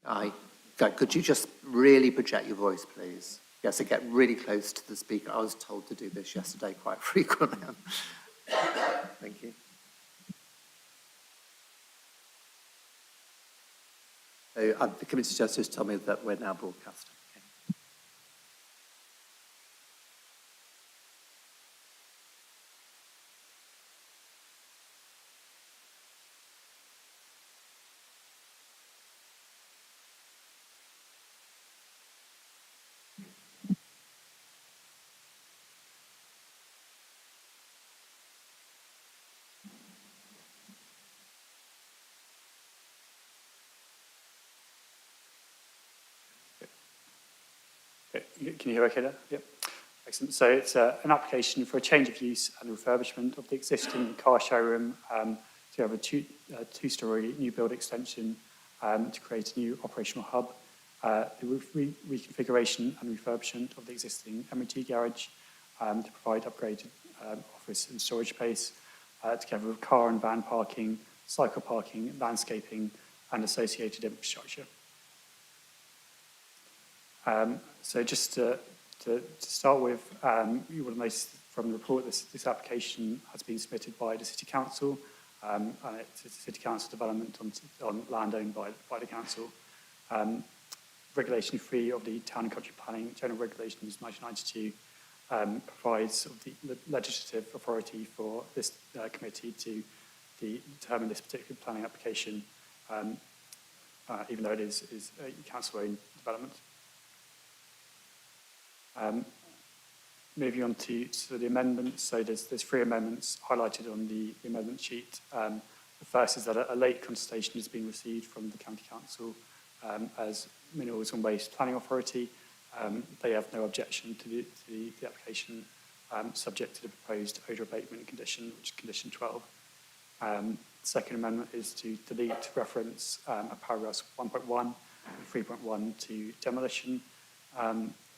Aye. Could you just really project your voice, please? Yes, so get really close to the speaker. I was told to do this yesterday quite frequently. Thank you. So the Committee Justice told me that we're now broadcasting. Can you hear okay there? Yep. Excellent. So it's an application for a change of use and refurbishment of the existing car showroom to have a two-storey new build extension to create a new operational hub. The reconfiguration and refurbishment of the existing M&T garage to provide upgraded office and storage space, together with car and van parking, cycle parking, landscaping, and associated infrastructure. So just to start with, you will notice from the report this application has been submitted by the City Council, and it's a City Council development on land owned by the Council. Regulation 3 of the Town and Country Planning General Regulations 1992 provides sort of the legislative authority for this committee to determine this particular planning application, even though it is a council-owned development. Moving on to the amendments, so there's 3 amendments highlighted on the amendment sheet. The first is that a late consultation has been received from the County Council as Minerals and Waste Planning Authority. They have no objection to the application subject to the proposed odour abatement condition, which is condition 12. The second amendment is to delete reference at paragraphs 1.1 and 3.1 to demolition.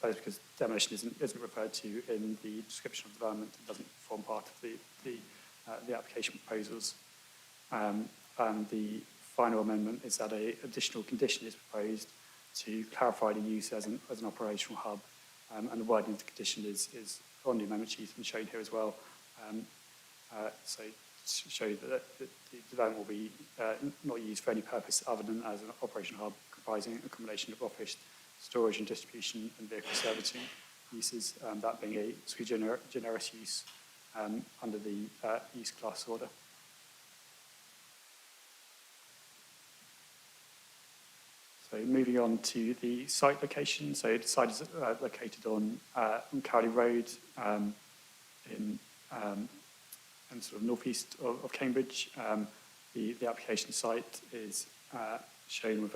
That is because demolition isn't referred to in the description of development. It doesn't form part of the application proposals. And the final amendment is that an additional condition is proposed to clarify the use as an operational hub. And the wording of the condition is on the amendment sheet and shown here as well. So to show that the development will be not used for any purpose other than as an operational hub comprising a combination of office, storage and distribution and vehicle servicing uses, that being a sui generis use under the use class order. So moving on to the site location. So the site is located on Cowley Road in sort of northeast of Cambridge. The application site is shown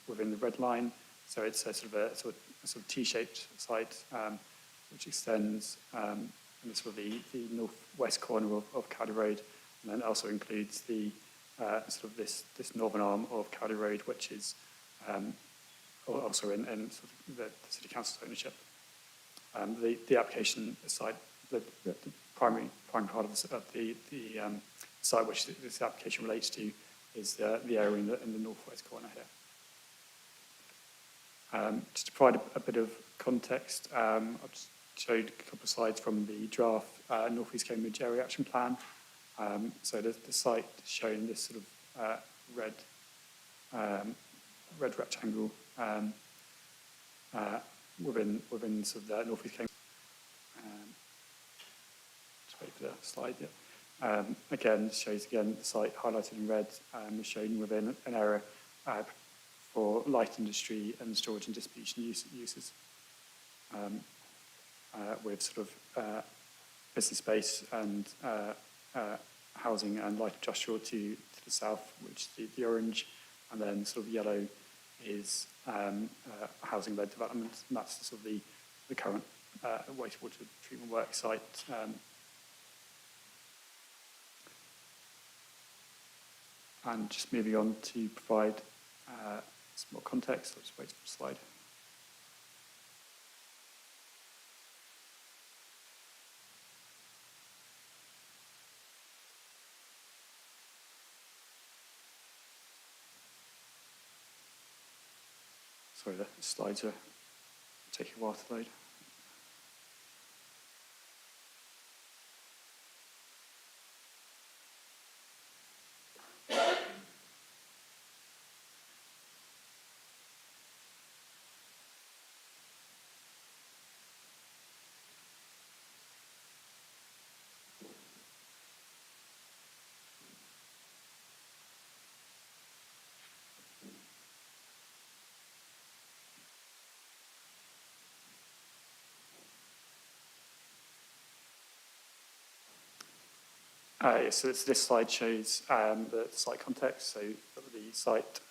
within the red line. So it's a sort of T-shaped site which extends in sort of the northwest corner of Cowley Road, and then also includes the sort of this northern arm of Cowley Road, which is also in sort of the City Council's ownership. The application site, the primary part of the site which this application relates to, is the area in the northwest corner here. Just to provide a bit of context, I've just showed a couple of slides from the draft North East Cambridge Area Action Plan. So the site is shown this sort of red rectangle within sort of the North East Cambridge. Just wait for the slide. Yeah. Again, shows the site highlighted in red is shown within an area for light industry and storage and distribution uses, with sort of business space and housing and light industrial to the south, which is the orange, and then sort of yellow is housing-led development, and that's sort of the current wastewater treatment work site. And just moving on to provide some more context. I'll just wait for the slide. Sorry, the slides are taking a while to load. So this slide shows the site context. So the site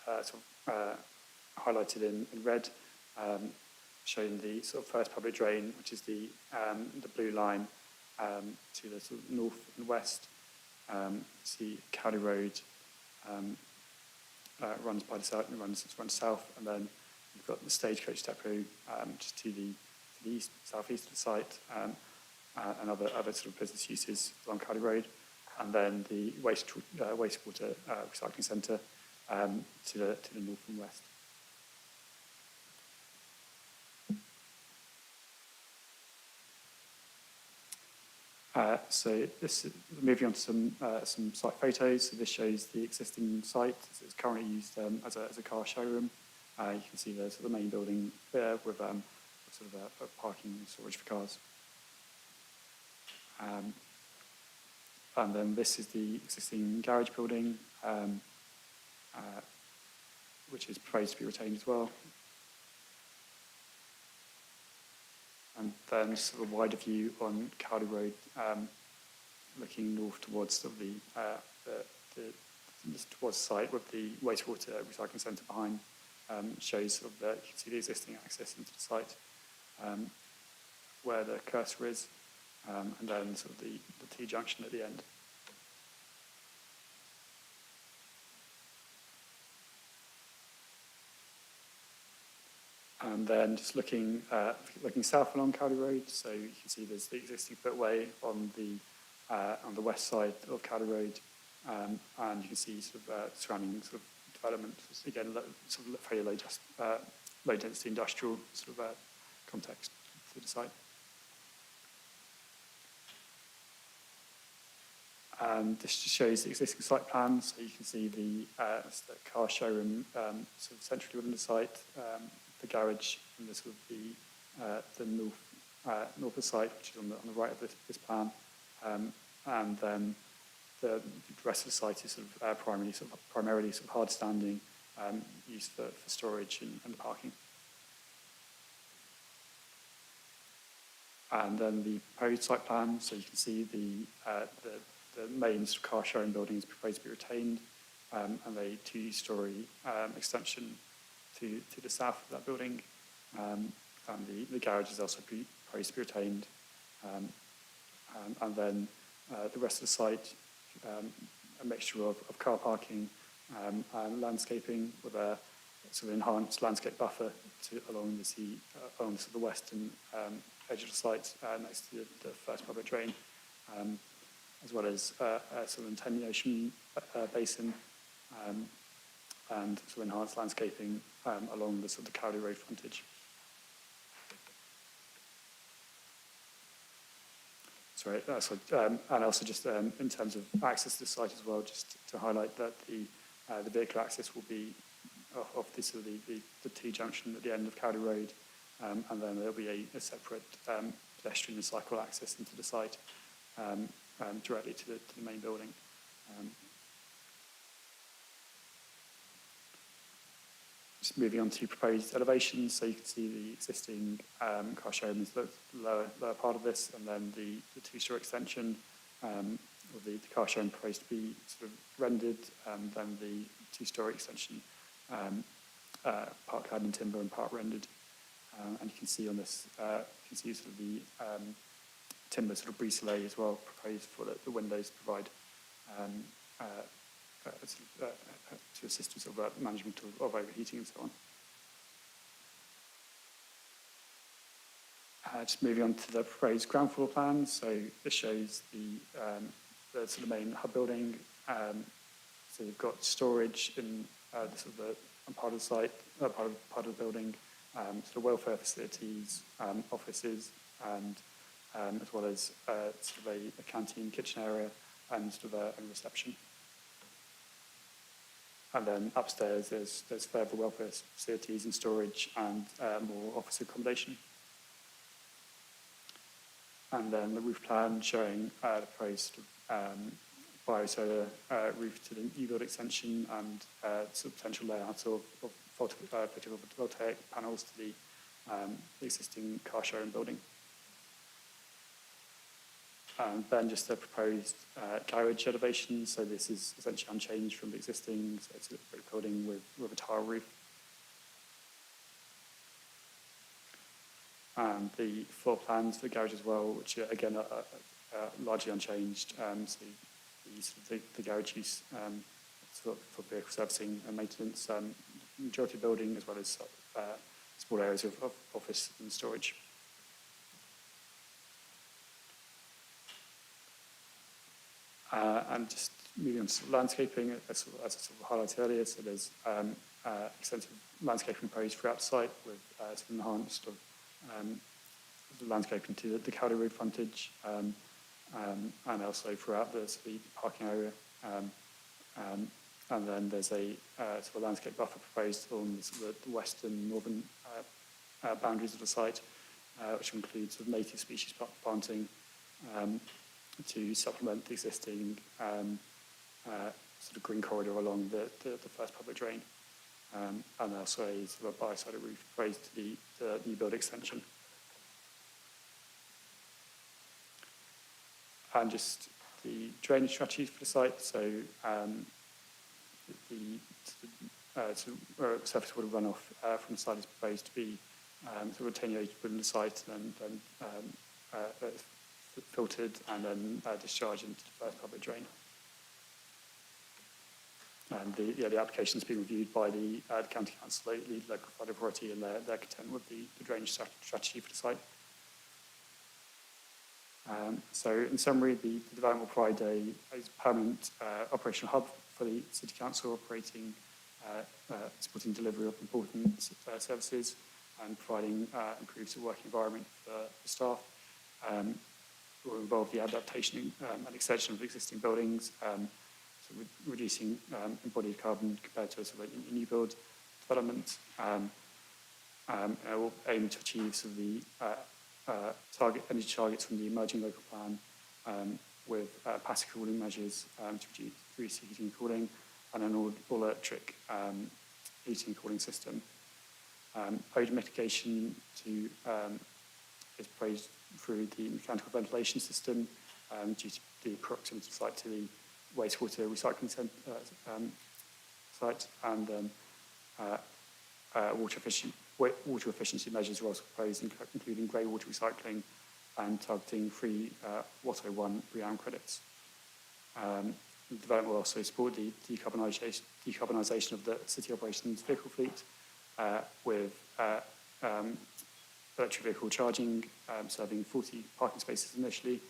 highlighted in red, showing the sort of first public drain, which is the blue line to the sort of north and west. See Cowley Road runs by the south, runs south, and then you've got the Stagecoach depot just to the east, southeast of the site, and other sort of business uses along Cowley Road, and then the wastewater recycling centre to the north and west. So this moving on to some site photos. So this shows the existing site. So it's currently used as a car showroom. You can see there's the main building there with sort of a parking and storage for cars. And then this is the existing garage building, which is proposed to be retained as well. And then sort of a wider view on Cowley Road, looking north towards sort of towards the site with the wastewater recycling centre behind, shows sort of you can see the existing access into the site, where the cursor is, and then sort of the T-junction at the end. And then just looking south along Cowley Road, so you can see there's the existing footway on the west side of Cowley Road, and you can see sort of surrounding sort of development, again sort of fairly low density industrial sort of context to the site. And this just shows the existing site plan, so you can see the car showroom sort of centrally within the site, the garage, and the sort of the north of the site, which is on the right of this plan, and then the rest of the site is sort of primarily sort of hard standing, used for storage and parking. And then the proposed site plan, so you can see the main sort of car showroom building is proposed to be retained, and a two-storey extension to the south of that building, and the garage is also proposed to be retained, and then the rest of the site, a mixture of car parking and landscaping with a sort of enhanced landscape buffer along the western edge of the site next to the first public drain, as well as a sort of attenuation basin, and sort of enhanced landscaping along the sort of Cowley Road frontage. Sorry, and also just in terms of access to the site as well, just to highlight that the vehicle access will be off this sort of the T-junction at the end of Cowley Road, and then there'll be a separate pedestrian and cycle access into the site directly to the main building. Just moving on to proposed elevations, so you can see the existing car showroom is the lower part of this, and then the two-storey extension of the car showroom proposed to be sort of rendered, and then the two-storey extension part clad in timber and part rendered. And you can see on this, you can see sort of the timber sort of brise-soleil as well proposed for the windows to provide to assist with sort of management of overheating and so on. Just moving on to the proposed ground floor plan. So this shows the sort of main hub building. So you've got storage in on part of the site, part of the building, sort of welfare facilities, offices, and as well as sort of a canteen, kitchen area, and sort of a reception. And then upstairs, there's further welfare facilities and storage and more office accommodation. And then the roof plan showing the proposed biosolar roof to the new build extension and sort of potential layout of photovoltaic panels to the existing car showroom building. And then just the proposed garage elevation. So this is essentially unchanged from the existing. So it's a brick building with a tile roof. And the floor plans for the garage as well, which are, again are largely unchanged. So the garage use for vehicle servicing and maintenance, majority of the building, as well as small areas of office and storage. And just moving on to landscaping, as I sort of highlighted earlier, so there's extensive landscaping proposed throughout the site with some enhanced landscaping to the Cowley Road frontage and also throughout the parking area. And then there's a sort of landscape buffer proposed on the western and northern boundaries of the site, which includes sort of native species planting to supplement the existing sort of green corridor along the first public drain. And also a sort of biosolar roof proposed to the new build extension. And just the drainage strategies for the site. So the surface water runoff from the site is proposed to be sort of attenuated within the site and then filtered and then discharged into the first public drain. And the application has been reviewed by the County Council, the local flood authority, and they're content with the drainage strategy for the site. So in summary, the development will provide a permanent operational hub for the City Council, operating, supporting delivery of important services and providing improved working environment for staff. It will involve the adaptation and extension of existing buildings, so reducing embodied carbon compared to a sort of a new build development. It will aim to achieve sort of the energy targets from the emerging local plan with passive cooling measures to reduce heating and cooling, and an all-electric heating and cooling system. Odour mitigation is proposed through the mechanical ventilation system due to the proximity site to the wastewater recycling site, and water efficiency measures are also proposed, including grey water recycling and targeting free WATO1 BREEAM credits. The development will also support the decarbonisation of the city operations vehicle fleet with electric vehicle charging, serving 40 parking spaces initially,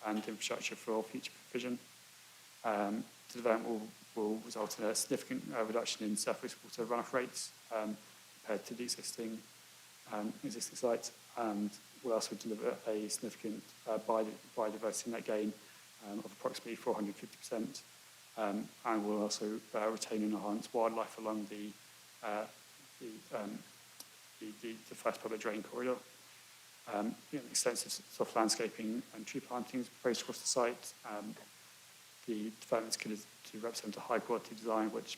and infrastructure for future provision. The development will result in a significant reduction in surface water runoff rates compared to the existing site, and will also deliver a significant biodiversity net gain of approximately 450%, and will also retain and enhance wildlife along the first public drain corridor. Extensive soft landscaping and tree plantings proposed across the site. The development is considered to represent a high quality design which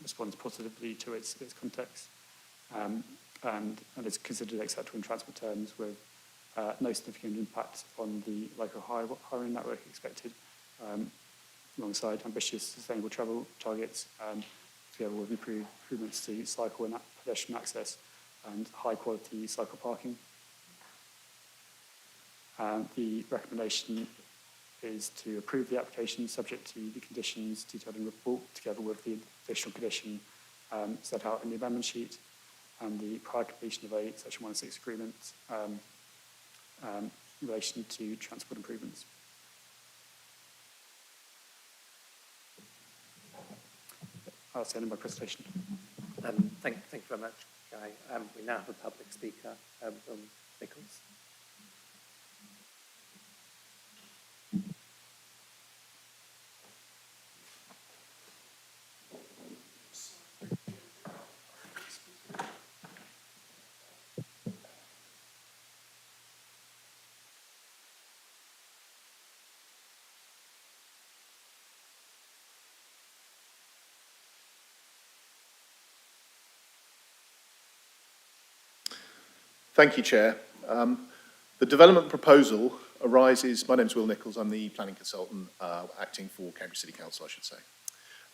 responds positively to its context, and is considered acceptable in transport terms, with no significant impact on the local highway network expected, alongside ambitious sustainable travel targets, together with improvements to cycle and pedestrian access and high quality cycle parking. The recommendation is to approve the application subject to the conditions detailed in the report, together with the additional condition set out in the amendment sheet, and the prior completion of a Section 106 agreement in relation to transport improvements. That's the end of my presentation. Thank you very much, Guy. We now have a public speaker, Will Nichols. Thank you, Chair. The development proposal arises, my name is Will Nichols, I'm the planning consultant acting for Cambridge City Council, I should say.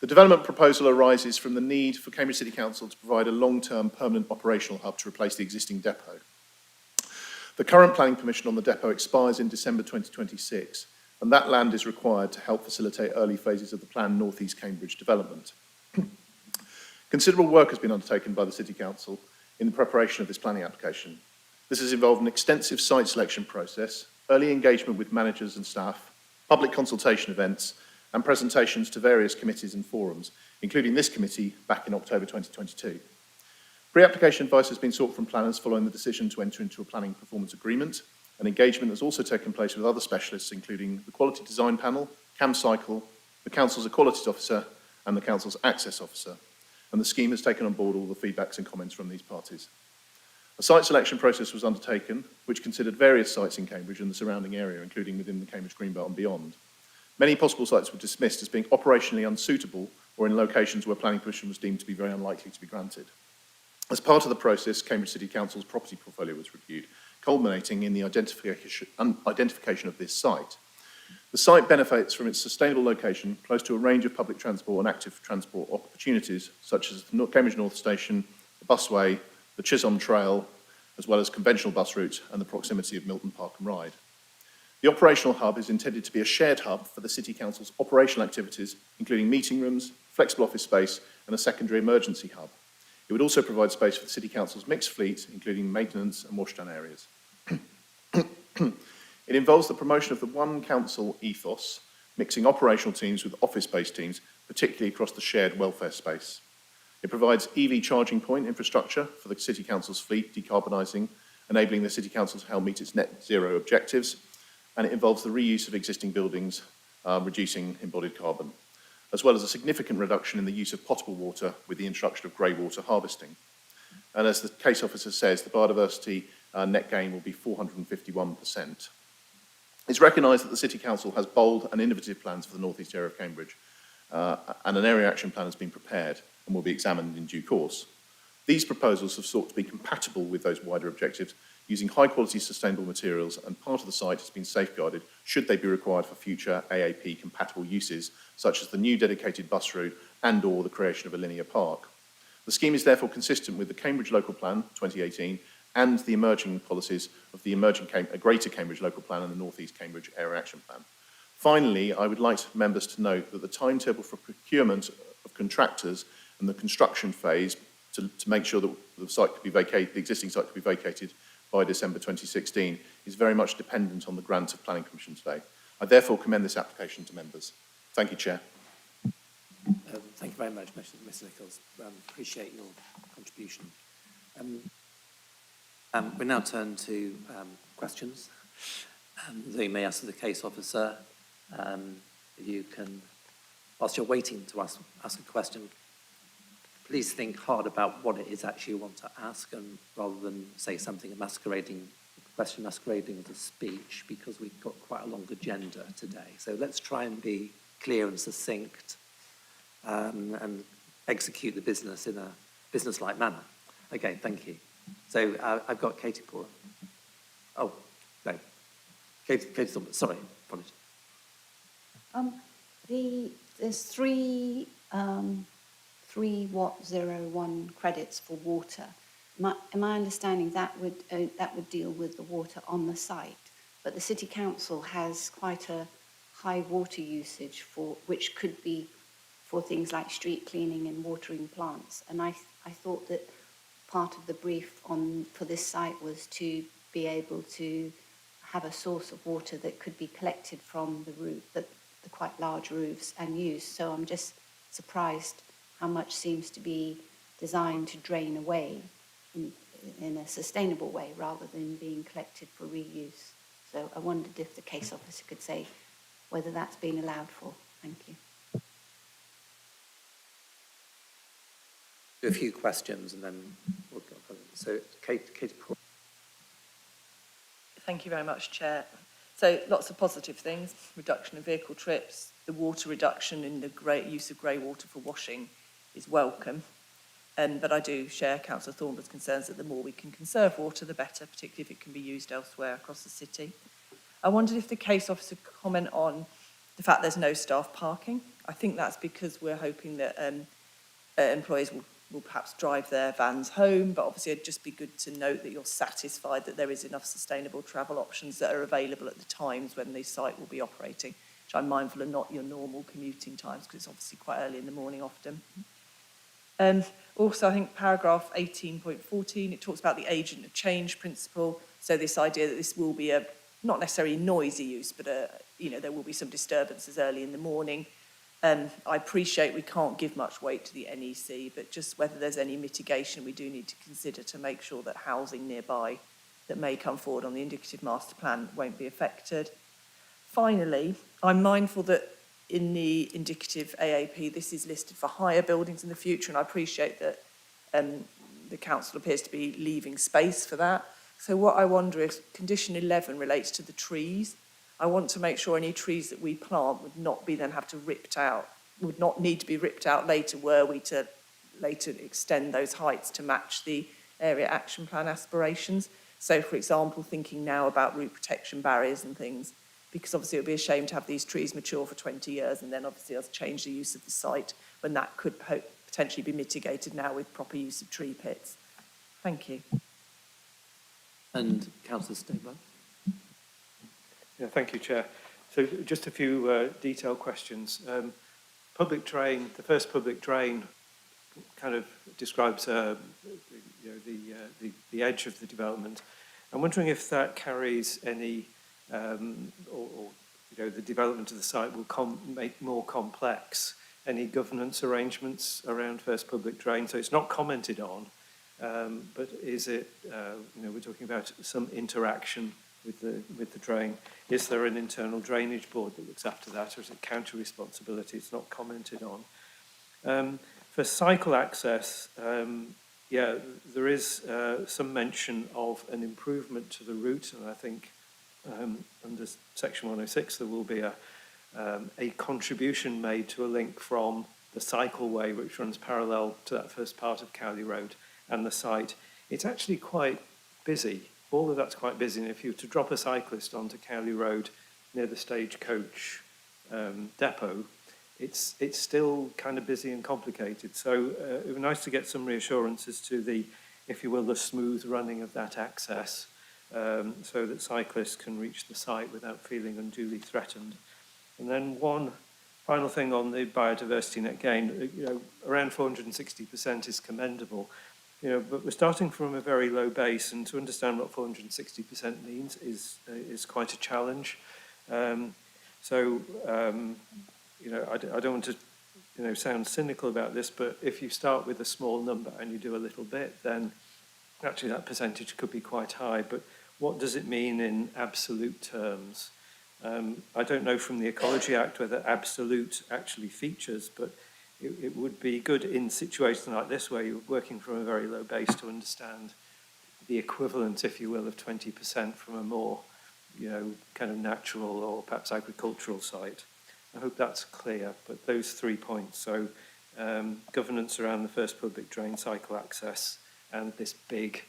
The development proposal arises from the need for Cambridge City Council to provide a long-term permanent operational hub to replace the existing depot. The current planning permission on the depot expires in December 2026, and that land is required to help facilitate early phases of the planned North East Cambridge development. Considerable work has been undertaken by the City Council in the preparation of this planning application. This has involved an extensive site selection process, early engagement with managers and staff, public consultation events, and presentations to various committees and forums, including this committee back in October 2022. Pre-application advice has been sought from planners following the decision to enter into a planning performance agreement, and engagement has also taken place with other specialists, including the Quality Design Panel, CamCycle, the Council's Equalities Officer, and the Council's Access Officer. And the scheme has taken on board all the feedbacks and comments from these parties. A site selection process was undertaken, which considered various sites in Cambridge and the surrounding area, including within the Cambridge Greenbelt and beyond. Many possible sites were dismissed as being operationally unsuitable or in locations where planning permission was deemed to be very unlikely to be granted. As part of the process, Cambridge City Council's property portfolio was reviewed, culminating in the identification of this site. The site benefits from its sustainable location, close to a range of public transport and active transport opportunities, such as the Cambridge North Station, the busway, the Chisholm Trail, as well as conventional bus routes and the proximity of Milton Park and Ride. The operational hub is intended to be a shared hub for the City Council's operational activities, including meeting rooms, flexible office space, and a secondary emergency hub. It would also provide space for the City Council's mixed fleet, including maintenance and washdown areas. It involves the promotion of the One Council ethos, mixing operational teams with office-based teams, particularly across the shared welfare space. It provides EV charging point infrastructure for the City Council's fleet decarbonising, enabling the City Council to help meet its net zero objectives, and it involves the reuse of existing buildings, reducing embodied carbon, as well as a significant reduction in the use of potable water with the introduction of grey water harvesting. And as the case officer says, the biodiversity net gain will be 451%. It's recognised that the City Council has bold and innovative plans for the North East area of Cambridge, and an area action plan has been prepared and will be examined in due course. These proposals have sought to be compatible with those wider objectives, using high-quality sustainable materials, and part of the site has been safeguarded should they be required for future AAP-compatible uses, such as the new dedicated bus route and or the creation of a linear park. The scheme is therefore consistent with the Cambridge Local Plan 2018 and the emerging policies of the Greater Cambridge Local Plan and the North East Cambridge Area Action Plan. Finally, I would like members to note that the timetable for procurement of contractors and the construction phase to make sure that the site could be vacated, the existing site could be vacated by December 2016 is very much dependent on the grant of planning permission today. I therefore commend this application to members. Thank you, Chair. Thank you very much, Mr Nichols. Appreciate your contribution. We now turn to questions. So you may ask the case officer. You can, whilst you're waiting to ask a question, please think hard about what it is actually you want to ask, and rather than say something masquerading as a speech, because we've got quite a long agenda today. So let's try and be clear and succinct and execute the business in a business-like manner. Okay, thank you. So I've got Katie Pora. Oh, no. Katie, sorry, apologies. There's three Watt 01 credits for water. Am I understanding that would deal with the water on the site? But the City Council has quite a high water usage which could be for things like street cleaning and watering plants. And I thought that part of the brief for this site was to be able to have a source of water that could be collected from the roof, the quite large roofs, and used. So I'm just surprised how much seems to be designed to drain away in a sustainable way rather than being collected for reuse. So I wondered if the case officer could say whether that's been allowed for. Thank you. A few questions and then we'll go. So, Katie Paul. Thank you very much, Chair. So lots of positive things, reduction in vehicle trips, the water reduction in the use of grey water for washing is welcome. But I do share Councillor Thornborough's concerns that the more we can conserve water, the better, particularly if it can be used elsewhere across the city. I wondered if the case officer could comment on the fact there's no staff parking. I think that's because we're hoping that employees will perhaps drive their vans home, but obviously it'd just be good to note that you're satisfied that there is enough sustainable travel options that are available at the times when the site will be operating, which I'm mindful are not your normal commuting times because it's obviously quite early in the morning often. Also, I think paragraph 18.14, it talks about the agent of change principle. So this idea that this will be a, not necessarily noisy use, but there will be some disturbances early in the morning. I appreciate we can't give much weight to the NEC, but just whether there's any mitigation we do need to consider to make sure that housing nearby that may come forward on the indicative master plan won't be affected. Finally, I'm mindful that in the indicative AAP, this is listed for higher buildings in the future, and I appreciate that the council appears to be leaving space for that. So what I wonder is, condition 11 relates to the trees. I want to make sure any trees that we plant would not be then have to ripped out, would not need to be ripped out later were we to later extend those heights to match the area action plan aspirations. So for example, thinking now about root protection barriers and things, because obviously it would be a shame to have these trees mature for 20 years and then obviously us change the use of the site when that could potentially be mitigated now with proper use of tree pits. Thank you. And Councillor Stabler. Yeah, thank you, Chair. So just a few detailed questions. Public drain, the first public drain kind of describes the edge of the development. I'm wondering if that carries any, the development of the site will make more complex any governance arrangements around first public drain. So it's not commented on, but is it, we're talking about some interaction with the drain. Is there an internal drainage board that looks after that, or is it county responsibility? It's not commented on. For cycle access, there is some mention of an improvement to the route, and I think under section 106 there will be a contribution made to a link from the cycleway which runs parallel to that first part of Cowley Road and the site. It's actually quite busy. All of that's quite busy, and if you were to drop a cyclist onto Cowley Road near the Stagecoach depot, it's still kind of busy and complicated. So it would be nice to get some reassurance as to the, if you will, the smooth running of that access, so that cyclists can reach the site without feeling unduly threatened. And then one final thing on the biodiversity net gain, around 460% is commendable. But we're starting from a very low base, and to understand what 460% means is quite a challenge. I don't want to, sound cynical about this, but if you start with a small number and you do a little bit, then actually that percentage could be quite high. But what does it mean in absolute terms? I don't know from the Ecology Act whether absolute actually features, but it would be good in situations like this where you're working from a very low base to understand the equivalent, if you will, of 20% from a more, kind of natural or perhaps agricultural site. I hope that's clear, but those 3 points, so governance around the first public drain, cycle access, and this big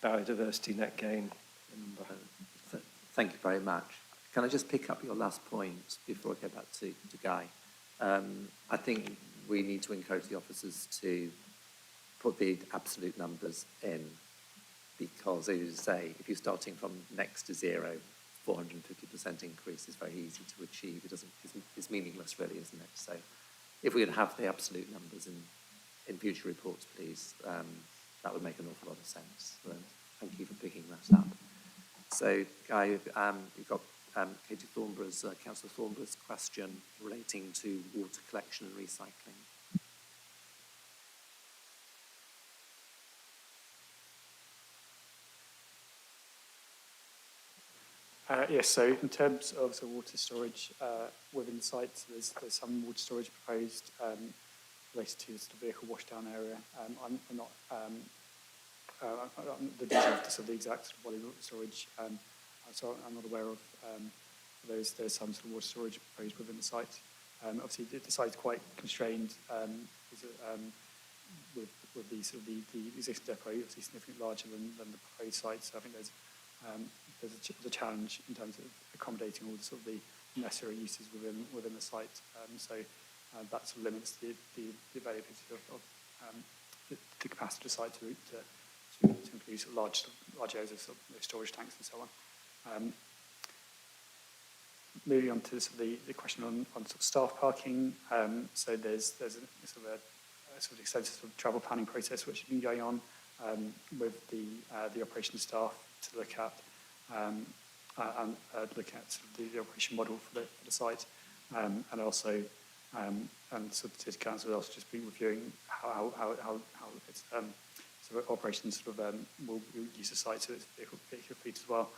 biodiversity net gain. Thank you very much. Can I just pick up your last point before I go back to Guy? I think we need to encourage the officers to put the absolute numbers in, because as you say, if you're starting from next to zero, 450% increase is very easy to achieve. It's meaningless really, isn't it? So if we could have the absolute numbers in future reports, please, that would make an awful lot of sense. So thank you for picking that up. So Guy, you've got Katie Thornborough's, Councillor Thornborough's question relating to water collection and recycling. Yes, so in terms of the water storage within the site, there's some water storage proposed related to the vehicle washdown area. I'm not the details of the exact sort of volume of storage, so I'm not aware of. There's some sort of water storage proposed within the site. Obviously, the site's quite constrained with the sort of the existing depot, obviously significantly larger than the proposed site. So I think there's a challenge in terms of accommodating all the sort of the necessary uses within the site. That sort of limits the availability of the capacity of the site to include sort of large areas of, sort of storage tanks and so on. Moving on to sort of the question on sort of staff parking. So there's a sort of extensive sort of travel planning process which has been going on with the operations staff to look at and look at sort of the operation model for the site, and also and sort of the city council will also just be reviewing how its sort of operations sort of will use the site to its vehicle fleet as well.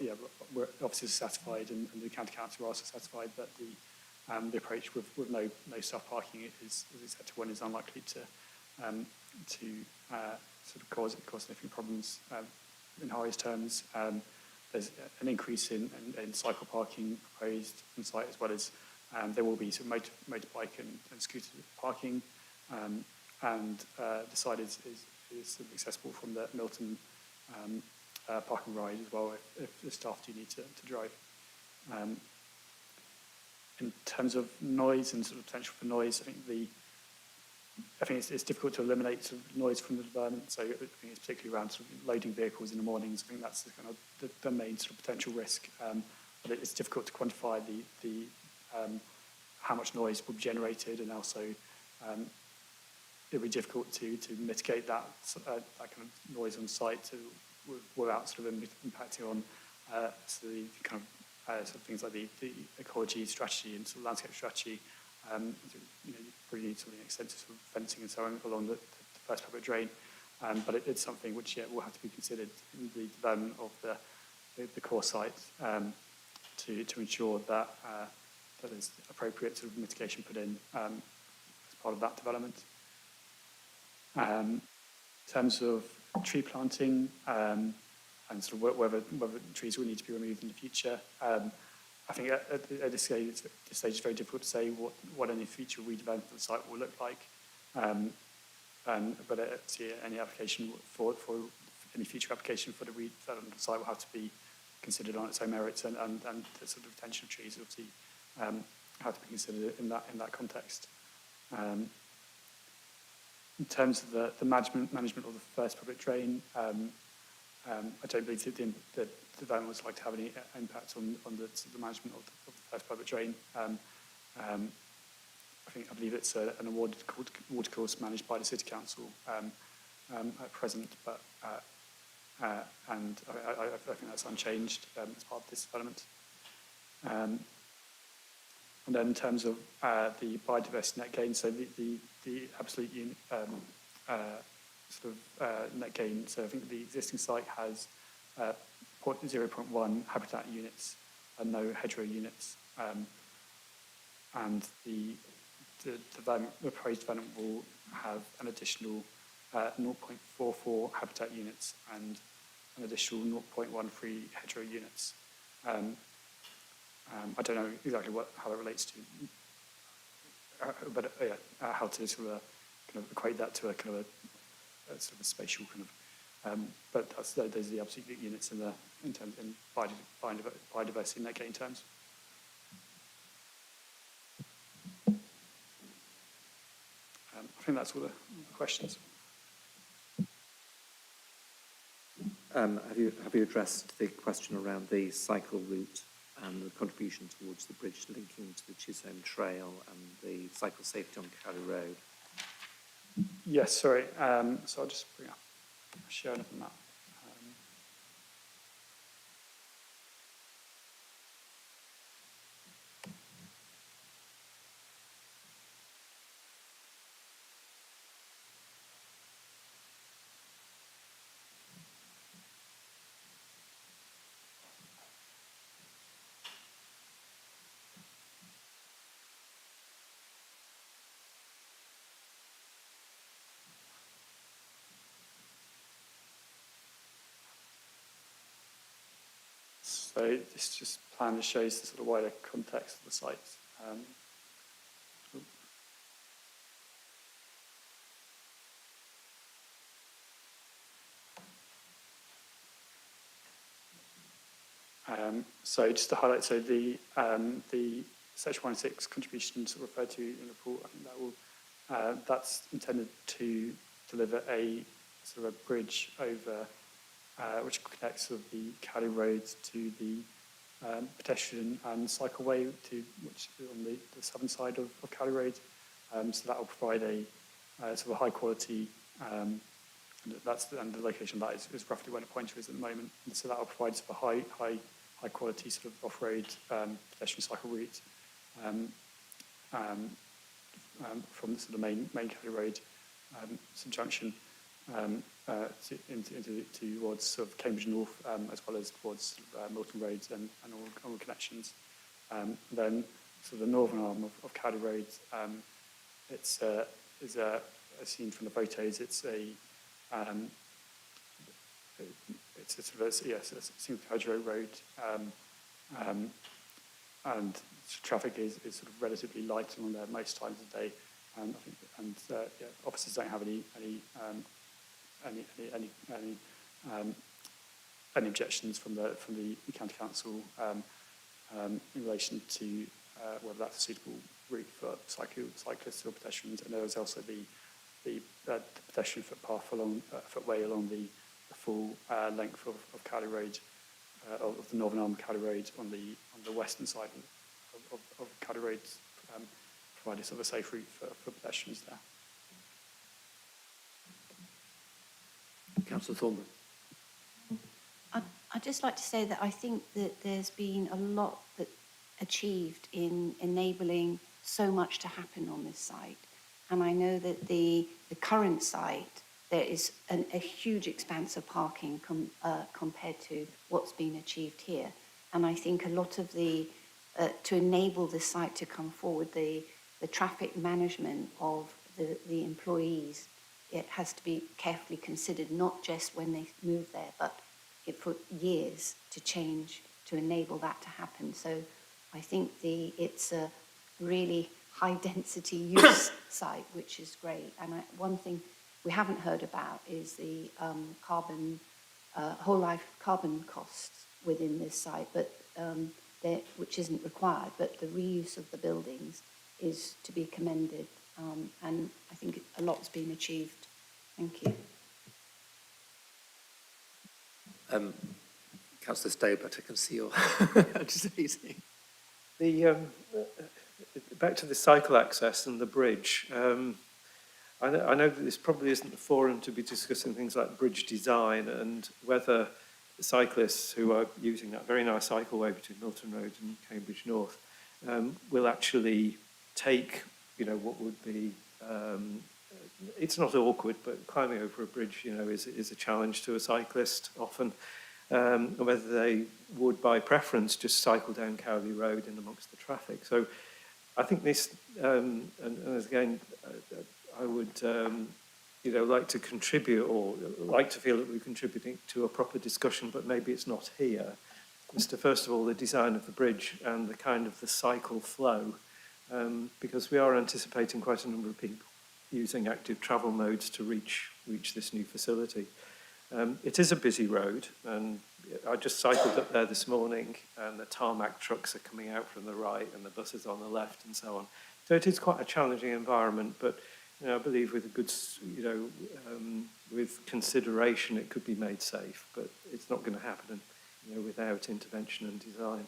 Yeah, we're obviously satisfied, and the county council are also satisfied that the approach with no staff parking is accepted one is unlikely to sort of cause significant problems in highest terms. There's an increase in cycle parking proposed on site, as well as there will be some motorbike and scooter parking, and the site is sort of accessible from the Milton parking ride as well if the staff do need to drive. In terms of noise and sort of potential for noise, I think it's difficult to eliminate sort of noise from the development. So I think it's particularly around sort of loading vehicles in the mornings. I think that's kind of the main sort of potential risk. But it's difficult to quantify the how much noise will be generated, and also it'll be difficult to mitigate that kind of noise on site without sort of impacting on so the kind of sort of things like the ecology strategy and sort of landscape strategy. You probably need something extensive sort of fencing and so on along the first public drain, but it's something which will have to be considered in the development of the core site to ensure that there's appropriate sort of mitigation put in as part of that development. In terms of tree planting and sort of whether trees will need to be removed in the future, I think at this stage it's very difficult to say what any future redevelopment of the site will look like. But any application for any future application for the redevelopment of the site will have to be considered on its own merits, and the sort of retention of trees obviously have to be considered in that context. In terms of the management of the first public drain, I don't believe the development would like to have any impact on the management of the first public drain. I believe it's an awarded water course managed by the City Council at present, but and I think that's unchanged as part of this development. And then in terms of the biodiversity net gain, so the absolute unit, net gain, so I think the existing site has 0.1 habitat units and no hedgerow units, and the proposed development will have an additional 0.44 habitat units and an additional 0.13 hedgerow units. I don't know exactly how that relates to, but how to sort of kind of equate that to a kind of a sort of a spatial kind of. But those are the absolute units in biodiversity net gain terms. I think that's all the questions. Have you addressed the question around the cycle route and the contribution towards the bridge linking to the Chisholm Trail and the cycle safety on Cowley Road? Yes, sorry. So I'll just bring up share another map. So this just plan just shows the sort of wider context of the site. So just to highlight, so the Section 106 contributions referred to in the report, I think that will, that's intended to deliver a sort of a bridge over, which connects sort of the Cowley Road to the pedestrian and cycleway, which is on the southern side of Cowley Road. So that will provide a sort of a high quality, and the location of that is roughly where the pointer is at the moment. And so that will provide sort of a high quality sort of off-road pedestrian cycle route from the sort of main Cowley Road junction towards sort of Cambridge North, as well as towards Milton Road and all connections. Then sort of the northern arm of Cowley Road, it's as seen from the photos, it's a sort of a single carriage road, and traffic is sort of relatively light along there most times of the day, and I think officers don't have any objections from the county council in relation to whether that's a suitable route for cyclists or pedestrians. And there is also the pedestrian footway along the full length of Cowley Road, of the northern arm of Cowley Road on the western side of Cowley Road, providing sort of a safe route for pedestrians there. Councillor Thornbury. I'd just like to say that I think that there's been a lot that achieved in enabling so much to happen on this site. And I know that the current site, there is a huge expanse of parking compared to what's been achieved here. And I think a lot of to enable the site to come forward, the traffic management of the employees, it has to be carefully considered, not just when they move there, but for years to change, to enable that to happen. So I think it's a really high density use site, which is great. And one thing we haven't heard about is the whole life carbon costs within this site, but which isn't required, but the reuse of the buildings is to be commended. And I think a lot's been achieved. Thank you. Councillor Staybert, I can see you're agitating. Back to the cycle access and the bridge. I know that this probably isn't the forum to be discussing things like bridge design and whether cyclists who are using that very nice cycleway between Milton Road and Cambridge North will actually take, what would be, it's not awkward, but climbing over a bridge, is a challenge to a cyclist often, and whether they would, by preference, just cycle down Cowley Road in amongst the traffic. So I think this, and again, I would, like to contribute, or like to feel that we're contributing to a proper discussion, but maybe it's not here, as to, first of all, the design of the bridge and the kind of the cycle flow, because we are anticipating quite a number of people using active travel modes to reach this new facility. It is a busy road, and I just cycled up there this morning, and the tarmac trucks are coming out from the right and the buses on the left and so on. So it is quite a challenging environment, but I believe with a good, with consideration, it could be made safe, but it's not going to happen, without intervention and design.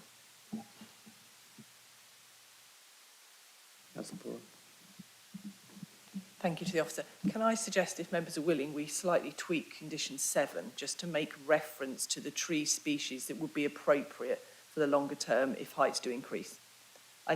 Councillor Bourne. Thank you to the officer. Can I suggest, if members are willing, we slightly tweak condition 7 just to make reference to the tree species that would be appropriate for the longer term if heights do increase?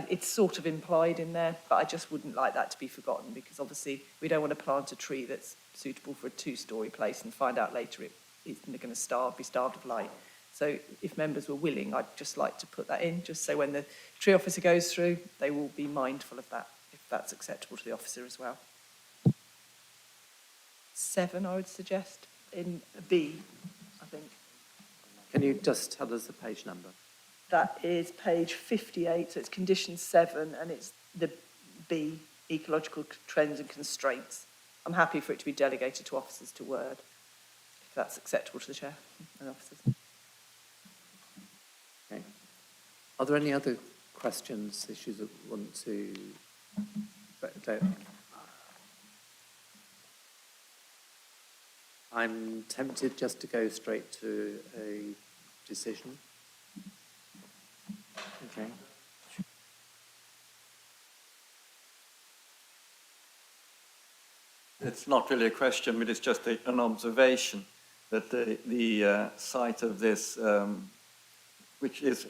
It's sort of implied in there, but I just wouldn't like that to be forgotten, because obviously we don't want to plant a tree that's suitable for a 2-storey place and find out later it's going to be starved of light. So if members were willing, I'd just like to put that in, just so when the tree officer goes through, they will be mindful of that, if that's acceptable to the officer as well. 7, I would suggest, in B, I think. Can you just tell us the page number? That is page 58, so it's condition 7, and it's the B, ecological trends and constraints. I'm happy for it to be delegated to officers to Word, if that's acceptable to the chair and officers. Okay. Are there any other questions, issues that you want to... I'm tempted just to go straight to a decision. Okay. It's not really a question, but it's just an observation that the site of this, which is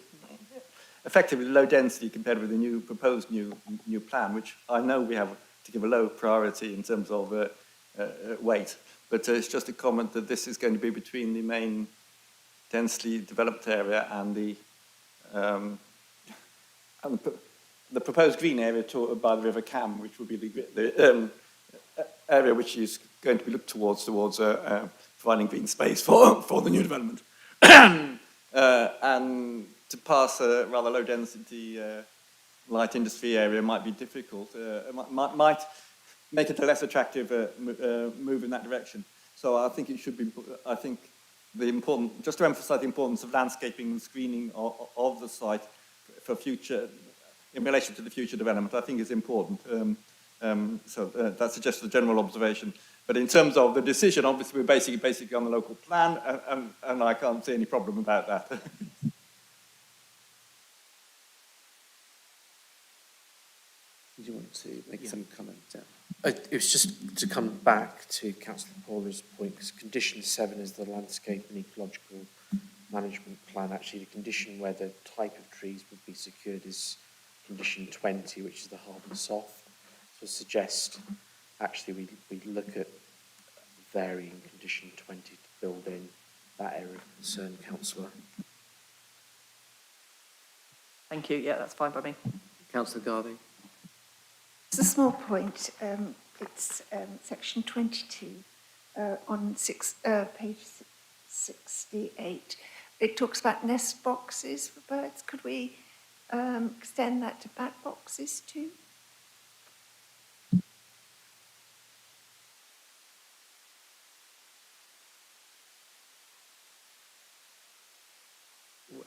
effectively low density compared with the new proposed new plan, which I know we have to give a low priority in terms of weight, but it's just a comment that this is going to be between the main densely developed area and the proposed green area by the River Cam, which will be the area which is going to be looked towards providing green space for the new development. And to pass a rather low density light industry area might be difficult, might make it a less attractive move in that direction. So I think it should be, just to emphasize the importance of landscaping and screening of the site for future, in relation to the future development, I think is important. So that's just a general observation. But in terms of the decision, obviously we're basically on the local plan, and I can't see any problem about that. Did you want to make some comment? It was just to come back to Councillor Paula's point, because condition 7 is the landscape and ecological management plan. Actually, the condition where the type of trees would be secured is condition 20, which is the hard and soft. So I suggest actually we look at varying condition 20 to build in that area of concern, Councillor. Thank you. Yeah, that's fine by me. Councillor Garvey? It's a small point. It's section 22 on page 68. It talks about nest boxes for birds. Could we extend that to bat boxes too?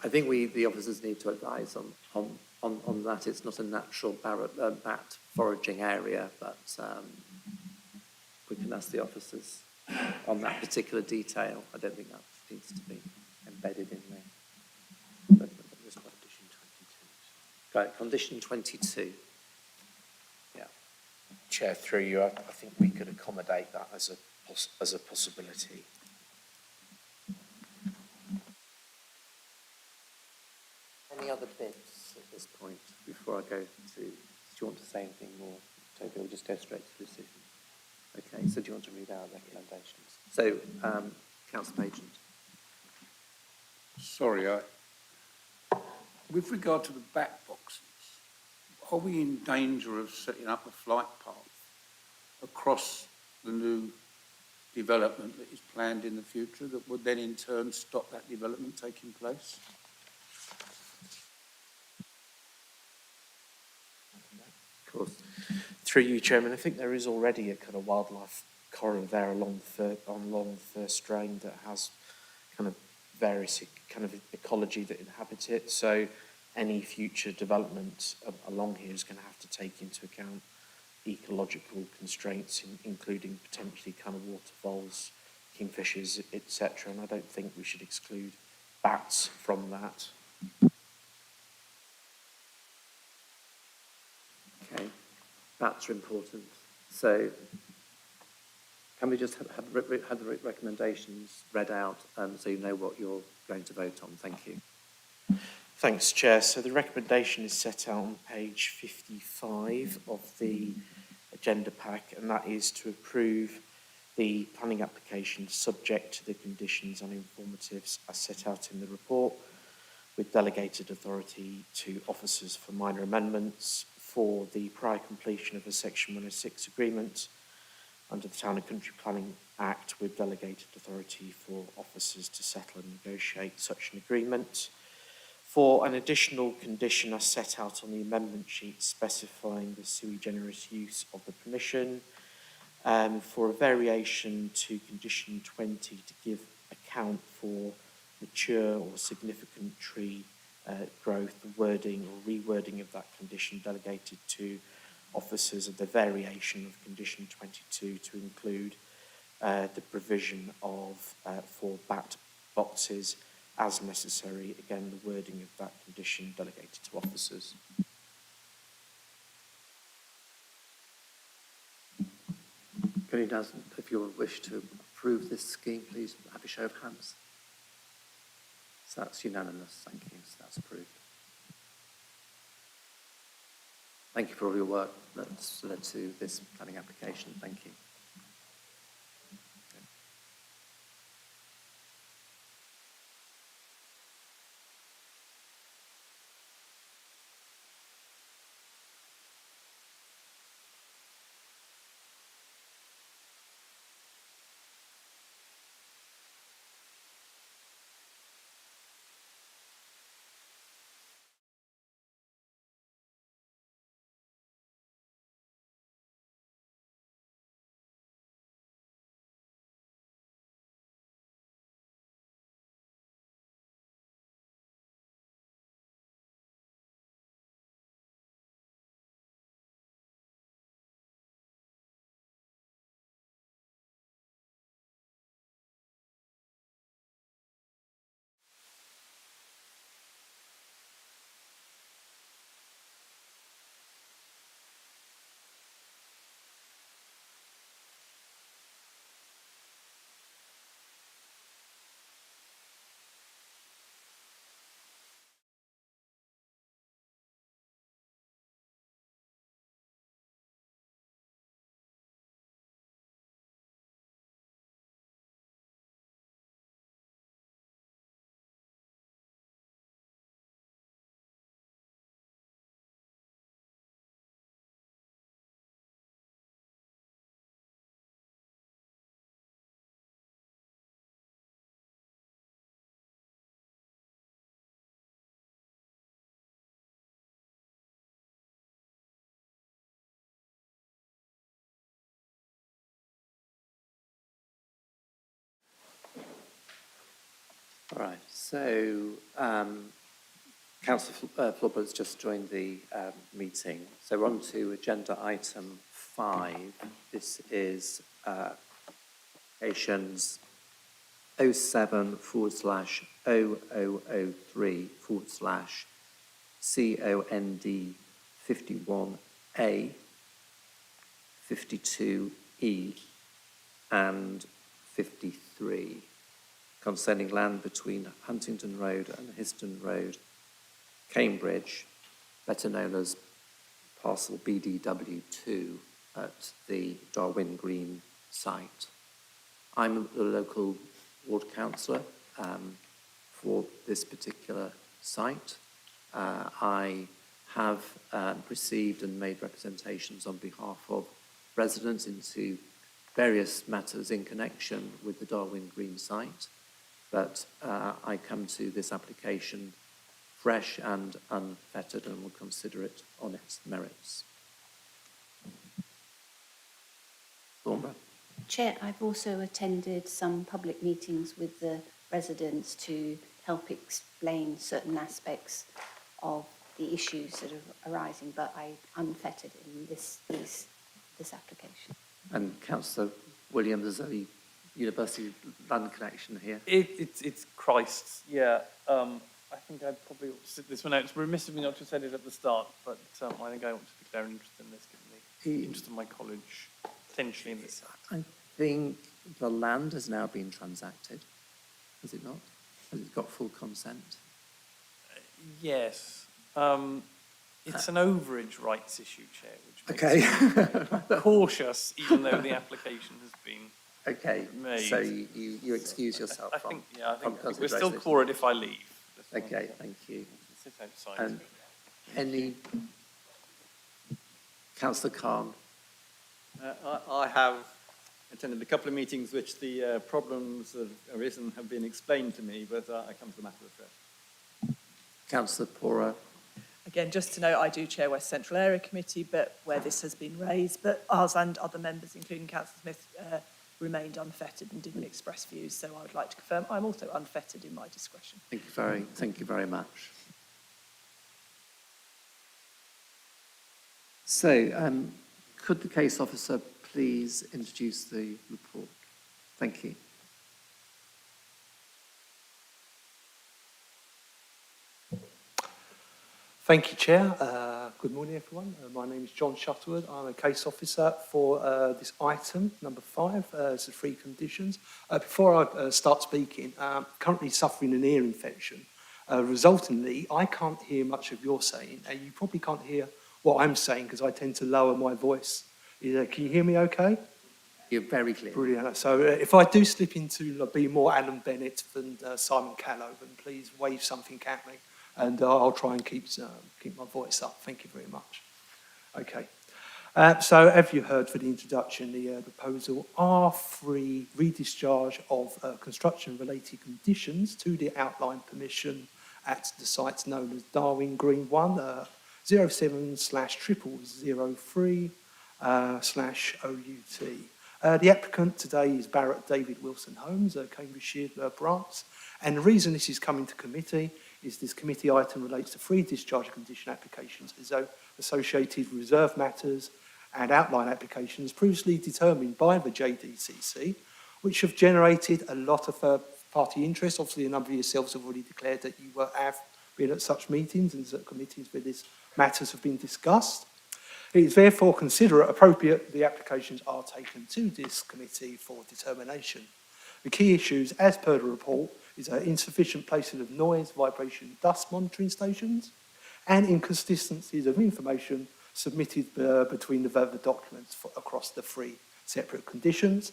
I think the officers need to advise on that. It's not a natural bat foraging area, but we can ask the officers on that particular detail. I don't think that needs to be embedded in there. Right, condition 22. Yeah. Chair, through you, I think we could accommodate that as a possibility. Any other bits at this point before I go to, do you want to say anything more, Toby, or just go straight to the decision? Okay, so do you want to read out recommendations? So, Councillor Pagent. Sorry, with regard to the back boxes, are we in danger of setting up a flight path across the new development that is planned in the future that would then in turn stop that development taking place? Of course. Through you, Chairman, I think there is already a kind of wildlife corridor there along the first drain that has kind of various kind of ecology that inhabit it. So any future development along here is going to have to take into account ecological constraints, including potentially kind of waterfalls, kingfishers, etc. And I don't think we should exclude bats from that. Okay, bats are important. So can we just have the recommendations read out so you know what you're going to vote on? Thank you. Thanks, Chair. So the recommendation is set out on page 55 of the agenda pack, and that is to approve the planning application subject to the conditions and informatives as set out in the report, with delegated authority to officers for minor amendments for the prior completion of a Section 106 agreement, under the Town and Country Planning Act with delegated authority for officers to settle and negotiate such an agreement. For an additional condition as set out on the amendment sheet specifying the sui generis use of the permission, for a variation to condition 20 to give account for mature or significant tree growth, the wording or rewording of that condition delegated to officers of the variation of condition 22 to include the provision of 4 bat boxes as necessary. Again, the wording of that condition delegated to officers. Can you now, if you wish to approve this scheme, please have a show of hands. So that's unanimous, thank you, so that's approved. Thank you for all your work that's led to this planning application, thank you. All right, so Councillor Flubber has just joined the meeting. So we're on to agenda item 5. This is applications 07/0003/COND 51A, 52E and 53. Concerning land between Huntingdon Road and Histon Road, Cambridge, better known as parcel BDW2 at the Darwin Green site. I'm the local ward councillor for this particular site. I have received and made representations on behalf of residents into various matters in connection with the Darwin Green site. But I come to this application fresh and unfettered and will consider it on its merits. Thornborough. Chair, I've also attended some public meetings with the residents to help explain certain aspects of the issues that are arising, but I'm unfettered in this application. And Councillor Williams, there's a University land connection here. It's Christ's, yeah. I think I'd probably ought to sit this one out. It's remiss of me not to have said it at the start, but I think I ought to declare an interest in this, given the interest of my college, potentially in this. I think the land has now been transacted, has it not? Has it got full consent? Yes. It's an overage rights issue, Chair, which makes Okay. me cautious, even though the application has been Okay, made. so you excuse yourself I from think, yeah, I think we're consideration. still for it if I leave. Okay, thank you. Sit outside. And any, Councillor Khan? I have attended a couple of meetings which the problems that have arisen have been explained to me, but I come to the matter afresh. Councillor Pora. Again, just to note, I do chair West Central Area Committee, but where this has been raised, but ours and other members, including Councillor Smith, remained unfettered and didn't express views. So I would like to confirm I'm also unfettered in my discretion. Thank you very much. So, could the case officer please introduce the report? Thank you. Thank you, Chair. Good morning, everyone. My name is John Shuttleworth. I'm a case officer for this item, number 5, it's the 3 conditions. Before I start speaking, I'm currently suffering an ear infection. Resultingly, I can't hear much of your saying, and you probably can't hear what I'm saying because I tend to lower my voice. Can you hear me okay? You're very clear. Brilliant. So if I do slip into be more Alan Bennett than Simon Callow, then please wave something at me. And I'll try and keep my voice up. Thank you very much. Okay. So, as you heard for the introduction, the proposal R3 redischarge of construction-related conditions to the outline permission at the sites known as Darwin Green 1, 07/03/OUT. The applicant today is Barrett David Wilson Holmes, Cambridgeshire branch. And the reason this is coming to committee is this committee item relates to 3 discharge condition applications associated reserve matters and outline applications previously determined by the JDCC, which have generated a lot of third-party interest. Obviously, a number of yourselves have already declared that you have been at such meetings and at committees where these matters have been discussed. It is therefore considered appropriate the applications are taken to this committee for determination. The key issues, as per the report, is insufficient placement of noise, vibration, dust monitoring stations, and inconsistencies of information submitted between the relevant documents across the 3 separate conditions.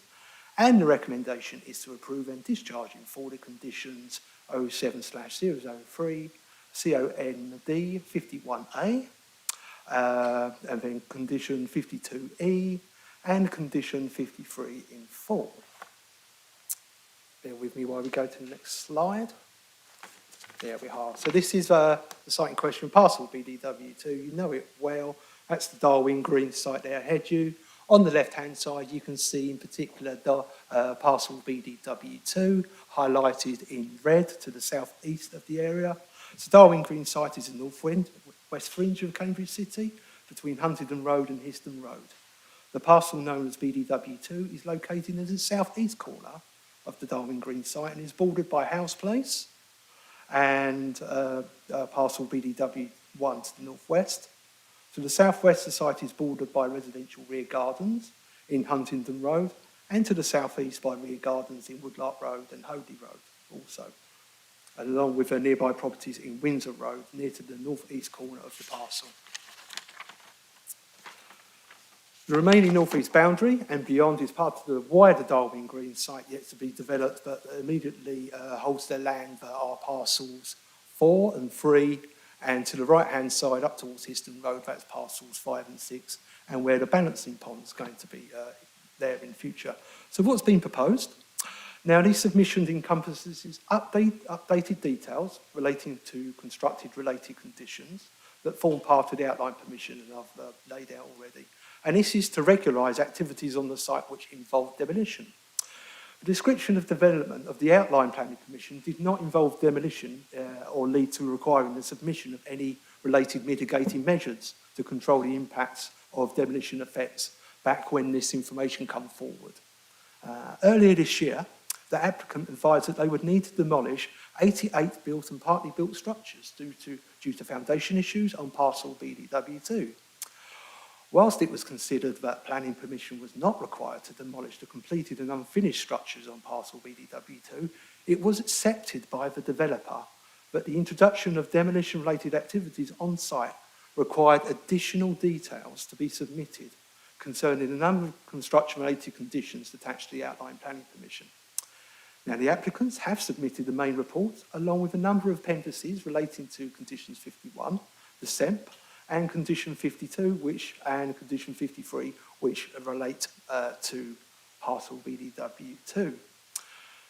And the recommendation is to approve and discharging for the conditions 07/003, COND 51A, and then condition 52E, and condition 53 in full. Bear with me while we go to the next slide. There we are. So this is the site in question, parcel BDW2. You know it well. That's the Darwin Green site there ahead you. On the left-hand side, you can see in particular the parcel BDW2 highlighted in red to the southeast of the area. So Darwin Green site is in the northwest fringe of Cambridge City, between Huntingdon Road and Histon Road. The parcel known as BDW2 is located in the southeast corner of the Darwin Green site and is bordered by House Place and parcel BDW1 to the northwest. To the southwest, the site is bordered by residential rear gardens in Huntingdon Road, and to the southeast by rear gardens in Woodlark Road and Hoadley Road also, along with nearby properties in Windsor Road near to the northeast corner of the parcel. The remaining northeast boundary and beyond is part of the wider Darwin Green site yet to be developed, but immediately holds their land that are parcels 4 and 3, and to the right-hand side up towards Histon Road, that's parcels 5 and 6, and where the balancing pond is going to be there in future. So what's been proposed? Now, these submissions encompasses updated details relating to constructed related conditions that form part of the outline permission and I've laid out already. And this is to regularise activities on the site which involve demolition. The description of development of the outline planning permission did not involve demolition or lead to requiring the submission of any related mitigating measures to control the impacts of demolition effects back when this information came forward. Earlier this year, the applicant advised that they would need to demolish 88 built and partly built structures due to foundation issues on parcel BDW2. Whilst it was considered that planning permission was not required to demolish the completed and unfinished structures on parcel BDW2, it was accepted by the developer that the introduction of demolition-related activities on site required additional details to be submitted concerning a number of construction-related conditions attached to the outline planning permission. Now, the applicants have submitted the main report along with a number of appendices relating to conditions 51, the SEMP, and condition 52, and condition 53, which relate to parcel BDW2.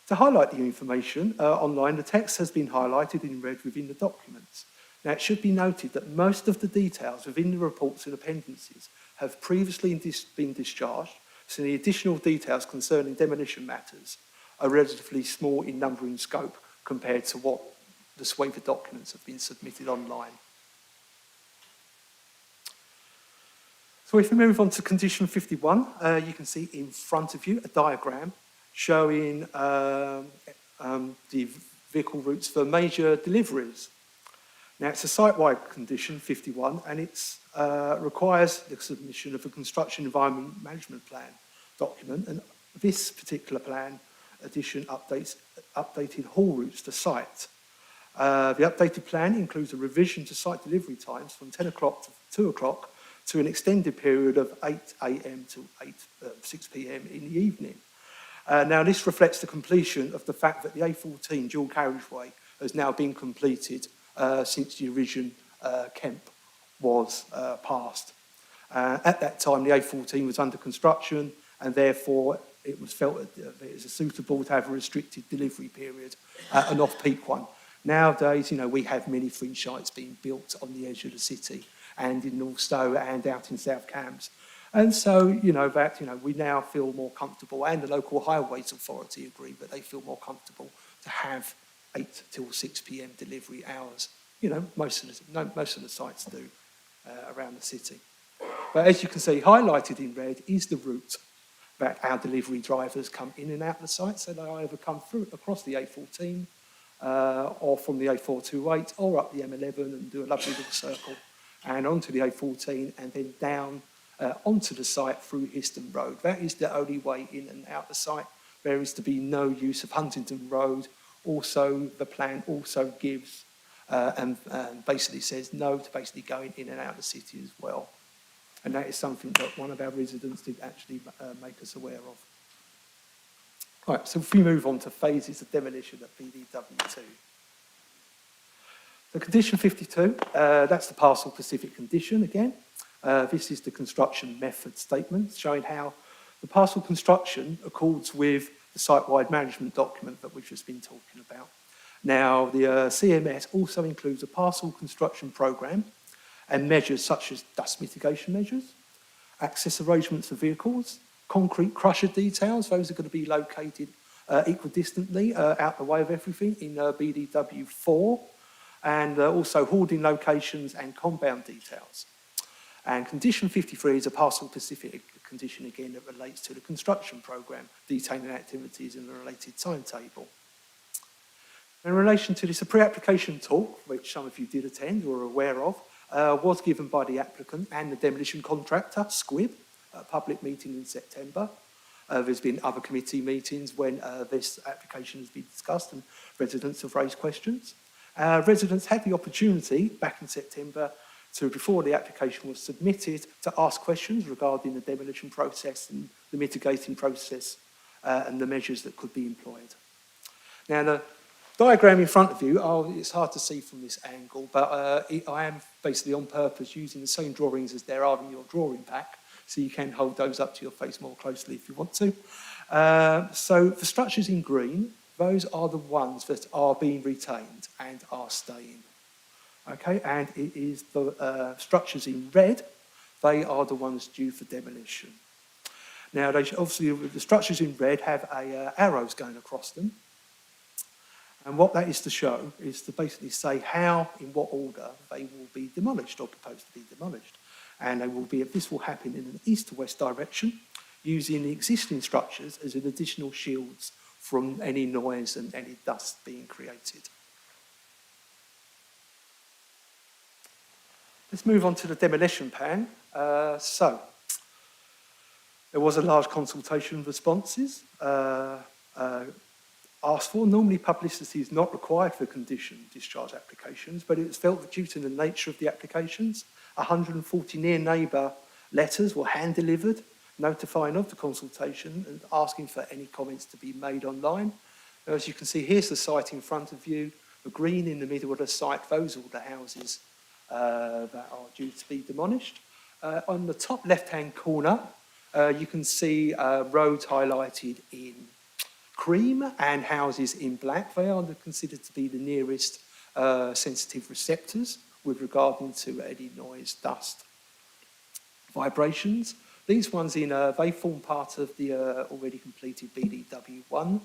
To highlight the information online, the text has been highlighted in red within the documents. Now, it should be noted that most of the details within the reports and appendices have previously been discharged, so the additional details concerning demolition matters are relatively small in number and scope compared to what the swathe of documents have been submitted online. So if we move on to condition 51, you can see in front of you a diagram showing the vehicle routes for major deliveries. Now, it's a site-wide condition, 51, and it requires the submission of a construction environment management plan document, and this particular plan addition updated haul routes to site. The updated plan includes a revision to site delivery times from 10 o'clock to 2 o'clock to an extended period of 8 a.m. to 6 p.m. in the evening. Now, this reflects the completion of the fact that the A14 dual carriageway has now been completed since the original Kemp was passed. At that time, the A14 was under construction, and therefore it was felt that it was suitable to have a restricted delivery period, an off-peak one. Nowadays, we have many fringe sites being built on the edge of the city, and in North Stowe and out in South Cambs. And so, we now feel more comfortable, and the local highways authority agree that they feel more comfortable to have 8 till 6 p.m. delivery hours. Most of the sites do around the city. But as you can see, highlighted in red is the route that our delivery drivers come in and out of the site. So they either come through across the A14 or from the A428 or up the M11 and do a lovely little circle and onto the A14 and then down onto the site through Histon Road. That is the only way in and out the site. There is to be no use of Huntington Road. Also, the plan also gives and basically says no to basically going in and out of the city as well. And that is something that one of our residents did actually make us aware of. Right, so if we move on to phases of demolition at BDW2. So condition 52, that's the parcel specific condition again. This is the construction method statement showing how the parcel construction accords with the site-wide management document that we've just been talking about. Now, the CMS also includes a parcel construction programme and measures such as dust mitigation measures, access arrangements for vehicles, concrete crusher details, those are going to be located equidistantly out the way of everything in BDW4, and also hoarding locations and compound details. And condition 53 is a parcel-specific condition again that relates to the construction programme, detailing activities and the related timetable. In relation to this, a pre-application talk, which some of you did attend or are aware of, was given by the applicant and the demolition contractor, Squibb, at a public meeting in September. There's been other committee meetings when this application has been discussed and residents have raised questions. Residents had the opportunity back in September before the application was submitted, to ask questions regarding the demolition process and the mitigating process and the measures that could be employed. Now, the diagram in front of you, it's hard to see from this angle, but I am basically on purpose using the same drawings as there are in your drawing pack, so you can hold those up to your face more closely if you want to. So the structures in green, those are the ones that are being retained and are staying. Okay, and it is the structures in red, they are the ones due for demolition. Now, obviously, the structures in red have arrows going across them. And what that is to show is to basically say how, in what order, they will be demolished or proposed to be demolished. And this will happen in an east to west direction, using the existing structures as an additional shields from any noise and any dust being created. Let's move on to the demolition plan. So, there was a large consultation of responses asked for. Normally, publicity is not required for condition discharge applications, but it was felt that due to the nature of the applications, 140 near neighbour letters were hand-delivered, notifying of the consultation and asking for any comments to be made online. Now, as you can see, here's the site in front of you. The green in the middle of the site, those are all the houses that are due to be demolished. On the top left-hand corner, You can see roads highlighted in cream and houses in black. They are considered to be the nearest sensitive receptors with regard to any noise, dust, vibrations. These ones they form part of the already completed BDW1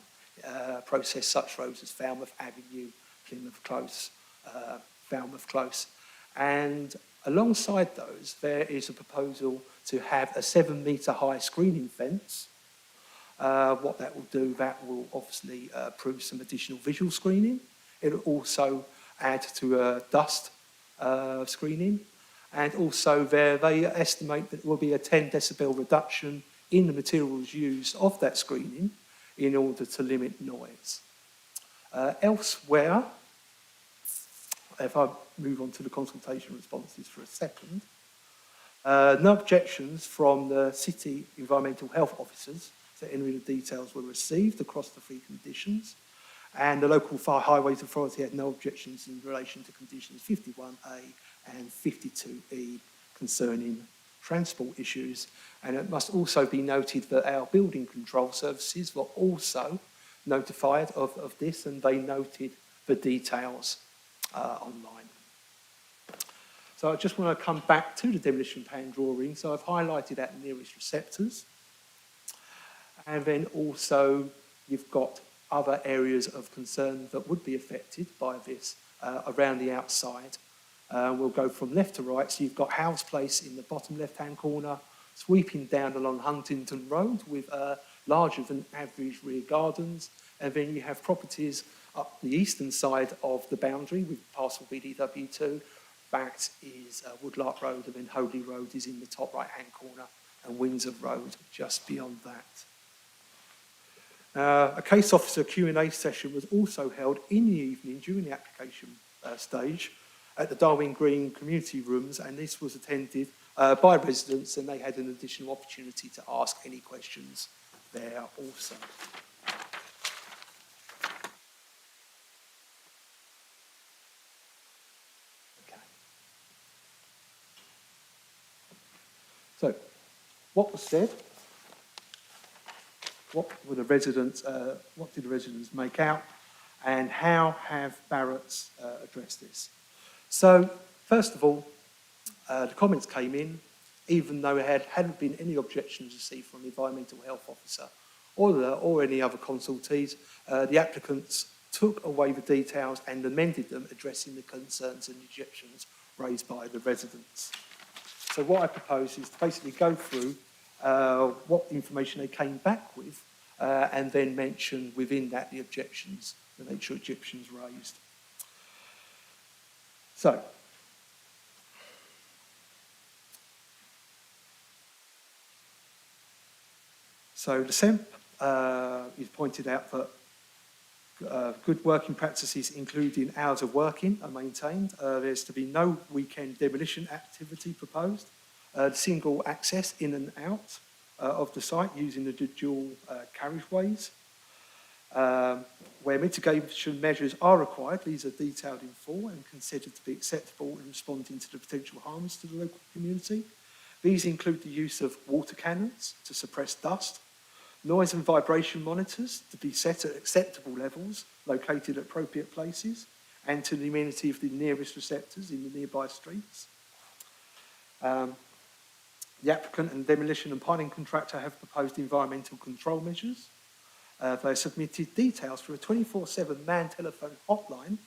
process, such roads as Falmouth Avenue, Plymouth Close, Falmouth Close. And alongside those, there is a proposal to have a 7-metre high screening fence. What that will do, that will obviously prove some additional visual screening. It will also add to dust screening. And also they estimate that there will be a 10 decibel reduction in the materials used of that screening in order to limit noise. Elsewhere, if I move on to the consultation responses for a second, no objections from the city environmental health officers, so any of the details were received across the 3 conditions, and the local highways authority had no objections in relation to conditions 51A and 52E concerning transport issues. And it must also be noted that our building control services were also notified of this, and they noted the details online. So I just want to come back to the demolition plan drawing. So I've highlighted our nearest receptors. And then also you've got other areas of concern that would be affected by this around the outside. We'll go from left to right. So you've got Howes Place in the bottom left-hand corner, sweeping down along Huntington Road with larger than average rear gardens. And then you have properties up the eastern side of the boundary with parcel BDW2. That is Woodlark Road, and then Hoadley Road is in the top right-hand corner, and Windsor Road just beyond that. A case officer Q&A session was also held in the evening during the application stage at the Darwin Green community rooms, and this was attended by residents, and they had an additional opportunity to ask any questions there also. Okay. So, what was said? What did the residents make out, and how have Barratt's addressed this? So, first of all, the comments came in, even though there hadn't been any objections received from the environmental health officer or any other consultees. The applicants took away the details and amended them, addressing the concerns and objections raised by the residents. So what I propose is to basically go through what information they came back with, and then mention within that the objections, the nature of objections raised. So, the SEMP is pointed out that good working practices, including hours of working, are maintained. There's to be no weekend demolition activity proposed. Single access in and out of the site using the dual carriageways. Where mitigation measures are required, these are detailed in full and considered to be acceptable in responding to the potential harms to the local community. These include the use of water cannons to suppress dust, noise and vibration monitors to be set at acceptable levels located at appropriate places, and to the amenity of the nearest receptors in the nearby streets. The applicant and demolition and piling contractor have proposed environmental control measures. They submitted details for a 24/7 man telephone hotline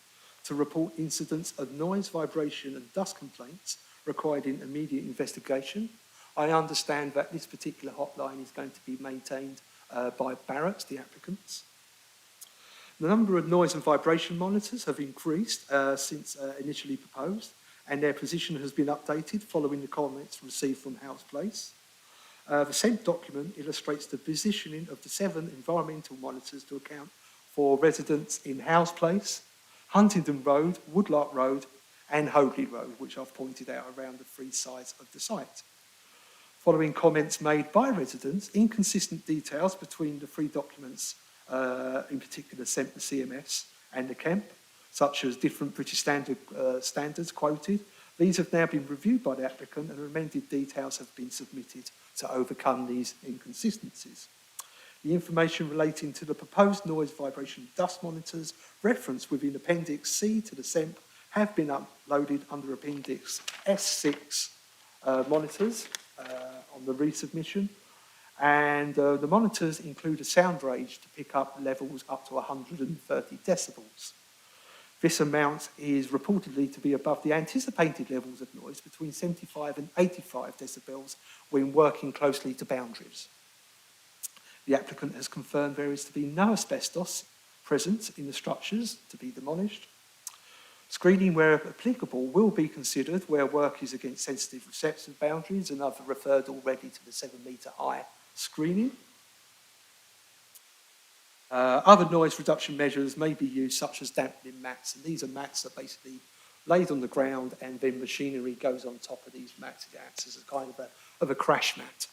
to report incidents of noise, vibration and dust complaints requiring immediate investigation. I understand that this particular hotline is going to be maintained by Barratt, the applicants. The number of noise and vibration monitors have increased since initially proposed, and their position has been updated following the comments received from Howes Place. The SEMP document illustrates the positioning of the 7 environmental monitors to account for residents in Howes Place, Huntington Road, Woodlark Road and Hoadley Road, which I've pointed out around the 3 sides of the site. Following comments made by residents, inconsistent details between the 3 documents, in particular SEMP, the CMS and the KEMP, such as different British standards quoted, These have now been reviewed by the applicant and amended details have been submitted to overcome these inconsistencies. The information relating to the proposed noise, vibration and dust monitors referenced within Appendix C to the SEMP have been uploaded under Appendix S6 monitors on the resubmission. And the monitors include a sound range to pick up levels up to 130 decibels. This amount is reportedly to be above the anticipated levels of noise between 75 and 85 decibels when working closely to boundaries. The applicant has confirmed there is to be no asbestos present in the structures to be demolished. Screening where applicable will be considered where work is against sensitive receptive boundaries, and I've referred already to the 7 metre high screening. Other noise reduction measures may be used, such as dampening mats, and these are mats that basically laid on the ground and then machinery goes on top of these mats. It acts as a kind of a crash mat.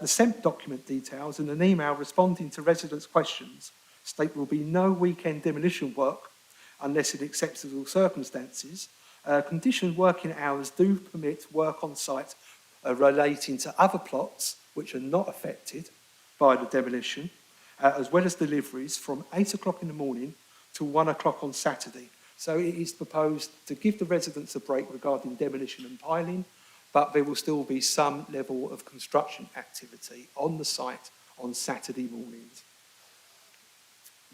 The SEMP document details and an email responding to residents' questions state there will be no weekend demolition work unless in acceptable circumstances. Conditioned working hours do permit work on site relating to other plots which are not affected by the demolition, as well as deliveries from 8 o'clock in the morning to 1 o'clock on Saturday. So it is proposed to give the residents a break regarding demolition and piling, but there will still be some level of construction activity on the site on Saturday mornings.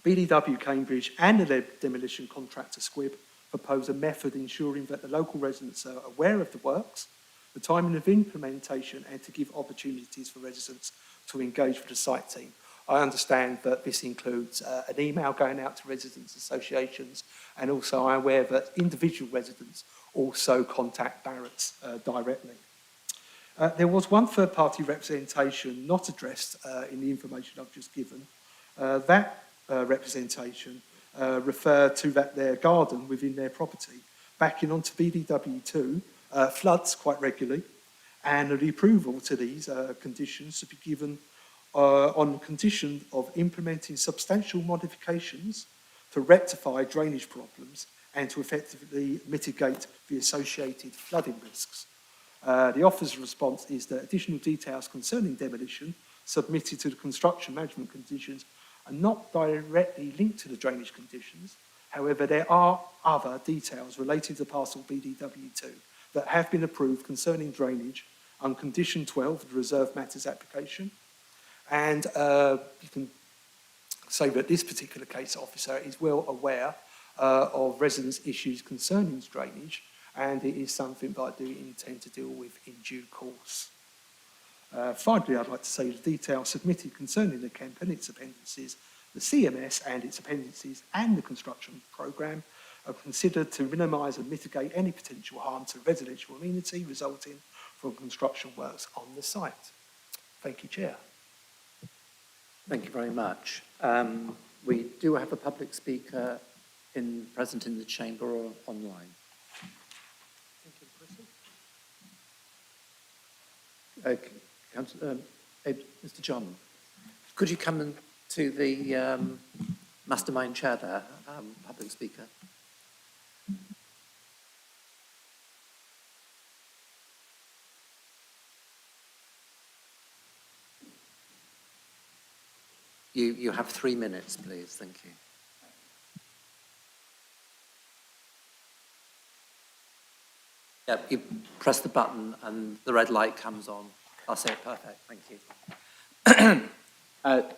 BDW Cambridge and the demolition contractor Squibb propose a method ensuring that the local residents are aware of the works, the timing of implementation, and to give opportunities for residents to engage with the site team. I understand that this includes an email going out to residents' associations, and also I'm aware that individual residents also contact Barratt's directly. There was one third-party representation not addressed in the information I've just given. That representation referred to that their garden within their property, backing onto BDW2, floods quite regularly, and the approval to these conditions to be given on condition of implementing substantial modifications to rectify drainage problems and to effectively mitigate the associated flooding risks. The offer's response is that additional details concerning demolition submitted to the construction management conditions are not directly linked to the drainage conditions. However, there are other details relating to parcel BDW2 that have been approved concerning drainage on condition 12 of the reserve matters application. And you can say that this particular case officer is well aware of residents' issues concerning drainage, and it is something that I do intend to deal with in due course. Finally, I'd like to say the details submitted concerning the camp and its appendices, the CMS and its appendices, and the construction programme are considered to minimise and mitigate any potential harm to residential amenity resulting from construction works on the site. Thank you, Chair. Thank you very much. We do have a public speaker present in the chamber or online. Mr. John, could you come to the mastermind chair there, public speaker? You have 3 minutes, please. Thank you. Yeah, you press the button and the red light comes on. That's it. Perfect. Thank you.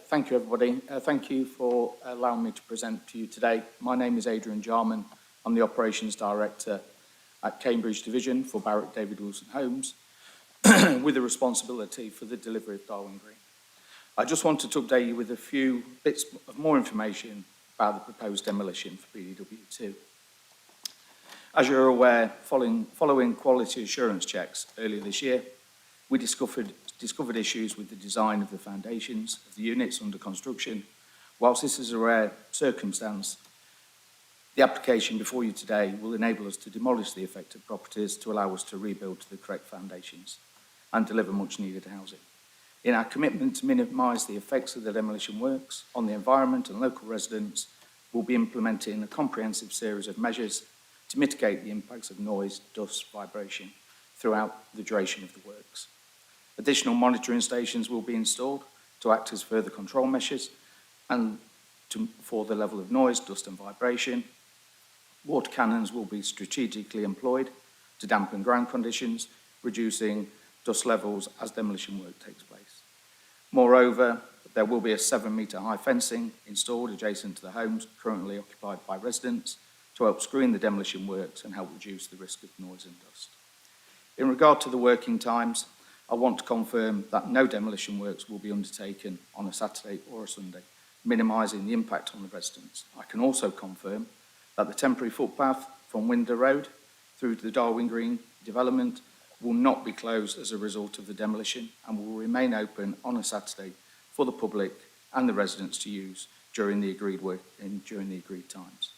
Thank you, everybody. Thank you for allowing me to present to you today. My name is Adrian Jarman. I'm the Operations Director at Cambridge Division for Barratt David Wilson Homes, with a responsibility for the delivery of Darwin Green. I just wanted to update you with a few bits of more information about the proposed demolition for BDW2. As you're aware, following quality assurance checks earlier this year, we discovered issues with the design of the foundations of the units under construction. Whilst this is a rare circumstance, the application before you today will enable us to demolish the affected properties to allow us to rebuild to the correct foundations and deliver much needed housing. In our commitment to minimise the effects of the demolition works on the environment and local residents, we'll be implementing a comprehensive series of measures to mitigate the impacts of noise, dust, vibration throughout the duration of the works. Additional monitoring stations will be installed to act as further control measures and for the level of noise, dust and vibration. Water cannons will be strategically employed to dampen ground conditions, reducing dust levels as demolition work takes place. Moreover, there will be a 7-metre high fencing installed adjacent to the homes currently occupied by residents to help screen the demolition works and help reduce the risk of noise and dust. In regard to the working times, I want to confirm that no demolition works will be undertaken on a Saturday or a Sunday, minimising the impact on the residents. I can also confirm that the temporary footpath from Winder Road through to the Darwin Green development will not be closed as a result of the demolition and will remain open on a Saturday for the public and the residents to use during the agreed times.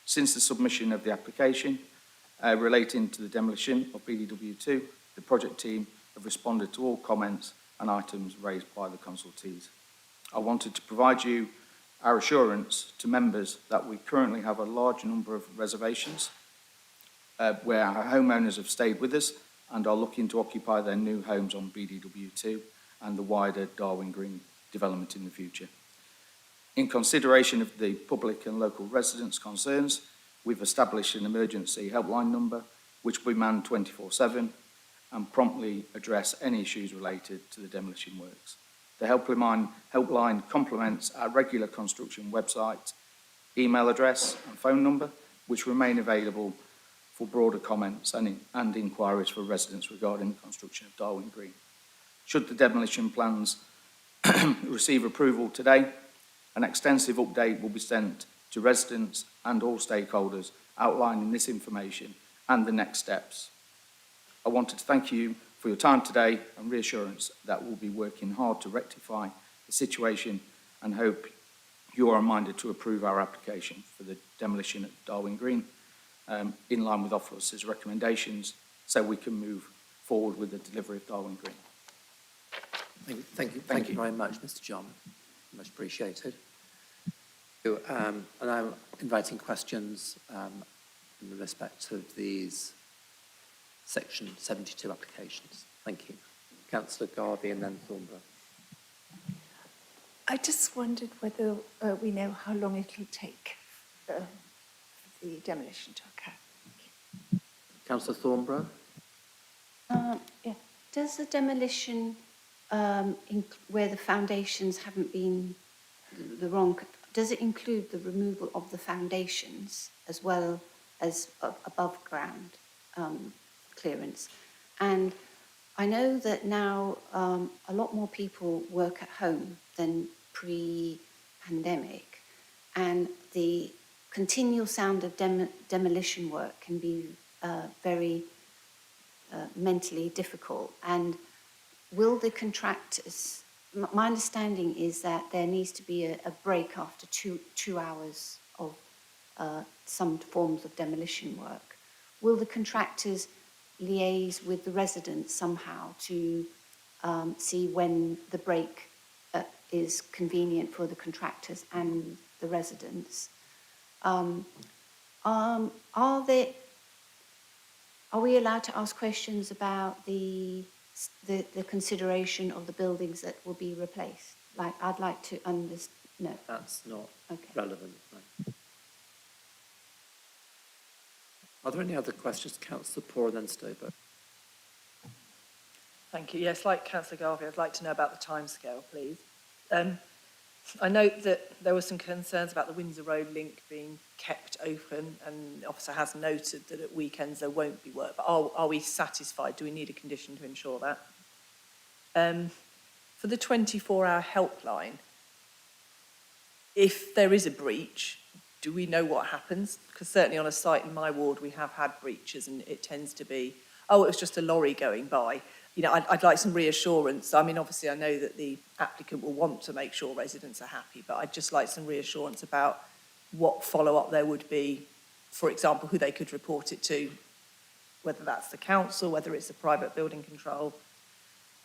Since the submission of the application relating to the demolition of BDW2, the project team have responded to all comments and items raised by the consultees. I wanted to provide you our assurance to members that we currently have a large number of reservations where our homeowners have stayed with us and are looking to occupy their new homes on BDW2 and the wider Darwin Green development in the future. In consideration of the public and local residents' concerns, we've established an emergency helpline number which will be manned 24/7 and promptly address any issues related to the demolition works. The helpline complements our regular construction website, email address and phone number, which remain available for broader comments and inquiries for residents regarding the construction of Darwin Green. Should the demolition plans receive approval today, an extensive update will be sent to residents and all stakeholders outlining this information and the next steps. I wanted to thank you for your time today and reassurance that we'll be working hard to rectify the situation and hope you are reminded to approve our application for the demolition at Darwin Green in line with Officer's recommendations so we can move forward with the delivery of Darwin Green. Thank you very much, Mr. John. Much appreciated. And I'm inviting questions in respect of these Section 72 applications. Thank you. Councillor Garvey and then Thornborough. I just wondered whether we know how long it'll take for the demolition to occur. Councillor Thornborough. Yeah. Does the demolition, where the foundations haven't been the wrong, does it include the removal of the foundations as well as above ground clearance? And I know that now a lot more people work at home than pre-pandemic, and the continual sound of demolition work can be very mentally difficult. And will the contractors, my understanding is that there needs to be a break after two hours of some forms of demolition work. Will the contractors liaise with the residents somehow to see when the break is convenient for the contractors and the residents? Are we allowed to ask questions about the consideration of the buildings that will be replaced? Like, I'd like to understand. No. That's not Okay. relevant. No. Are there any other questions? Councillor Poor and then Stober. Thank you. Yes, like Councillor Garvey, I'd like to know about the timescale, please. I note that there were some concerns about the Windsor Road link being kept open, and the officer has noted that at weekends there won't be work. But are we satisfied? Do we need a condition to ensure that? For the 24-hour helpline, if there is a breach, do we know what happens? Because certainly on a site in my ward, we have had breaches, and it tends to be, oh, it was just a lorry going by. You know, I'd like some reassurance. I mean, obviously, I know that the applicant will want to make sure residents are happy, but I'd just like some reassurance about what follow-up there would be, for example, who they could report it to, whether that's the council, whether it's a private building control.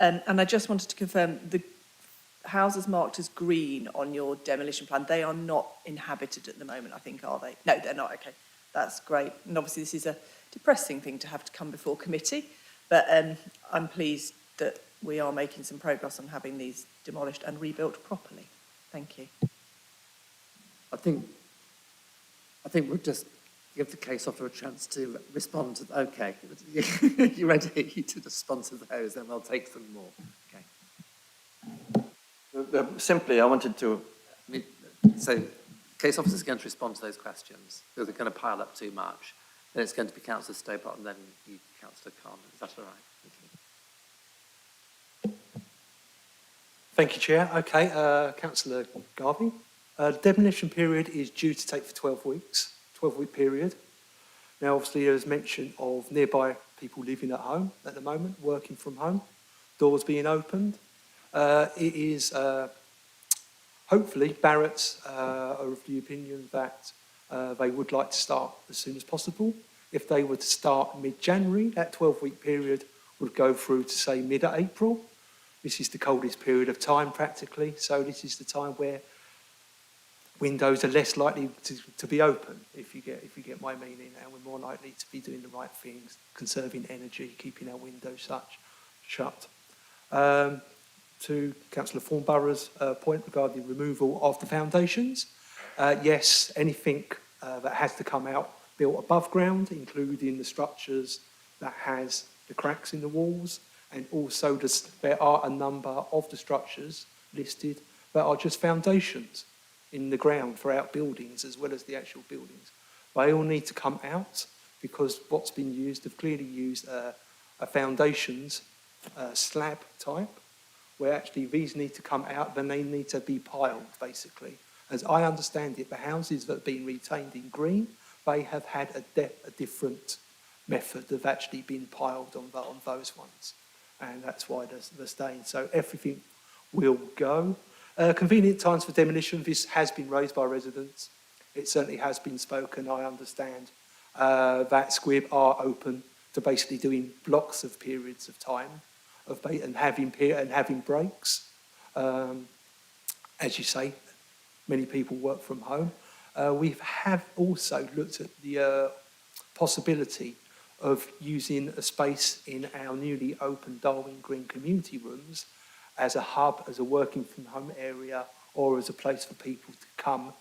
And I just wanted to confirm, the houses marked as green on your demolition plan, they are not inhabited at the moment, I think, are they? No, they're not, okay. that's great. And obviously this is a depressing thing to have to come before committee, but I'm pleased that we are making some progress on having these demolished and rebuilt properly. Thank you. I think we'll just give the case officer a chance to respond to, okay, you ready to respond to those, then we'll take some more. Okay. Simply, I wanted to... So, case officer's going to respond to those questions, because they're going to pile up too much. Then it's going to be Councillor Stobart and then you, Councillor Khan. Is that all right? Thank you. Thank you, Chair. Okay, Councillor Garvey. The demolition period is due to take for 12 weeks, 12-week period. Now, obviously, there's mention of nearby people living at home at the moment, working from home, doors being opened. It is, hopefully, Barrett's are of the opinion that they would like to start as soon as possible. If they were to start mid-January, that 12-week period would go through to, say, mid-April. This is the coldest period of time, practically, so this is the time where windows are less likely to be open, if you get my meaning, and we're more likely to be doing the right things, conserving energy, keeping our windows shut. To Councillor Thornborough's point regarding the removal of the foundations, yes, anything that has to come out built above ground, including the structures that has the cracks in the walls, and also there are a number of the structures listed that are just foundations in the ground for outbuildings as well as the actual buildings. They all need to come out because what's been used, they've clearly used a foundations slab type, where actually these need to come out, then they need to be piled, basically. As I understand it, the houses that have been retained in green, they have had a different method of actually being piled on those ones. And that's why they're staying. So everything will go. Convenient times for demolition, this has been raised by residents. It certainly has been spoken, I understand, that Squib are open to basically doing blocks of periods of time and having breaks. As you say, many people work from home. We have also looked at the possibility of using a space in our newly opened Darwin Green community rooms as a hub, as a working from home area, or as a place for people to come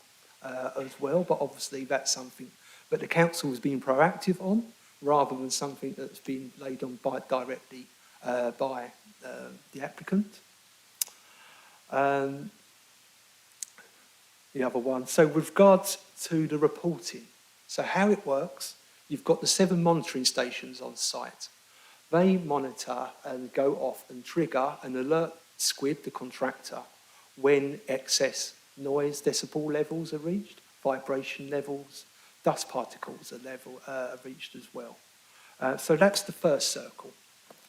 as well. But obviously that's something that the council has been proactive on, rather than something that's been laid on directly by the applicant. The other one, so with regards to the reporting, so how it works, you've got the 7 monitoring stations on site. They monitor and go off and trigger and alert Squib, the contractor, when excess noise decibel levels are reached, vibration levels, dust particles are reached as well. So that's the first circle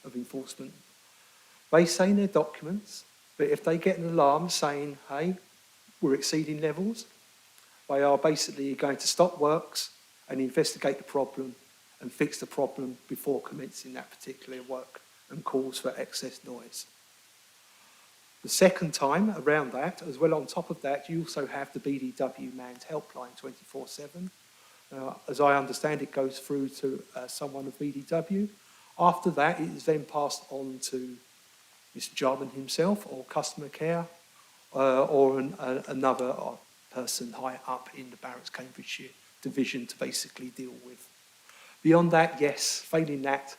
of enforcement. They say in their documents that if they get an alarm saying, hey, we're exceeding levels, they are basically going to stop works and investigate the problem and fix the problem before commencing that particular work and cause for excess noise. The second time around that, as well on top of that, you also have the BDW manned helpline 24/7. As I understand, it goes through to someone of BDW. After that, it is then passed on to Mr. Jarman himself or customer care or another person high up in the Barrett's Cambridgeshire division to basically deal with. Beyond that, yes, failing that,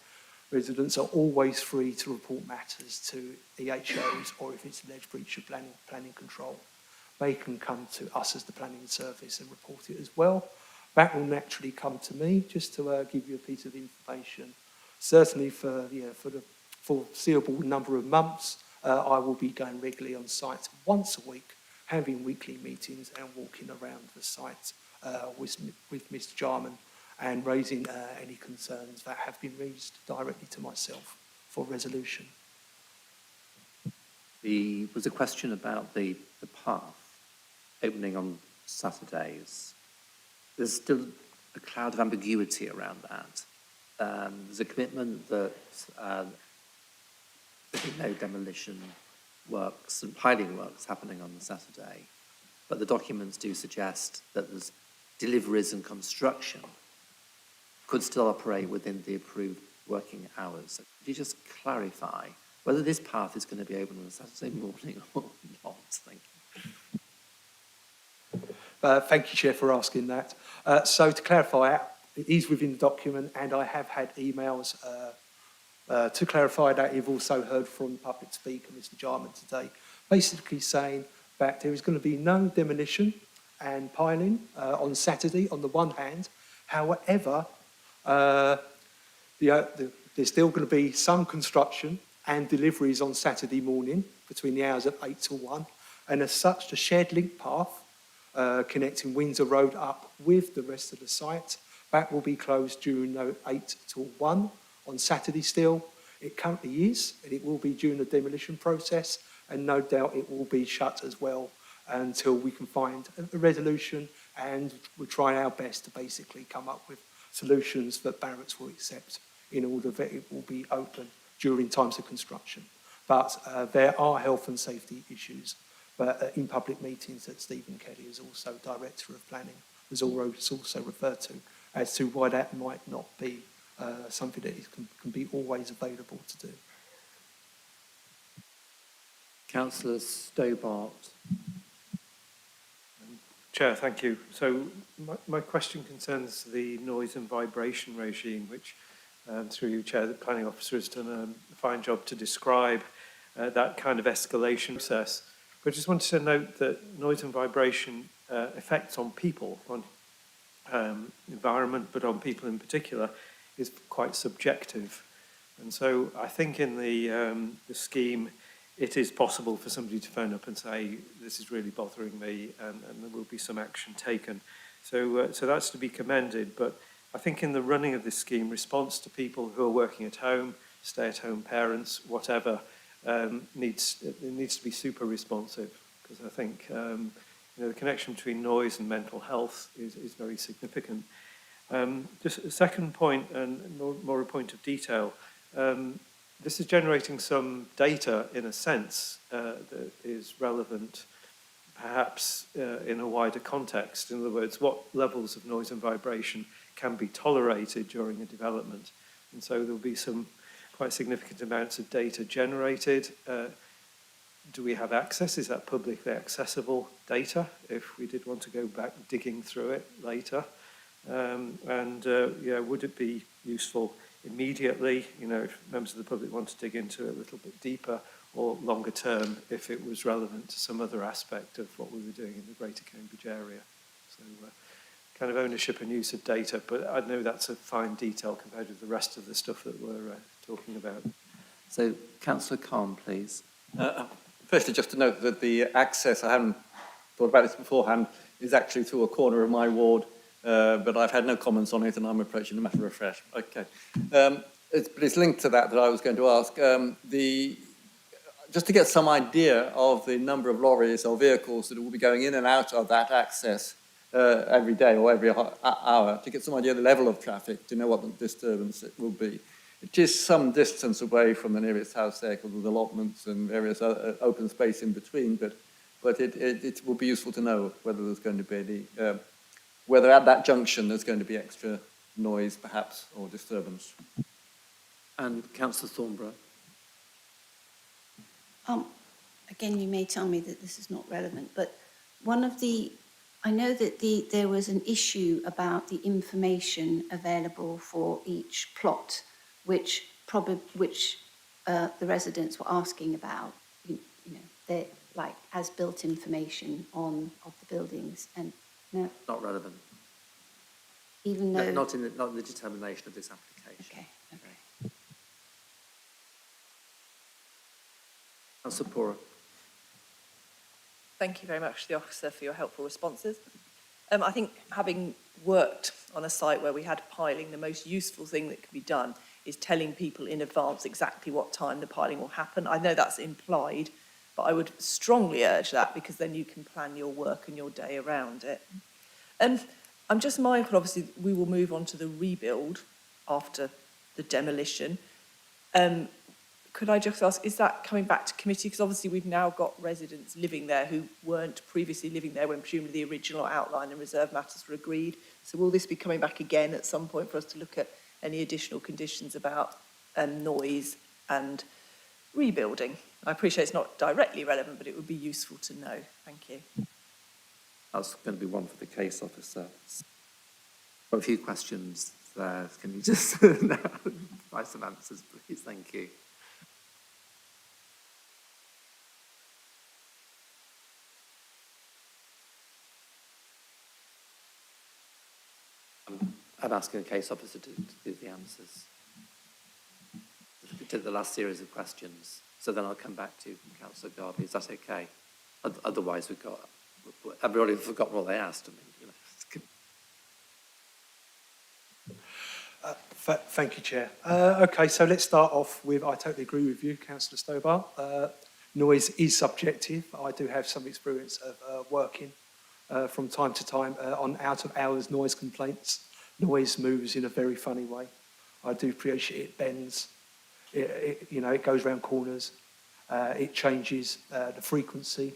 residents are always free to report matters to EHOs, or if it's alleged breach of planning control, they can come to us as the planning service and report it as well. That will naturally come to me, just to give you a piece of information. Certainly for the foreseeable number of months, I will be going regularly on site once a week, having weekly meetings and walking around the site with Mr. Jarman and raising any concerns that have been raised directly to myself for resolution. There was a question about the path opening on Saturdays. There's still a cloud of ambiguity around that. There's a commitment that there'll be no demolition works and piling works happening on the Saturday, but the documents do suggest that there's deliveries and construction could still operate within the approved working hours. So could you just clarify whether this path is going to be open on a Saturday morning or not? Thank you. Thank you, Chair, for asking that. So to clarify, it is within the document, and I have had emails to clarify that. You've also heard from the public speaker, Mr. Jarman, today, basically saying that there is going to be no demolition and piling on Saturday on the one hand. However, there's still going to be some construction and deliveries on Saturday morning between the hours of 8 till 1. And as such, the shared link path connecting Windsor Road up with the rest of the site, that will be closed during 8 till 1 on Saturday still. It currently is, and it will be during the demolition process, and no doubt it will be shut as well until we can find a resolution, and we're trying our best to basically come up with solutions that Barratt's will accept in order that it will be open during times of construction. But there are health and safety issues in public meetings that Stephen Kelly is also Director of Planning, has also referred to, as to why that might not be something that can be always available to do. Councillor Stobart. Chair, thank you. So my question concerns the noise and vibration regime, which, through you, Chair, the planning officer has done a fine job to describe that kind of escalation process. But I just wanted to note that noise and vibration effects on people, on environment, but on people in particular, is quite subjective. And so I think in the scheme, it is possible for somebody to phone up and say, this is really bothering me, and there will be some action taken. So that's to be commended. But I think in the running of this scheme, response to people who are working at home, stay-at-home parents, whatever, it needs to be super responsive, because I think the connection between noise and mental health is very significant. Just a second point, and more a point of detail. This is generating some data, in a sense, that is relevant, perhaps in a wider context. In other words, what levels of noise and vibration can be tolerated during a development. And so there will be some quite significant amounts of data generated. Do we have access? Is that publicly accessible data, if we did want to go back digging through it later? Would it be useful immediately, if members of the public want to dig into it a little bit deeper, or longer term, if it was relevant to some other aspect of what we were doing in the Greater Cambridge area? So kind of ownership and use of data, but I know that's a fine detail compared with the rest of the stuff that we're talking about. So, Councillor Khan, please. Firstly, just to note that the access, I hadn't thought about this beforehand, is actually through a corner of my ward, but I've had no comments on it, and I'm approaching the matter afresh. Okay. But it's linked to that I was going to ask. Just to get some idea of the number of lorries or vehicles that will be going in and out of that access every day or every hour, to get some idea of the level of traffic, to know what the disturbance it will be. It is some distance away from the nearest house there, because of the allotments and various open space in between, but it will be useful to know whether there's going to be any, whether at that junction there's going to be extra noise, perhaps, or disturbance. And Councillor Thornborough. Again, you may tell me that this is not relevant, but I know that there was an issue about the information available for each plot, which the residents were asking about. They're like as-built information of the buildings, and no, Not relevant. even though Not in the determination of this application. Okay. Councillor Pora. Thank you very much to the officer for your helpful responses. I think, having worked on a site where we had piling, the most useful thing that can be done is telling people in advance exactly what time the piling will happen. I know that's implied, but I would strongly urge that, because then you can plan your work and your day around it. And I'm just mindful, obviously, we will move on to the rebuild after the demolition. could I just ask, is that coming back to committee? Because obviously we've now got residents living there who weren't previously living there when presumably the original outline and reserve matters were agreed. So will this be coming back again at some point for us to look at any additional conditions about noise and rebuilding? I appreciate it's not directly relevant, but it would be useful to know. Thank you. That's going to be one for the case officer. Got a few questions there. Can you just provide some answers, please? Thank you. I'm asking the case officer to do the answers. We did the last series of questions, so then I'll come back to Councillor Garvey. Is that okay? Otherwise, I've already forgotten what they asked. I mean, Thank you, Chair. Okay, so let's start off with, I totally agree with you, Councillor Stobart. Noise is subjective. I do have some experience of working from time to time on out-of-hours noise complaints. Noise moves in a very funny way. I do appreciate it bends. It goes around corners. It changes the frequency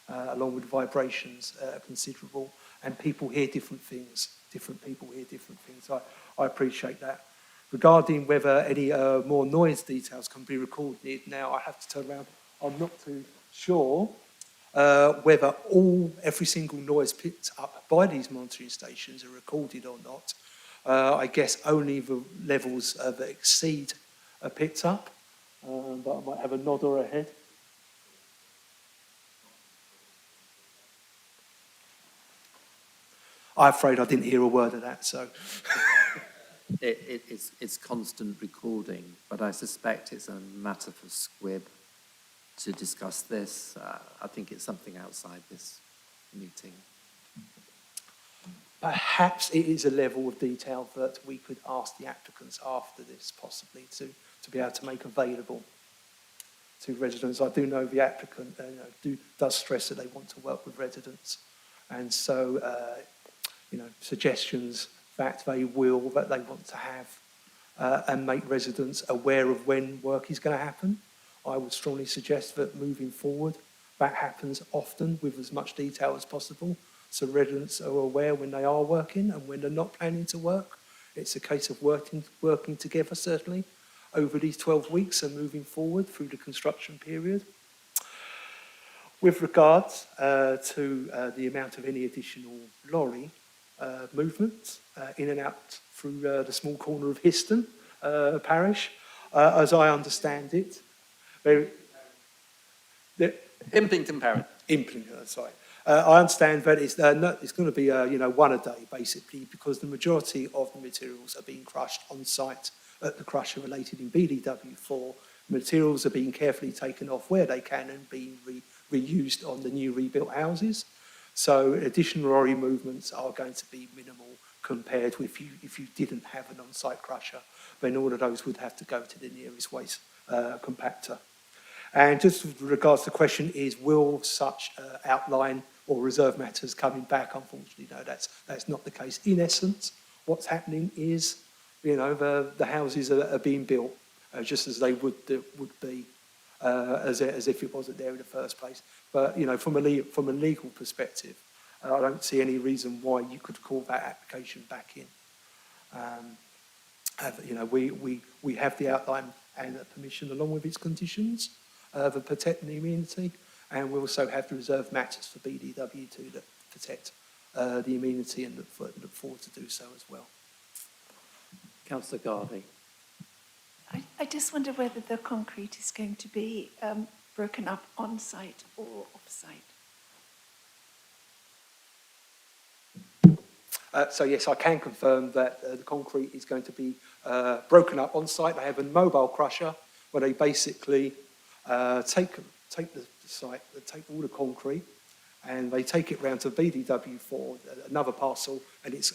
along with vibrations considerable, and people hear different things. Different people hear different things. I appreciate that. Regarding whether any more noise details can be recorded, now I have to turn around. I'm not too sure whether every single noise picked up by these monitoring stations are recorded or not. I guess only the levels that exceed are picked up, but I might have a nod or a head. I'm afraid I didn't hear a word of that, so. It's constant recording, but I suspect it's a matter for Squib to discuss this. I think it's something outside this meeting. Perhaps it is a level of detail that we could ask the applicants after this, possibly, to be able to make available to residents. I do know the applicant does stress that they want to work with residents, and so suggestions that they want to have and make residents aware of when work is going to happen. I would strongly suggest that moving forward, that happens often with as much detail as possible, so residents are aware when they are working and when they're not planning to work. It's a case of working together, certainly, over these 12 weeks and moving forward through the construction period. With regards to the amount of any additional lorry movement in and out through the small corner of Histon parish, as I understand it, Impington Parish. Impington, sorry. I understand that it's going to be one a day basically, because the majority of the materials are being crushed on site at the crusher related in BDW4. Materials are being carefully taken off where they can and being reused on the new rebuilt houses. So additional lorry movements are going to be minimal compared with if you didn't have an on-site crusher. Then all of those would have to go to the nearest waste compactor. And just with regards to the question is, will such outline or reserve matters coming back? Unfortunately, no, that's not the case. In essence, what's happening is, the houses are being built just as they would be, as if it wasn't there in the first place. But from a legal perspective, I don't see any reason why you could call that application back in. We have the outline and the permission along with its conditions that protect the amenity, and we also have the reserve matters for BDW2 that protect the amenity and look forward to do so as well. Councillor Garvey. I just wonder whether the concrete is going to be broken up on-site or off-site. So yes, I can confirm that the concrete is going to be broken up on-site. They have a mobile crusher where they basically take the site, they take all the concrete, and they take it round to BDW4, another parcel, and it's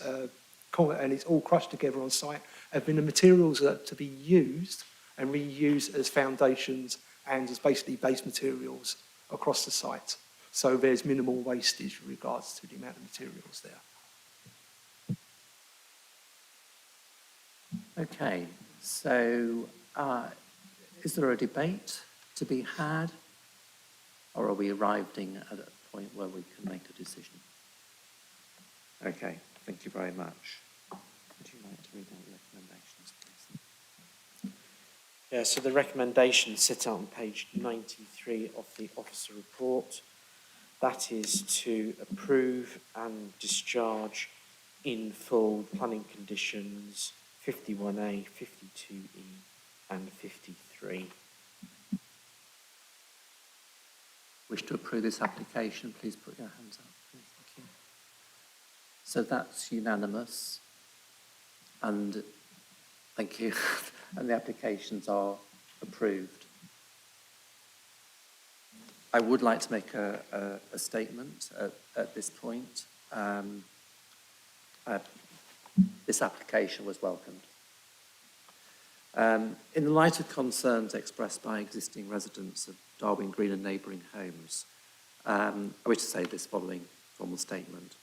all crushed together on site. And then the materials are to be used and reused as foundations and as basically base materials across the site. So there's minimal wastage with regards to the amount of materials there. Okay, so is there a debate to be had? Or are we arriving at a point where we can make a decision? Okay, thank you very much. Would you like to read out the recommendations, please? Yeah, so the recommendations set out on page 93 of the officer report. That is to approve and discharge in full planning conditions 51A, 52E and 53. Wish to approve this application, please put your hands up. Please. Thank you. So that's unanimous. And thank you. And the applications are approved. I would like to make a statement at this point. This application was welcomed. In the light of concerns expressed by existing residents of Darwin Green and neighbouring homes, I wish to say this following formal statement.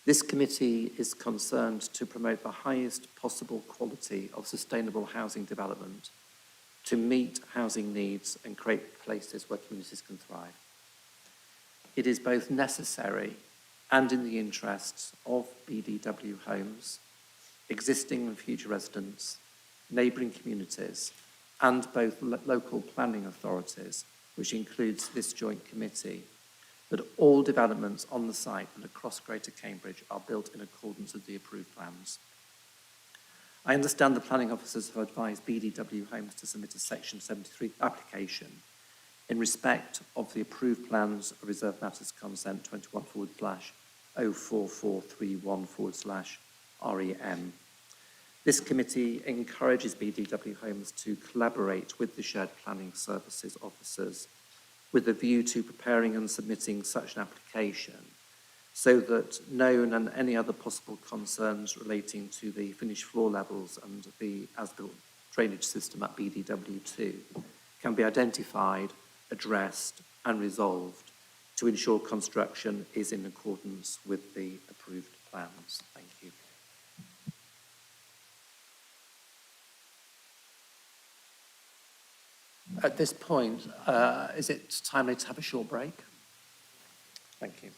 This committee is concerned to promote the highest possible quality of sustainable housing development to meet housing needs and create places where communities can thrive. It is both necessary and in the interests of BDW homes, existing and future residents, neighbouring communities, and both local planning authorities, which includes this joint committee, that all developments on the site and across Greater Cambridge are built in accordance with the approved plans. I understand the planning officers have advised BDW Homes to submit a Section 73 application in respect of the approved plans of Reserved Matters Consent 21/04431/REM. This committee encourages BDW Homes to collaborate with the Shared Planning Services officers with a view to preparing and submitting such an application so that known and any other possible concerns relating to the finished floor levels and the as-built drainage system at BDW2 can be identified, addressed and resolved to ensure construction is in accordance with the approved plans. Thank you. At this point, is it timely to have a short break? Thank you.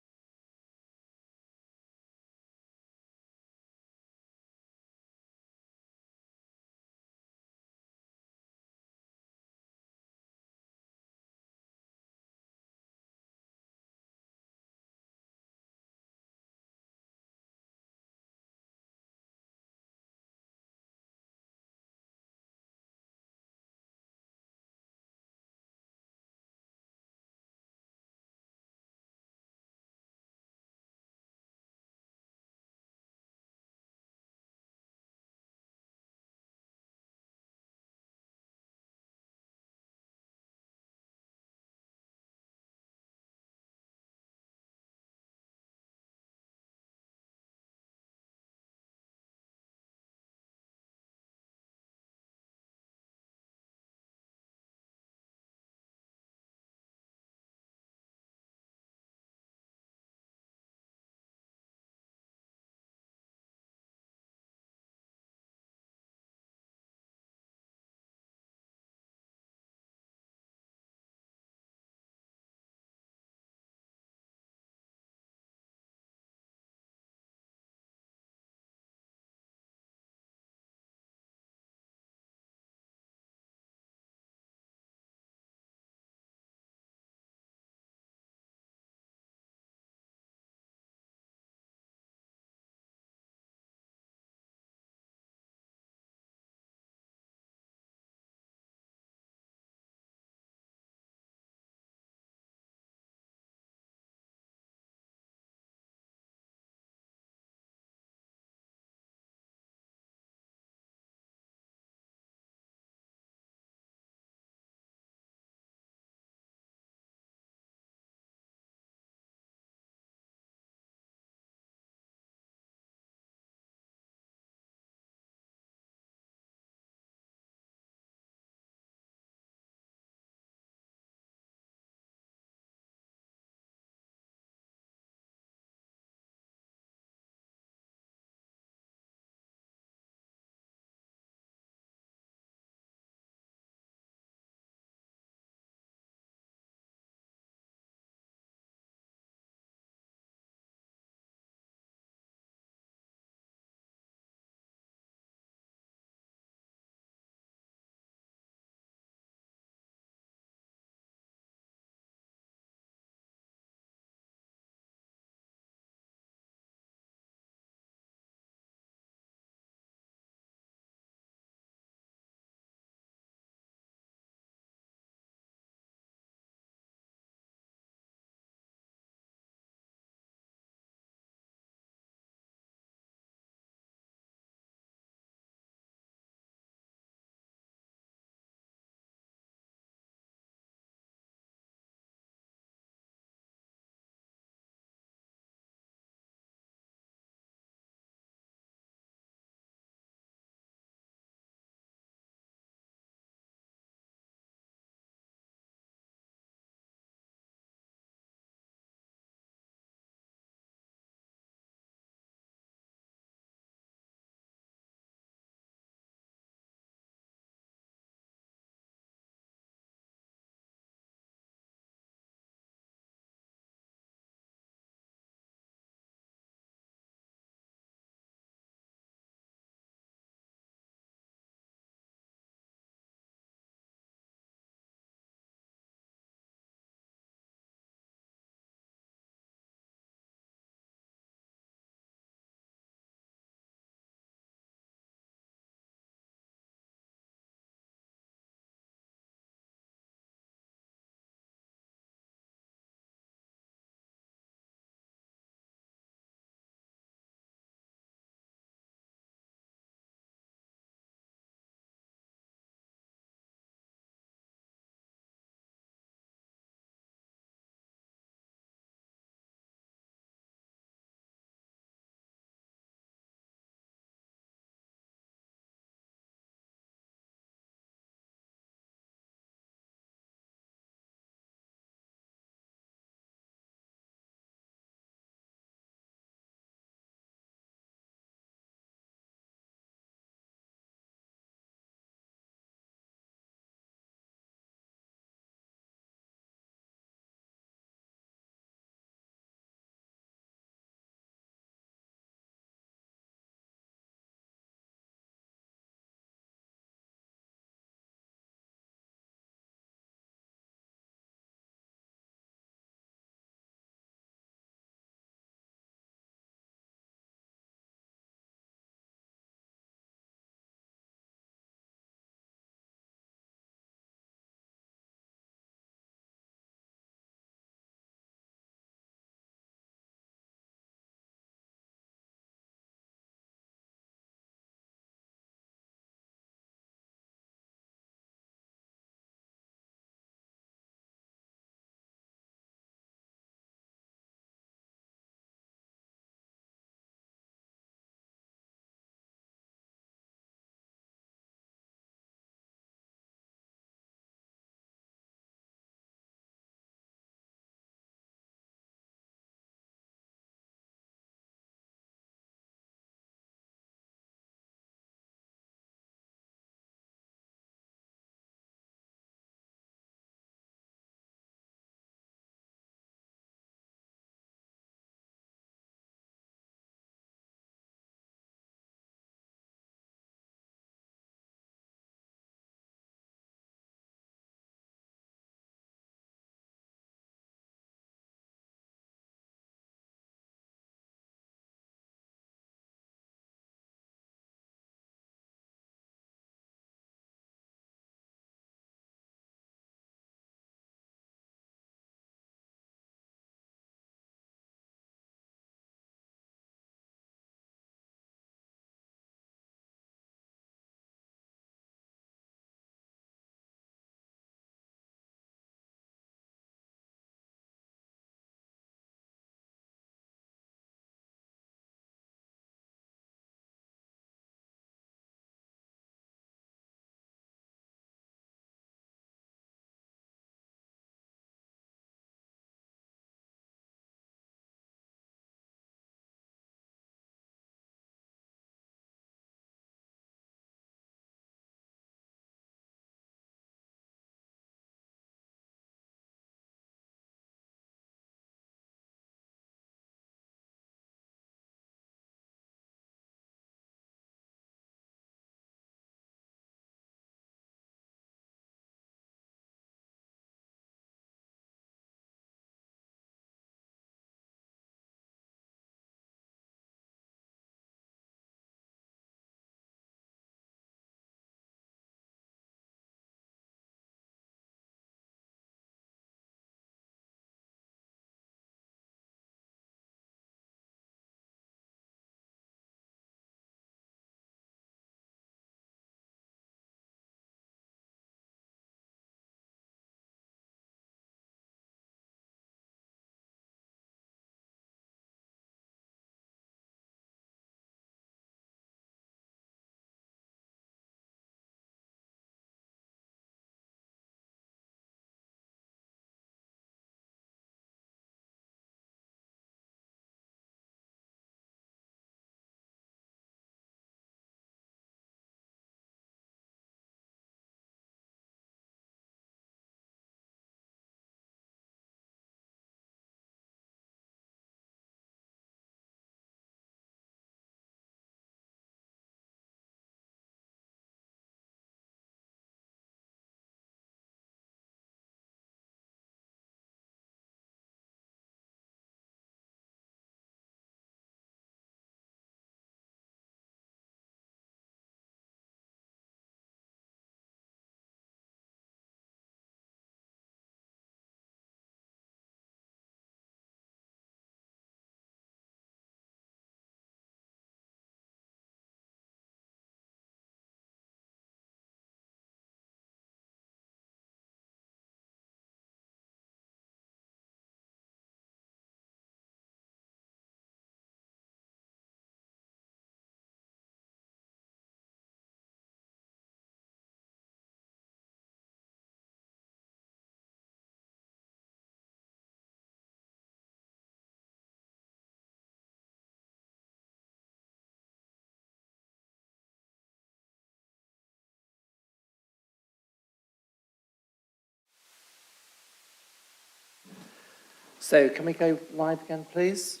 So can we go live again, please?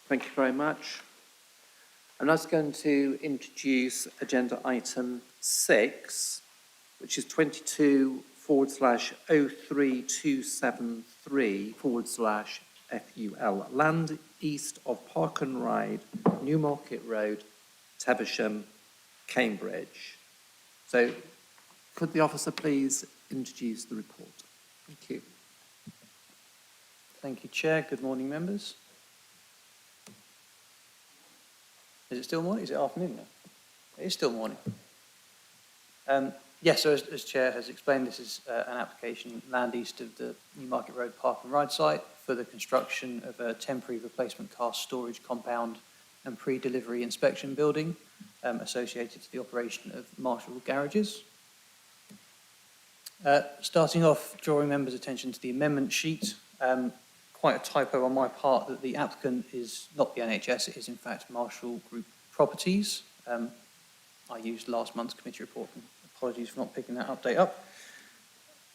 Thank you very much. I'm now going to introduce agenda item 6, which is 22/03273/FUL, land east of Park and Ride, Newmarket Road, Teversham, Cambridge. So could the officer please introduce the report? Thank you. Thank you, Chair. Good morning, members. Is it still morning? Is it afternoon now? It is still morning. Yes, so as Chair has explained, this is an application land east of the Newmarket Road Park and Ride site for the construction of a temporary replacement car storage compound and pre-delivery inspection building associated to the operation of Marshall Garages. Starting off, drawing members' attention to the amendment sheet. Quite a typo on my part that the applicant is not the NHS, it is in fact Marshall Group Properties. I used last month's committee report, and apologies for not picking that update up.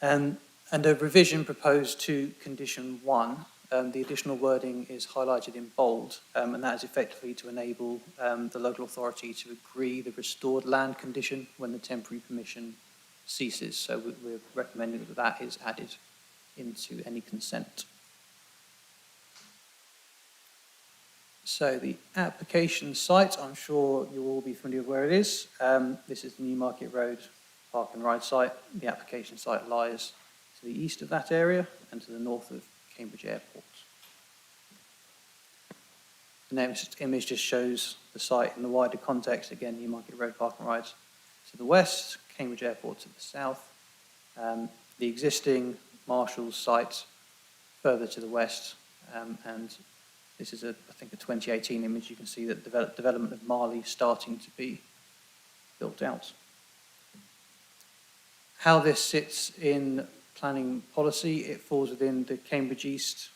And a revision proposed to condition 1. The additional wording is highlighted in bold, and that is effectively to enable the local authority to agree the restored land condition when the temporary permission ceases. So we're recommending that that is added into any consent. So the application site, I'm sure you'll all be familiar with where it is. This is the Newmarket Road Park and Ride site. The application site lies to the east of that area and to the north of Cambridge Airport. The next image just shows the site in the wider context. Again, Newmarket Road Park and Ride to the west, Cambridge Airport to the south. The existing Marshall's site further to the west, and this is, I think, a 2018 image. You can see that development of Marley starting to be built out. How this sits in planning policy, it falls within the Cambridge East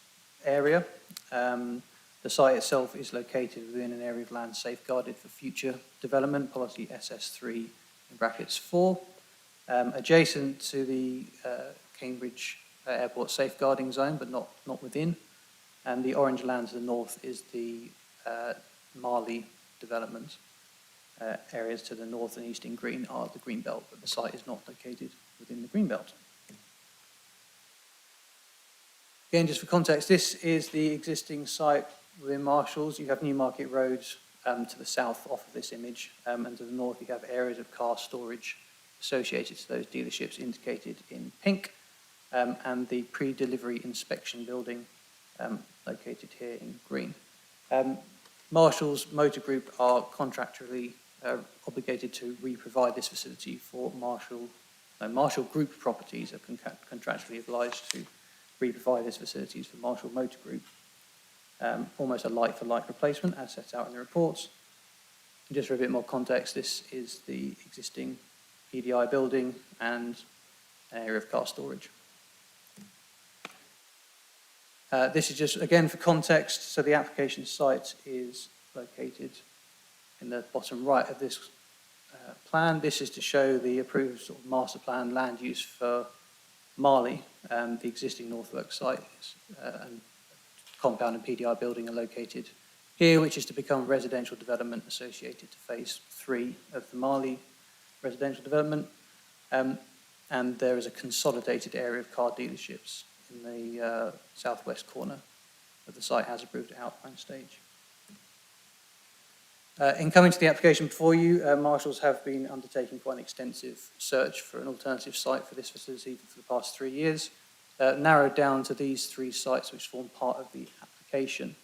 area. The site itself is located within an area of land safeguarded for future development, policy SS3 in brackets 4. Adjacent to the Cambridge Airport safeguarding zone, but not within. And the orange land to the north is the Marley development. Areas to the north and east in green are the green belt, but the site is not located within the green belt. Again, just for context, this is the existing site within Marshalls. You have Newmarket Road to the south off of this image, and to the north you have areas of car storage associated to those dealerships indicated in pink, and the pre-delivery inspection building located here in green. Marshalls Motor Group are contractually obligated to re-provide this facility for Marshall Group Properties are contractually obliged to re-provide this facilities for Marshall Motor Group. Almost a like-for-like replacement as set out in the reports. And just for a bit more context, this is the existing PDI building and an area of car storage. This is just, again, for context, so the application site is located in the bottom right of this plan. This is to show the approved sort of master plan land use for Marley. The existing Northwork site and compound and PDI building are located here, which is to become residential development associated to phase 3 of the Marley residential development. And there is a consolidated area of car dealerships in the southwest corner of the site as approved at outline stage. In coming to the application before you, Marshalls have been undertaking quite an extensive search for an alternative site for this facility for the past 3 years, narrowed down to these 3 sites which form part of the application.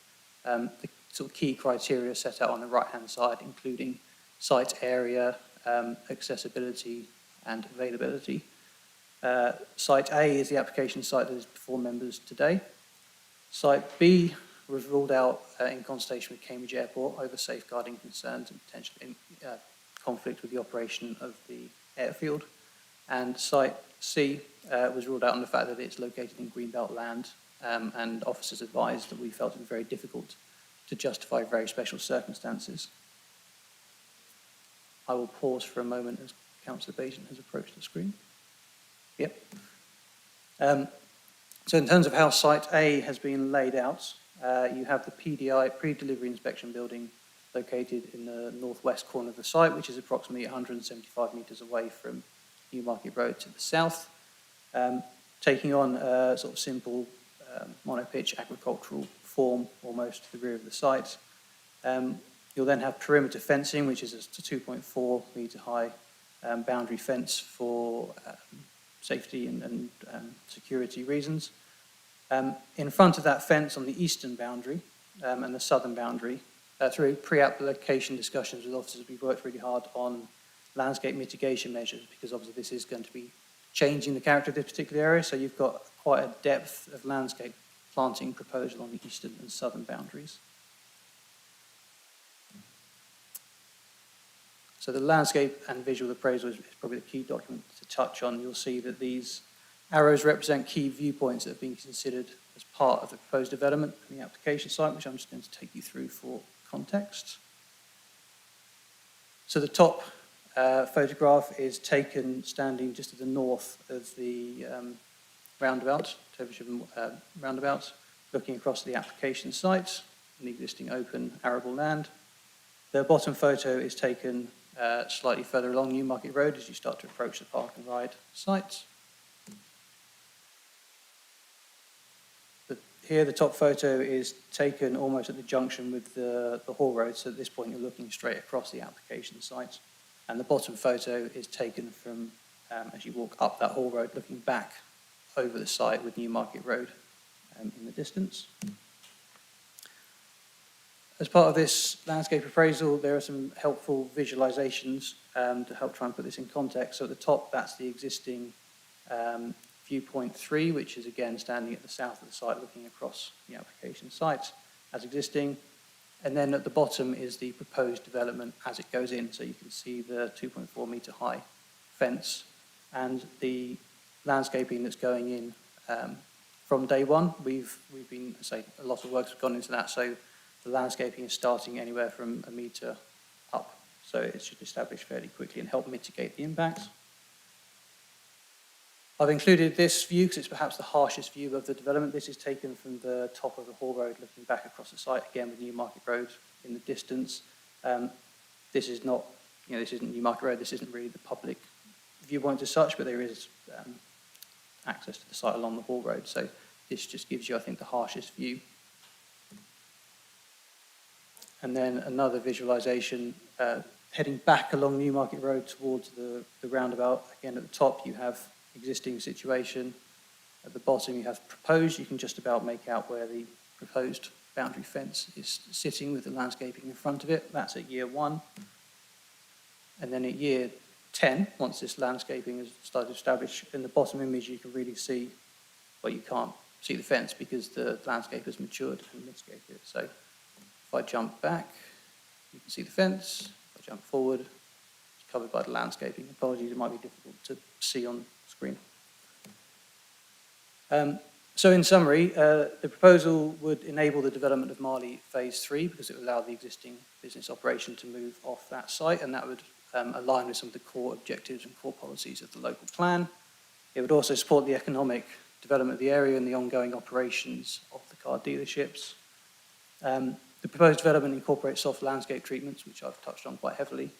The sort of key criteria set out on the right-hand side, including site area, accessibility and availability. Site A is the application site that is before members today. Site B was ruled out in consultation with Cambridge Airport over safeguarding concerns and potential conflict with the operation of the airfield. And Site C was ruled out on the fact that it's located in Greenbelt land, and officers advised that we felt it was very difficult to justify very special circumstances. I will pause for a moment as Councillor Bajan has approached the screen. Yep. So in terms of how Site A has been laid out, you have the PDI, pre-delivery inspection building, located in the northwest corner of the site, which is approximately 175 metres away from Newmarket Road to the south, taking on a sort of simple monopitch agricultural form almost to the rear of the site. You'll then have perimeter fencing, which is a 2.4 metre high boundary fence for safety and security reasons. In front of that fence on the eastern boundary and the southern boundary, through pre-application discussions with officers, we've worked really hard on landscape mitigation measures, because obviously this is going to be changing the character of this particular area. So you've got quite a depth of landscape planting proposal on the eastern and southern boundaries. So the landscape and visual appraisal is probably the key document to touch on. You'll see that these arrows represent key viewpoints that have been considered as part of the proposed development in the application site, which I'm just going to take you through for context. So the top photograph is taken standing just to the north of the roundabout, roundabout, looking across the application site and the existing open arable land. The bottom photo is taken slightly further along Newmarket Road as you start to approach the park and ride site. Here, the top photo is taken almost at the junction with the Hall Road, so at this point you're looking straight across the application site. And the bottom photo is taken from as you walk up that Hall Road, looking back over the site with Newmarket Road in the distance. As part of this landscape appraisal, there are some helpful visualizations to help try and put this in context. So at the top, that's the existing viewpoint 3, which is again standing at the south of the site, looking across the application site as existing. And then at the bottom is the proposed development as it goes in. So you can see the 2.4 metre high fence and the landscaping that's going in from day one. We've been, say, a lot of work's gone into that. So the landscaping is starting anywhere from a metre up. So it should establish fairly quickly and help mitigate the impacts. I've included this view because it's perhaps the harshest view of the development. This is taken from the top of the Hall Road, looking back across the site, again with Newmarket Road in the distance. This is not, this isn't Newmarket Road, this isn't really the public viewpoint as such, but there is access to the site along the Hall Road. So this just gives you, I think, the harshest view. And then another visualization heading back along Newmarket Road towards the roundabout. Again, at the top you have existing situation. At the bottom you have proposed. You can just about make out where the proposed boundary fence is sitting with the landscaping in front of it. That's at year 1. And then at year 10, once this landscaping has started to establish, in the bottom image you can really see, well, you can't see the fence because the landscape has matured and mitigated it. So if I jump back, you can see the fence. If I jump forward, it's covered by the landscaping. Apologies, it might be difficult to see on screen. So in summary, the proposal would enable the development of Marley Phase 3 because it would allow the existing business operation to move off that site, and that would align with some of the core objectives and core policies of the local plan. It would also support the economic development of the area and the ongoing operations of the car dealerships. The proposed development incorporates soft landscape treatments, which I've touched on quite heavily.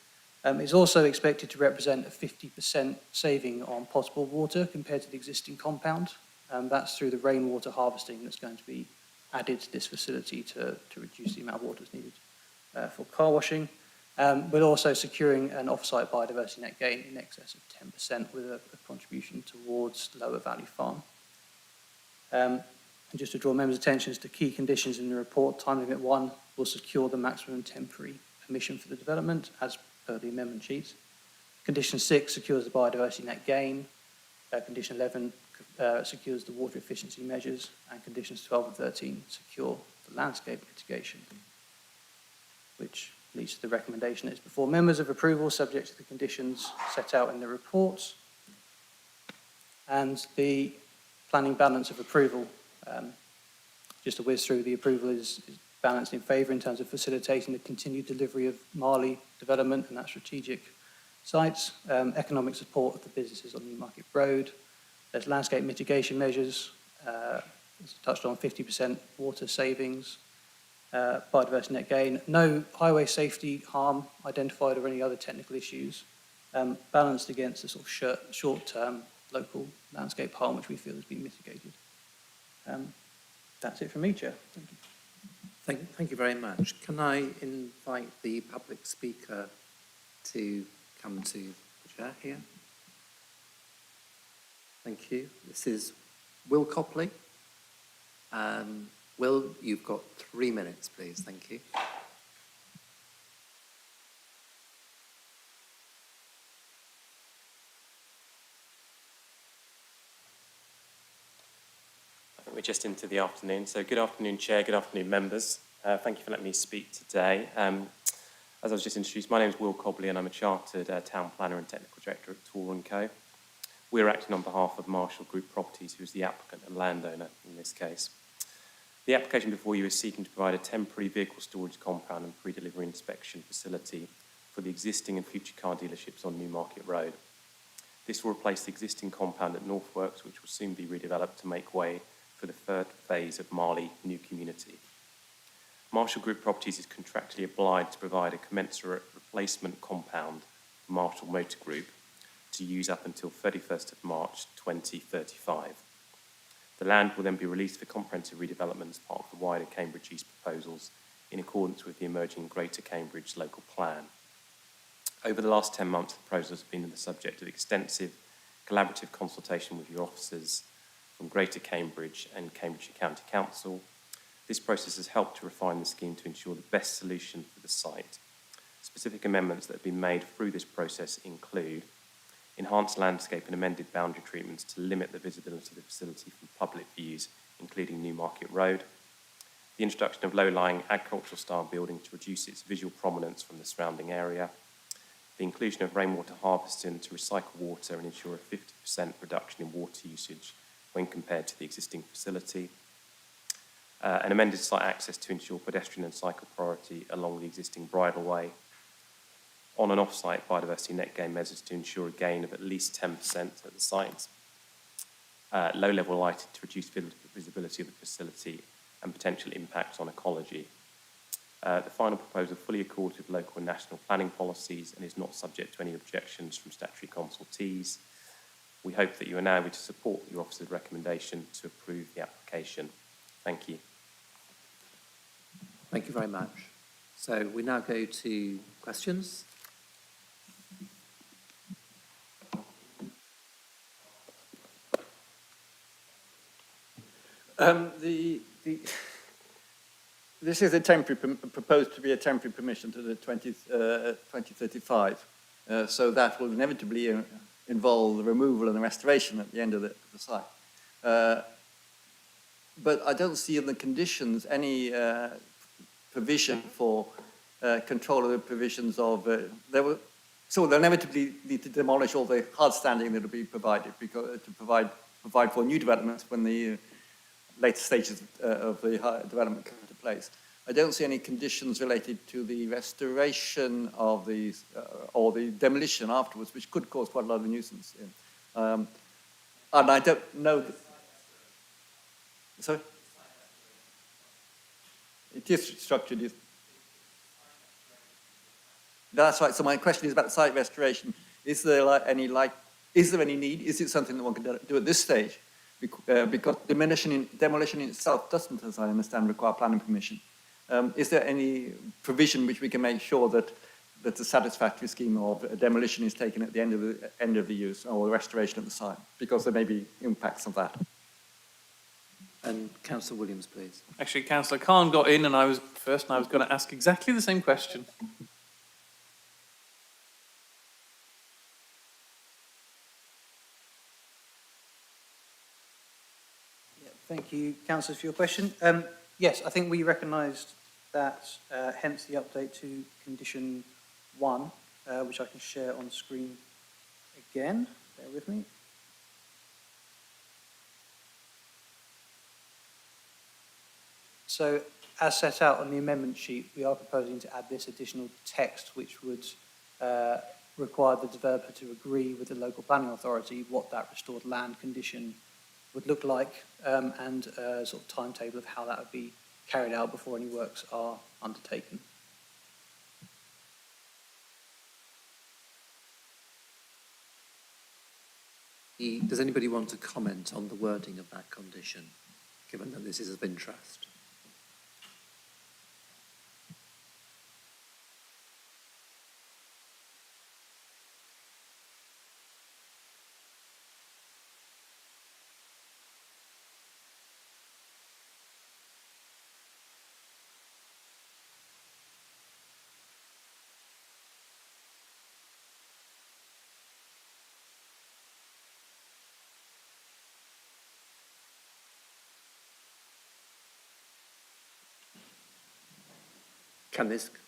It's also expected to represent a 50% saving on potable water compared to the existing compound. That's through the rainwater harvesting that's going to be added to this facility to reduce the amount of water that's needed for car washing, but also securing an off-site biodiversity net gain in excess of 10% with a contribution towards Lower Valley Farm. And just to draw members' attention to key conditions in the report, time limit 1 will secure the maximum temporary permission for the development as per the amendment sheet. Condition 6 secures the biodiversity net gain. Condition 11 secures the water efficiency measures, and conditions 12 and 13 secure the landscape mitigation, which leads to the recommendation that is before members of approval, subject to the conditions set out in the report. And the planning balance of approval, just to whiz through, the approval is balanced in favour in terms of facilitating the continued delivery of Marley development and that strategic sites, economic support of the businesses on Newmarket Road. There's landscape mitigation measures as touched on, 50% water savings, biodiversity net gain, no highway safety harm identified or any other technical issues, balanced against the sort of short-term local landscape harm which we feel has been mitigated. That's it from me, Chair. Thank you. Thank you very much. Can I invite the public speaker to come to the chair here? Thank you. This is Will Copley. Will, you've got 3 minutes, please. Thank you. I think we're just into the afternoon. So good afternoon, Chair. Good afternoon, members. Thank you for letting me speak today. As I was just introduced, my name is Will Cobley and I'm a Chartered Town Planner and Technical Director at Tool & Co. We're acting on behalf of Marshall Group Properties, who is the applicant and landowner in this case. The application before you is seeking to provide a temporary vehicle storage compound and pre-delivery inspection facility for the existing and future car dealerships on Newmarket Road. This will replace the existing compound at Northworks, which will soon be redeveloped to make way for the third phase of Marley New Community. Marshall Group Properties is contractually obliged to provide a commensurate replacement compound for Marshall Motor Group to use up until 31st of March 2035. The land will then be released for comprehensive redevelopment as part of the wider Cambridge East proposals in accordance with the emerging Greater Cambridge local plan. Over the last 10 months, the proposals have been the subject of extensive collaborative consultation with your officers from Greater Cambridge and Cambridgeshire County Council. This process has helped to refine the scheme to ensure the best solution for the site. Specific amendments that have been made through this process include enhanced landscape and amended boundary treatments to limit the visibility of the facility from public views, including Newmarket Road, the introduction of low-lying agricultural style building to reduce its visual prominence from the surrounding area, the inclusion of rainwater harvesting to recycle water and ensure a 50% reduction in water usage when compared to the existing facility, an amended site access to ensure pedestrian and cycle priority along the existing bridleway, on and off-site biodiversity net gain measures to ensure a gain of at least 10% at the site, low-level lighting to reduce visibility of the facility and potential impacts on ecology. The final proposal fully accords with local and national planning policies and is not subject to any objections from statutory consultees. We hope that you are now able to support your officer's recommendation to approve the application. Thank you. Thank you very much. So we now go to questions. This is a temporary, proposed to be a temporary permission to the 2035. So that will inevitably involve the removal and the restoration at the end of the site. But I don't see in the conditions any provision for control of the provisions of, so they'll inevitably need to demolish all the hard standing that will be provided because, to provide for new developments when the later stages of the development come into place. I don't see any conditions related to the restoration of these or the demolition afterwards, which could cause quite a lot of nuisance. And I don't know. Sorry? It is structured. That's right. So my question is about the site restoration. Is there any need? Is it something that one can do at this stage? Because demolition in itself doesn't, as I understand, require planning permission. Is there any provision which we can make sure that the satisfactory scheme of demolition is taken at the end of the use or the restoration of the site? Because there may be impacts of that. And Councillor Williams, please. Actually, Councillor Khan got in and I was first and I was going to ask exactly the same question. Thank you, councillors, for your question. Yes, I think we recognised that, hence the update to condition 1, which I can share on screen again. Bear with me. So, as set out on the amendment sheet, we are proposing to add this additional text, which would require the developer to agree with the local planning authority what that restored land condition would look like, and a sort of timetable of how that would be carried out before any works are undertaken. Does anybody want to comment on the wording of that condition, given that this is of interest?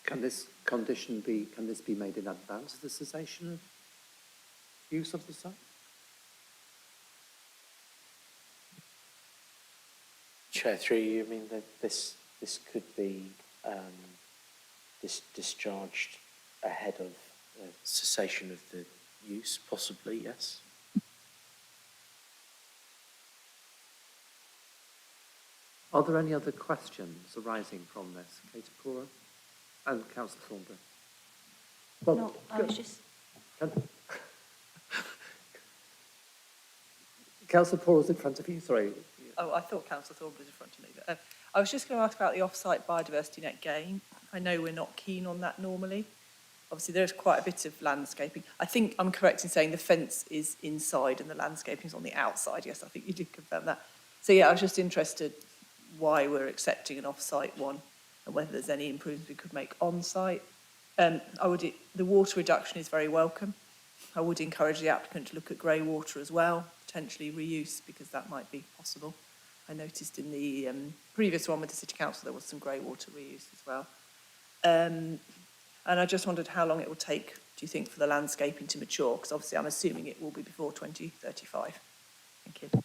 Can this condition be made in advance of the cessation of use of the site? Chair, through you, I mean, this could be discharged ahead of cessation of the use, possibly, yes. Are there any other questions arising from this, Kate Pora and Councillor Thornbury? Well, No, I was just... Councillor Pora was in front of you, sorry. Oh, I thought Councillor Thornbury was in front of me. But, I was just going to ask about the off-site biodiversity net gain. I know we're not keen on that normally. Obviously, there's quite a bit of landscaping. I think I'm correct in saying the fence is inside and the landscaping is on the outside. Yes, I think you did confirm that. So, yeah, I was just interested why we're accepting an off-site one and whether there's any improvements we could make on-site. The water reduction is very welcome. I would encourage the applicant to look at grey water as well, potentially reuse, because that might be possible. I noticed in the previous one with the City Council there was some grey water reuse as well. And I just wondered how long it will take, do you think, for the landscaping to mature? Because obviously I'm assuming it will be before 2035. Thank you.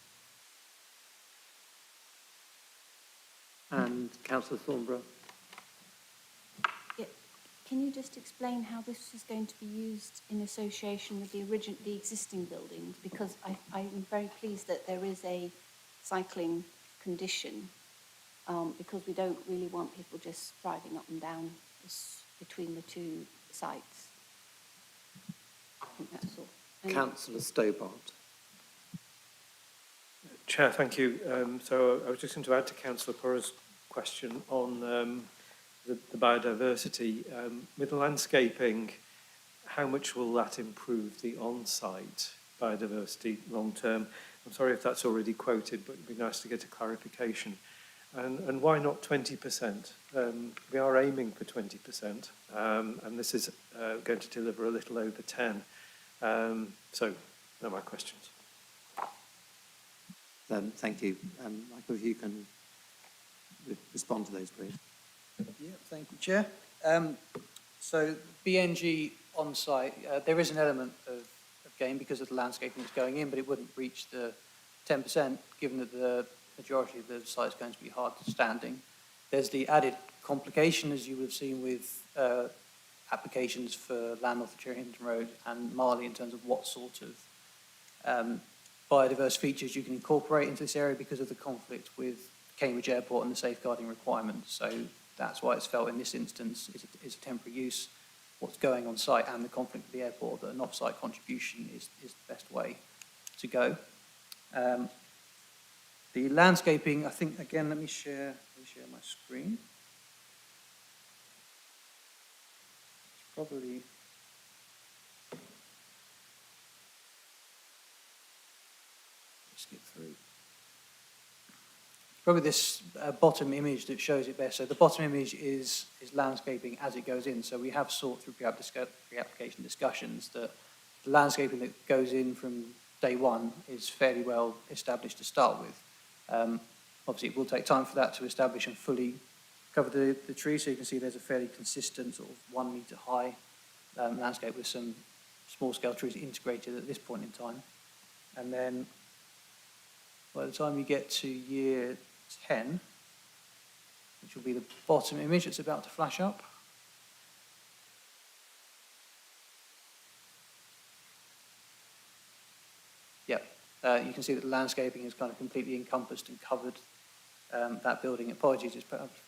And Councillor Thornbury? Yeah. Can you just explain how this is going to be used in association with the existing buildings? Because I'm very pleased that there is a cycling condition, because we don't really want people just driving up and down between the two sites. I think that's all. Councillor Stobart. Chair, thank you. So I was just going to add to Councillor Pora's question on the biodiversity. With the landscaping, how much will that improve the on-site biodiversity long term? I'm sorry if that's already quoted, but it'd be nice to get a clarification. And why not 20%? We are aiming for 20%, and this is going to deliver a little over 10. So, they're my questions. Thank you. Michael, if you can respond to those, please. Yeah, thank you, Chair. So BNG on site, there is an element of gain because of the landscaping that's going in, but it wouldn't reach the 10% given that the majority of the site is going to be hard standing. There's the added complication, as you would have seen with applications for land off the Cherryhampton Road and Marley in terms of what sort of biodiverse features you can incorporate into this area because of the conflict with Cambridge Airport and the safeguarding requirements. So that's why it's felt in this instance is a temporary use. What's going on site and the conflict with the airport, that an off-site contribution is the best way to go. The landscaping, I think, again, let me share my screen. It's probably... skip through. Probably this bottom image that shows it best. So the bottom image is landscaping as it goes in. So we have sought through pre-application discussions that the landscaping that goes in from day one is fairly well established to start with. Obviously, it will take time for that to establish and fully cover the tree. So you can see there's a fairly consistent sort of 1 metre high landscape with some small scale trees integrated at this point in time. And then by the time you get to year 10, which will be the bottom image that's about to flash up. Yep. You can see that the landscaping is kind of completely encompassed and covered that building. Apologies, it's perhaps,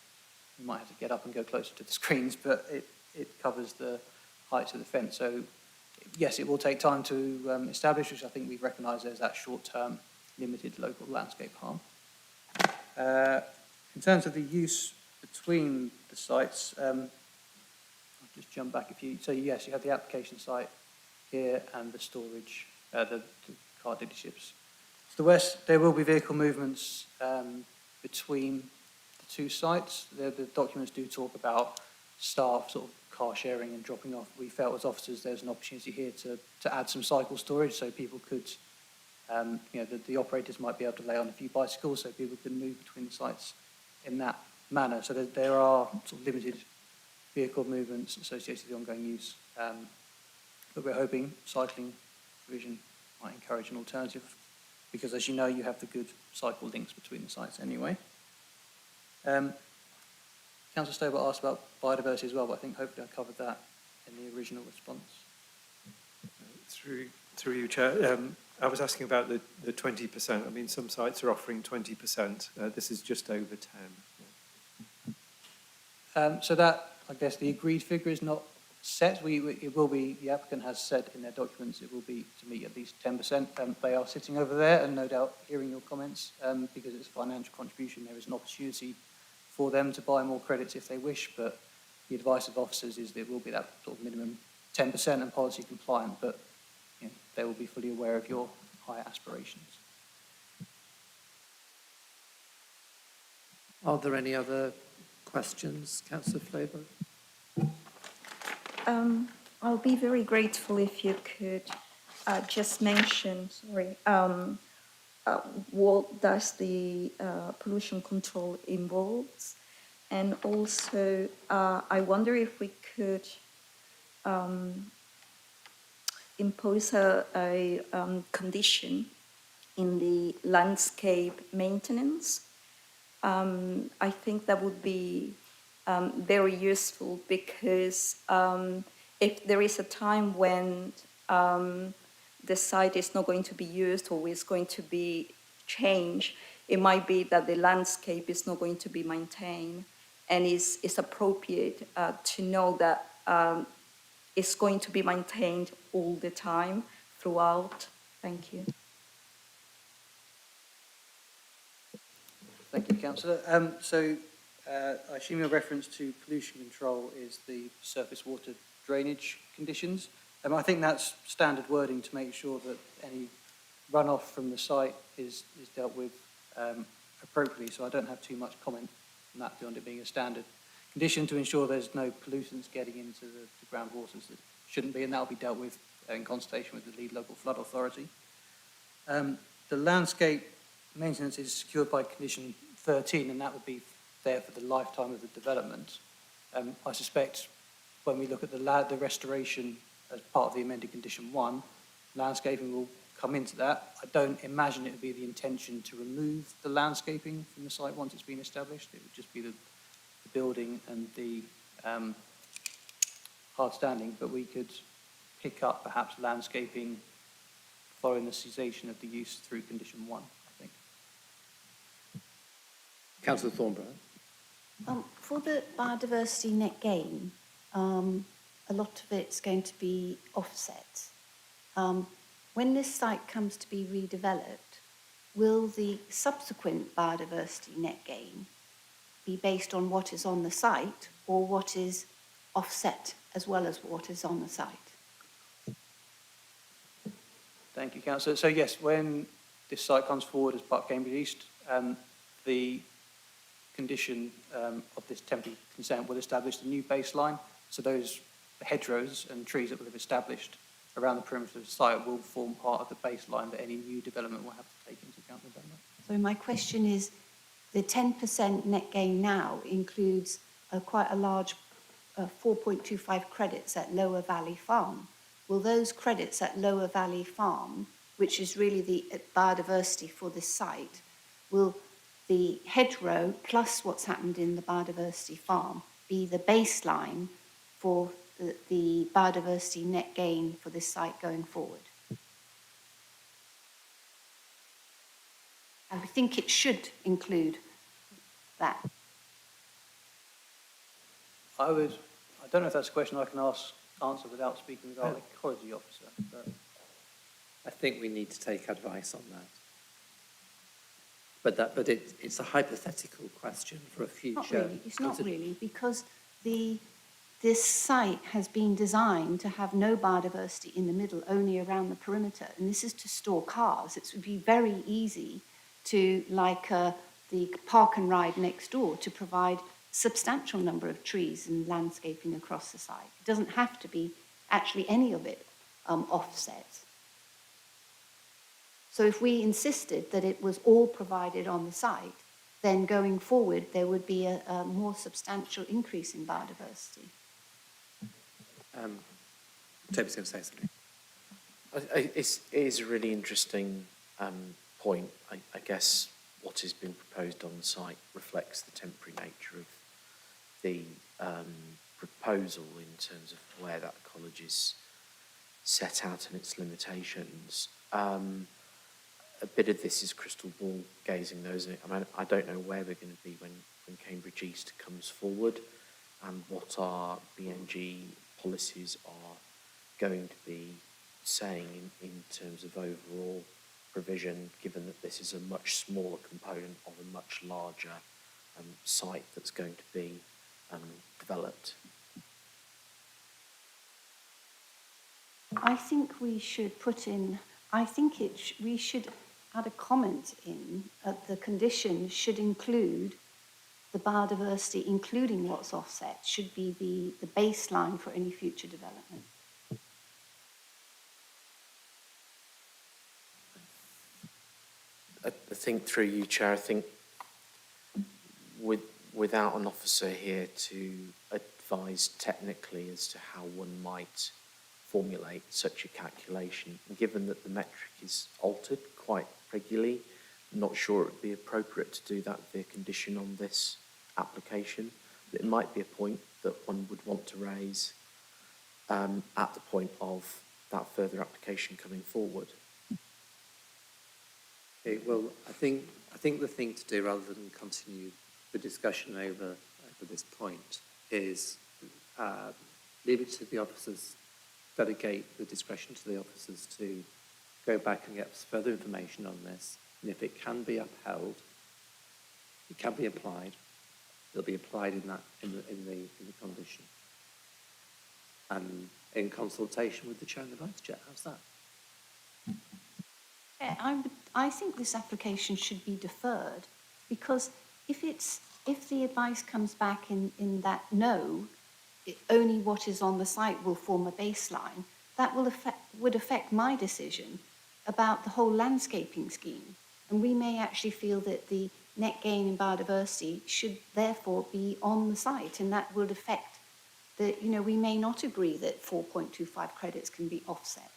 you might have to get up and go closer to the screens, but it covers the height of the fence. So yes, it will take time to establish, which I think we recognise as that short-term limited local landscape harm. In terms of the use between the sites, I'll just jump back a few. So yes, you have the application site here and the storage, the car dealerships. To the west, there will be vehicle movements between the two sites. The documents do talk about staff sort of car sharing and dropping off. We felt as officers there's an opportunity here to add some cycle storage so people could, the operators might be able to lay on a few bicycles so people can move between the sites in that manner. So there are sort of limited vehicle movements associated with the ongoing use. But we're hoping cycling provision might encourage an alternative because, as you know, you have the good cycle links between the sites anyway. Councillor Stobart asked about biodiversity as well, but I think hopefully I covered that in the original response. Through you, Chair. I was asking about the 20%. I mean, some sites are offering 20%. This is just over 10. So that, I guess, the agreed figure is not set. It will be, the applicant has said in their documents, it will be to meet at least 10%. They are sitting over there and no doubt hearing your comments because it's a financial contribution. There is an opportunity for them to buy more credits if they wish, but the advice of officers is there will be that sort of minimum 10% and policy compliant, but they will be fully aware of your higher aspirations. Are there any other questions, Councillor Flavor? I'll be very grateful if you could just mention, what does the pollution control involves, and also I wonder if we could impose a condition in the landscape maintenance. I think that would be very useful because if there is a time when the site is not going to be used or is going to be changed, it might be that the landscape is not going to be maintained, and it's appropriate to know that it's going to be maintained all the time throughout. Thank you. Thank you, Councillor. I assume your reference to pollution control is the surface water drainage conditions. I think that's standard wording to make sure that any runoff from the site is dealt with appropriately, so I don't have too much comment on that beyond it being a standard condition to ensure there's no pollutants getting into the groundwaters that shouldn't be, and that will be dealt with in consultation with the lead local flood authority. The landscape maintenance is secured by condition 13, and that would be there for the lifetime of the development. I suspect when we look at the restoration as part of the amended condition 1, landscaping will come into that. I don't imagine it would be the intention to remove the landscaping from the site once it's been established. It would just be the building and the hard standing, but we could pick up perhaps landscaping following the cessation of the use through condition 1, I think. Councillor Thornborough. For the biodiversity net gain, a lot of it's going to be offset. When this site comes to be redeveloped, will the subsequent biodiversity net gain be based on what is on the site or what is offset as well as what is on the site? Thank you, Councillor. So yes, when this site comes forward as part of Cambridge East, the condition of this temporary consent will establish the new baseline. So those hedgerows and trees that we have established around the perimeter of the site will form part of the baseline that any new development will have to take into account. So my question is, the 10% net gain now includes quite a large 4.25 credits at Lower Valley Farm. Will those credits at Lower Valley Farm, which is really the biodiversity for this site, will the hedgerow plus what's happened in the biodiversity farm be the baseline for the biodiversity net gain for this site going forward? I think it should include that. I don't know if that's a question I can answer without speaking with our ecology officer, but I think we need to take advice on that. But it's a hypothetical question for a future. It's not really, because this site has been designed to have no biodiversity in the middle, only around the perimeter, and this is to store cars. It would be very easy to, like the park and ride next door, to provide substantial number of trees and landscaping across the site. It doesn't have to be actually any of it offset. So if we insisted that it was all provided on the site, then going forward there would be a more substantial increase in biodiversity. Toby's going to say something. It is a really interesting point. I guess what has been proposed on the site reflects the temporary nature of the proposal in terms of where that college is set out and its limitations. A bit of this is crystal ball gazing, though, isn't it? I mean, I don't know where we're going to be when Cambridge East comes forward and what our BNG policies are going to be saying in terms of overall provision, given that this is a much smaller component of a much larger site that's going to be developed. I think we should put in, we should add a comment in the conditions should include the biodiversity, including what's offset, should be the baseline for any future development. I think through you, Chair, I think without an officer here to advise technically as to how one might formulate such a calculation, and given that the metric is altered quite regularly, I'm not sure it would be appropriate to do that via condition on this application. But it might be a point that one would want to raise at the point of that further application coming forward. Okay, well, I think the thing to do, rather than continue the discussion over this point, is leave it to the officers, delegate the discretion to the officers to go back and get further information on this. And if it can be upheld, it can be applied. It'll be applied in the condition, and in consultation with the chair and the vice chair. How's that? Yeah, I think this application should be deferred, because if the advice comes back in that no, only what is on the site will form a baseline, that would affect my decision about the whole landscaping scheme. And we may actually feel that the net gain in biodiversity should therefore be on the site, and that would affect we may not agree that 4.25 credits can be offset.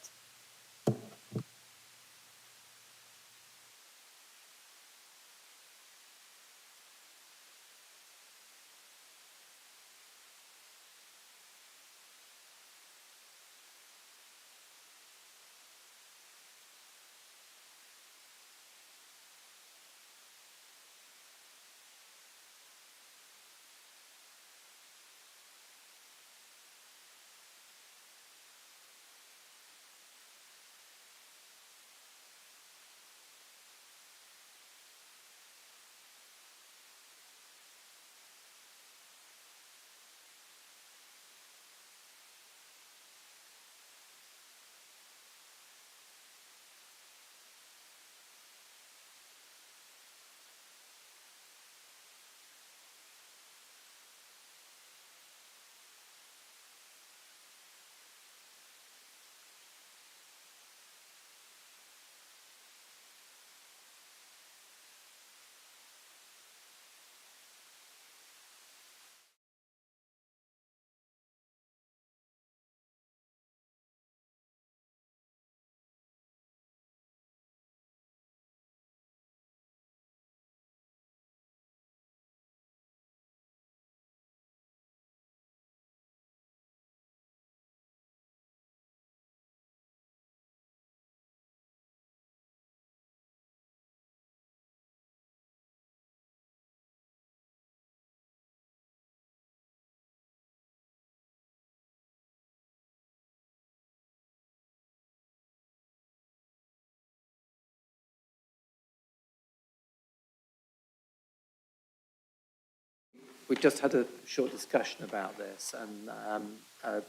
we just had a short discussion about this, and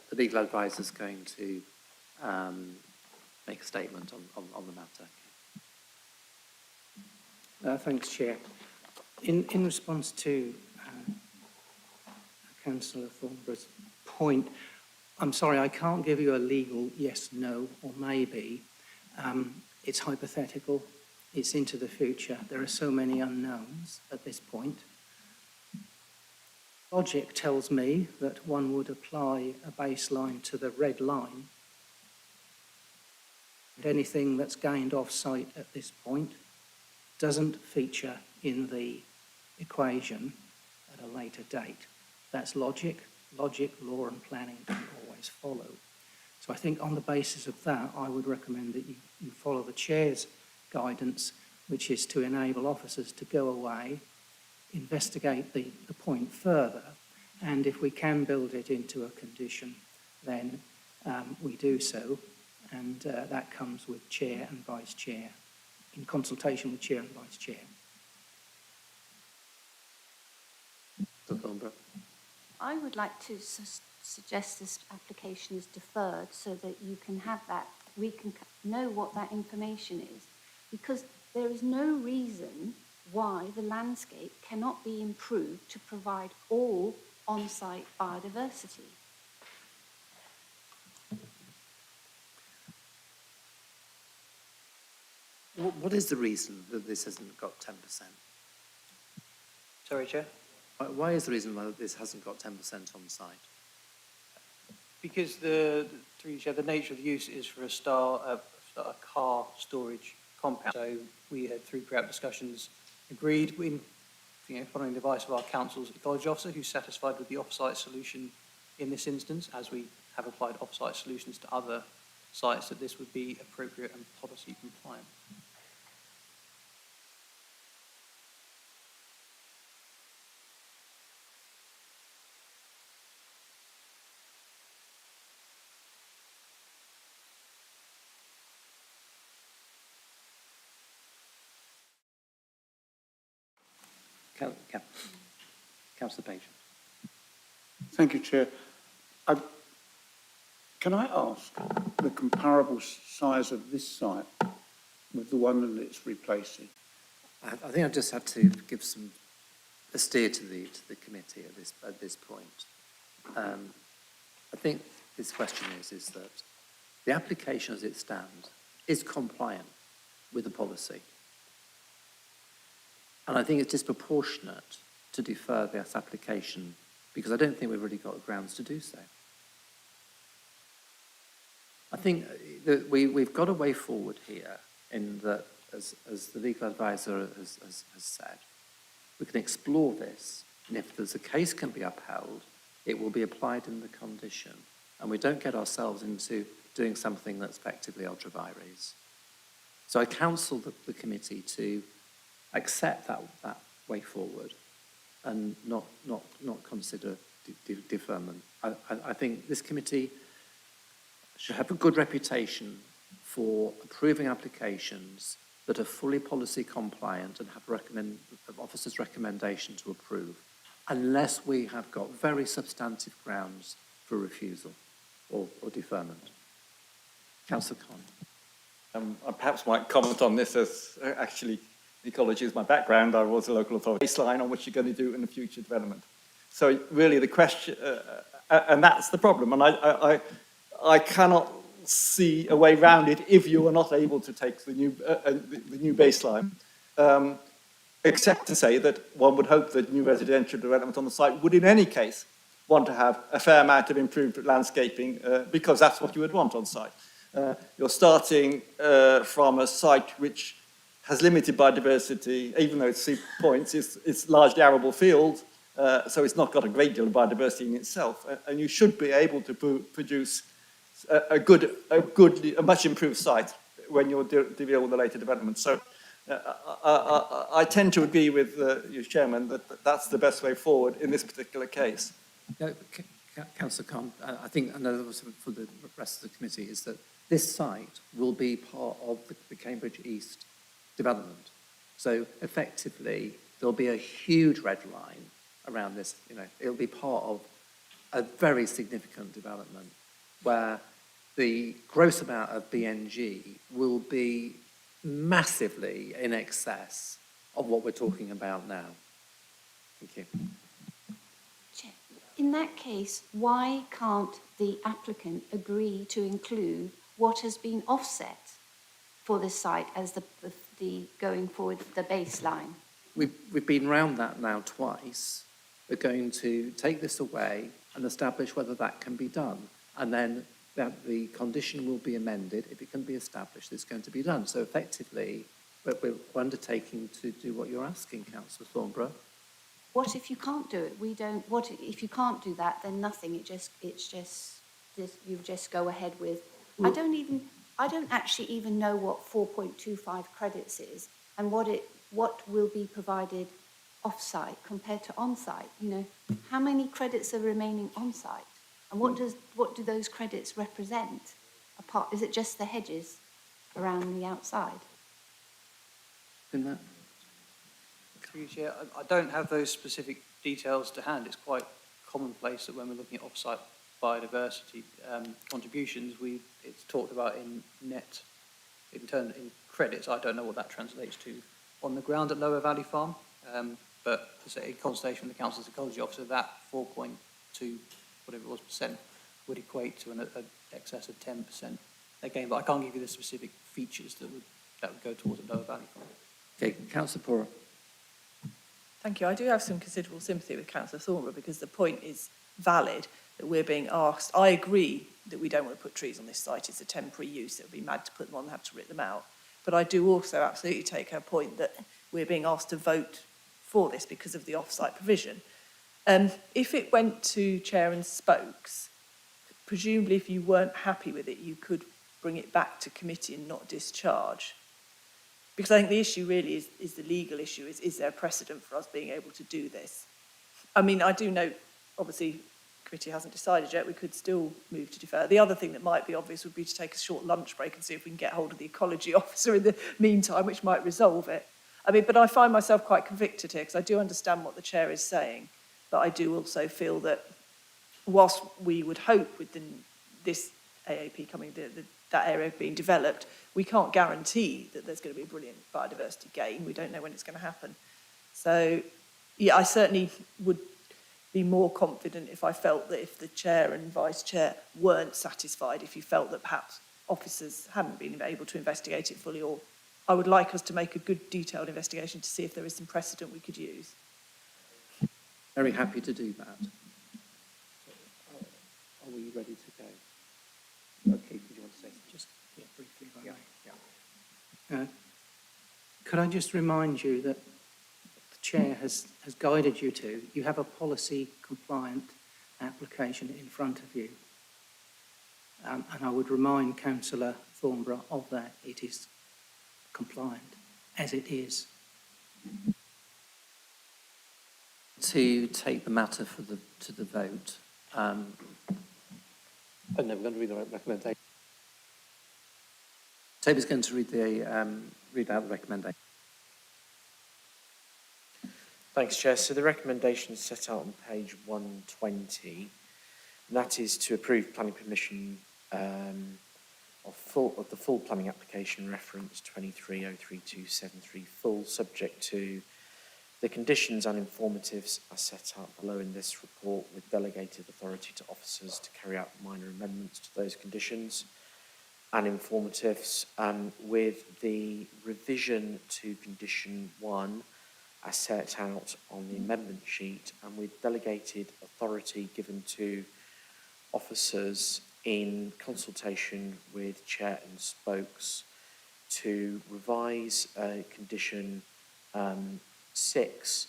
the legal advisor is going to make a statement on the matter. Thanks, Chair. In response to Councillor Thornborough's point, I'm sorry, I can't give you a legal yes, no, or maybe. It's hypothetical. It's into the future. There are so many unknowns at this point. Logic tells me that one would apply a baseline to the red line. And anything that's gained off-site at this point doesn't feature in the equation at a later date. That's logic. Logic, law and planning don't always follow. So I think on the basis of that, I would recommend that you follow the Chair's guidance, which is to enable officers to go away, investigate the point further, and if we can build it into a condition, then we do so, and that comes with Chair and Vice Chair, in consultation with Chair and Vice Chair. I would like to suggest this application is deferred so that you can have that, we can know what that information is, because there is no reason why the landscape cannot be improved to provide all on-site biodiversity. What is the reason that this hasn't got 10%? Sorry, Chair? Why is the reason why this hasn't got 10% on site? Because through you, Chair, the nature of the use is for a car storage compound. So we had, through pre-app discussions, agreed, following the advice of our council's ecology officer, who's satisfied with the off-site solution in this instance, as we have applied off-site solutions to other sites, that this would be appropriate and policy compliant. Councillor Page. Thank you, Chair. Can I ask the comparable size of this site with the one that it's replacing? I think I just have to give a steer to the committee at this point. I think this question is that the application as it stands is compliant with the policy. And I think it's disproportionate to defer this application because I don't think we've really got grounds to do so. I think that we've got a way forward here in that, as the legal advisor has said, we can explore this, and if there's a case can be upheld, it will be applied in the condition, and we don't get ourselves into doing something that's effectively ultra vires. So I counsel the committee to accept that way forward and not consider deferment. I think this committee should have a good reputation for approving applications that are fully policy compliant and have officers' recommendation to approve, unless we have got very substantive grounds for refusal or deferment. Councillor Khan. I perhaps might comment on this as actually ecology is my background. I was a local authority baseline on what you're going to do in the future development. So really the question, and that's the problem, and I cannot see a way around it if you are not able to take the new baseline, except to say that one would hope that new residential development on the site would in any case want to have a fair amount of improved landscaping because that's what you would want on site. You're starting from a site which has limited biodiversity, even though it's 6 points, it's largely arable field, so it's not got a great deal of biodiversity in itself, and you should be able to produce a much improved site when you're dealing with the later development. So I tend to agree with your chairman that that's the best way forward in this particular case. Councillor Khan, I think another for the rest of the committee is that this site will be part of the Cambridge East development. So effectively, there'll be a huge red line around this. You know, it'll be part of a very significant development where the gross amount of BNG will be massively in excess of what we're talking about now. Thank you. In that case, why can't the applicant agree to include what has been offset for this site as the going forward, the baseline? We've been round that now twice. We're going to take this away and establish whether that can be done. And then that the condition will be amended. If it can be established, it's going to be done. So effectively, we're undertaking to do what you're asking, Councillor Thornborough. What if you can't do it? What if you can't do that? Then nothing. You just go ahead with. I don't actually even know what 4.25 credits is and what will be provided off-site compared to on-site. You know, how many credits are remaining on-site, and what do those credits represent? Is it just the hedges around the outside? In that. Through you, Chair, I don't have those specific details to hand. It's quite commonplace that when we're looking at off-site biodiversity contributions, it's talked about in net, in credits. I don't know what that translates to on the ground at Lower Valley Farm, but as a consultation with the Council's Ecology Officer, that 4.2, whatever it was, percent would equate to an excess of 10% again. But I can't give you the specific features that would go towards a Lower Valley Farm. Okay, Councillor Pora. Thank you. I do have some considerable sympathy with Councillor Thornborough because the point is valid that we're being asked. I agree that we don't want to put trees on this site. It's a temporary use. It would be mad to put them on and have to rip them out. But I do also absolutely take her point that we're being asked to vote for this because of the off-site provision. If it went to Chair and Spokes, presumably if you weren't happy with it, you could bring it back to committee and not discharge. Because I think the issue really is the legal issue. Is there a precedent for us being able to do this? I mean, I do know, obviously, committee hasn't decided yet. We could still move to defer. The other thing that might be obvious would be to take a short lunch break and see if we can get hold of the ecology officer in the meantime, which might resolve it. I mean, but I find myself quite convicted here because I do understand what the chair is saying, but I do also feel that whilst we would hope with this AAP coming, that area being developed, we can't guarantee that there's going to be a brilliant biodiversity gain. We don't know when it's going to happen. So, yeah, I certainly would be more confident if I felt that if the chair and vice chair weren't satisfied, if you felt that perhaps officers hadn't been able to investigate it fully, or I would like us to make a good detailed investigation to see if there is some precedent we could use. Very happy to do that. Are we ready to go? Okay, did you want to say just briefly? Yeah. Could I just remind you that the Chair has guided you to, you have a policy compliant application in front of you. And I would remind Councillor Thornborough of that. It is compliant as it is. To take the matter to the vote. And then we're going to read the recommendation. Toby's going to read out the recommendation. Thanks, Chair. So the recommendation is set out on page 120, and that is to approve planning permission of the full planning application reference 23032734 full, subject to the conditions and informatives as set out below in this report, with delegated authority to officers to carry out minor amendments to those conditions and informatives, with the revision to condition 1 as set out on the amendment sheet, and with delegated authority given to officers in consultation with Chair and Spokes to revise condition 6,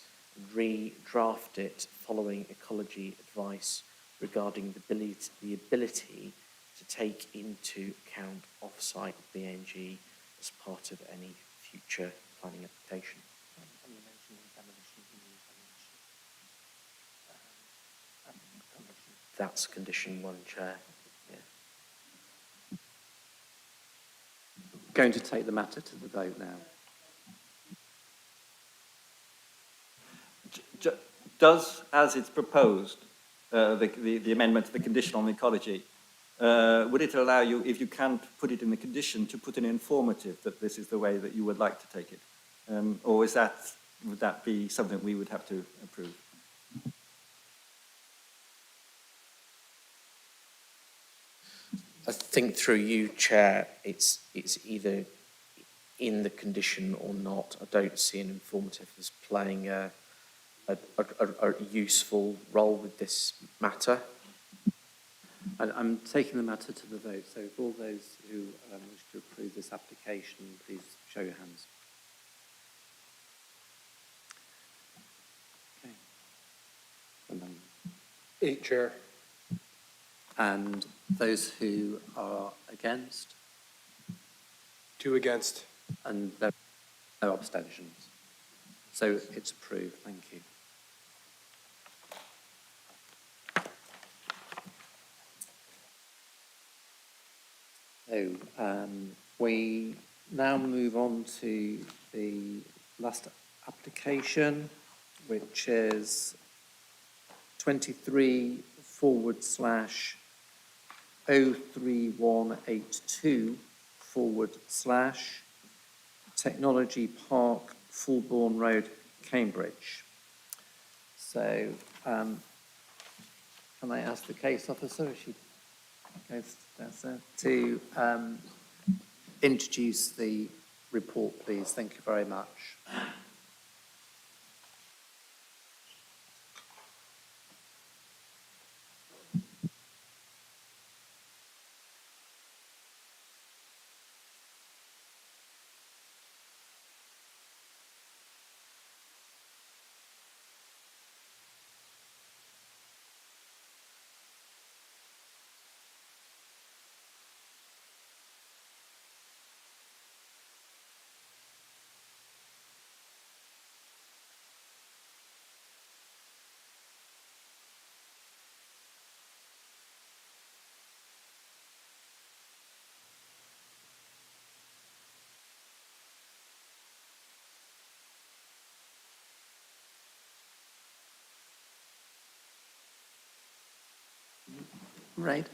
redraft it following ecology advice regarding the ability to take into account off-site BNG as part of any future planning application. That's condition 1, Chair. Yeah. Going to take the matter to the vote now. does, as it's proposed, the amendment to the condition on ecology, would it allow you, if you can't put it in the condition, to put an informative that this is the way that you would like to take it? Or would that be something we would have to approve? I think through you, Chair, it's either in the condition or not. I don't see an informative as playing a useful role with this matter. I'm taking the matter to the vote. So if all those who wish to approve this application, please show your hands. Okay. And then, Chair. and those who are against? 2 against. And there are no abstentions. So it's approved. Thank you. So we now move on to the last application, which is 23/03182/ Technology Park, Fulbourn Road, Cambridge. So can I ask the case officer if she goes downstairs to Introduce the report, please. Thank you very much. Right.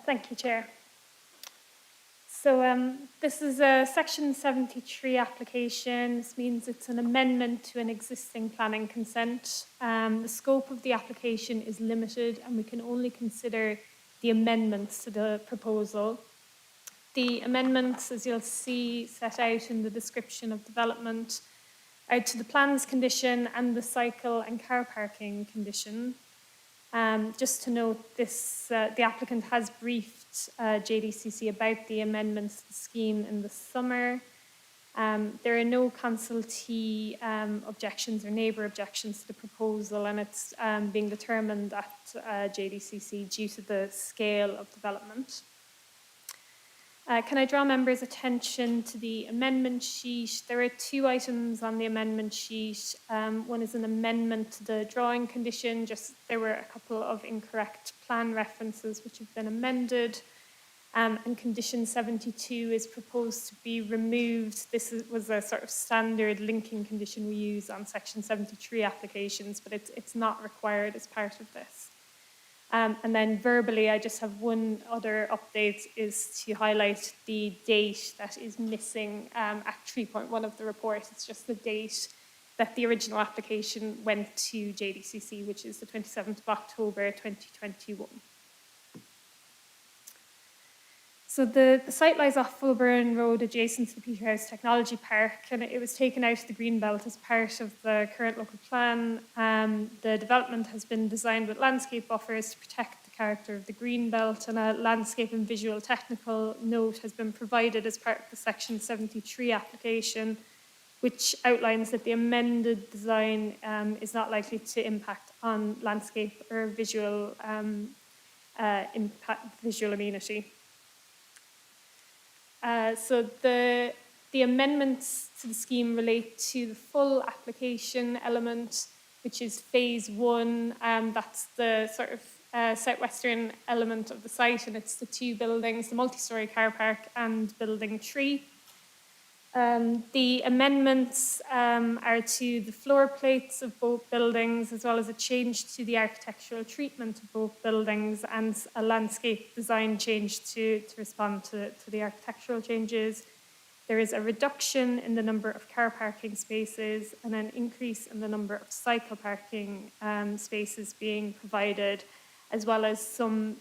Thank you, Chair. So this is a Section 73 application. This means it's an amendment to an existing planning consent. The scope of the application is limited and we can only consider the amendments to the proposal. The amendments, as you'll see set out in the description of development, are to the plans condition and the cycle and car parking condition. Just to note, the applicant has briefed JDCC about the amendments to the scheme in the summer. There are no consultee objections or neighbour objections to the proposal, and it's being determined at JDCC due to the scale of development. Can I draw members' attention to the amendment sheet? There are 2 items on the amendment sheet. One is an amendment to the drawing condition. There were a couple of incorrect plan references which have been amended. And condition 72 is proposed to be removed. This was a sort of standard linking condition we use on Section 73 applications, but it's not required as part of this. And then verbally, I just have one other update, is to highlight the date that is missing at 3.1 of the report. It's just the date that the original application went to JDCC, which is the 27th of October 2021. So the site lies off Fulbourn Road, adjacent to the Peterhouse Technology Park, and it was taken out of the Greenbelt as part of the current local plan. The development has been designed with landscape buffers to protect the character of the Greenbelt, and a landscape and visual technical note has been provided as part of the Section 73 application, which outlines that the amended design is not likely to impact on landscape or visual visual amenity. So the amendments to the scheme relate to the full application element, which is phase 1. That's the sort of southwestern element of the site, and it's the two buildings, the multi-storey car park and building 3. The amendments are to the floor plates of both buildings, as well as a change to the architectural treatment of both buildings and a landscape design change to respond to the architectural changes. There is a reduction in the number of car parking spaces and an increase in the number of cycle parking spaces being provided, as well as some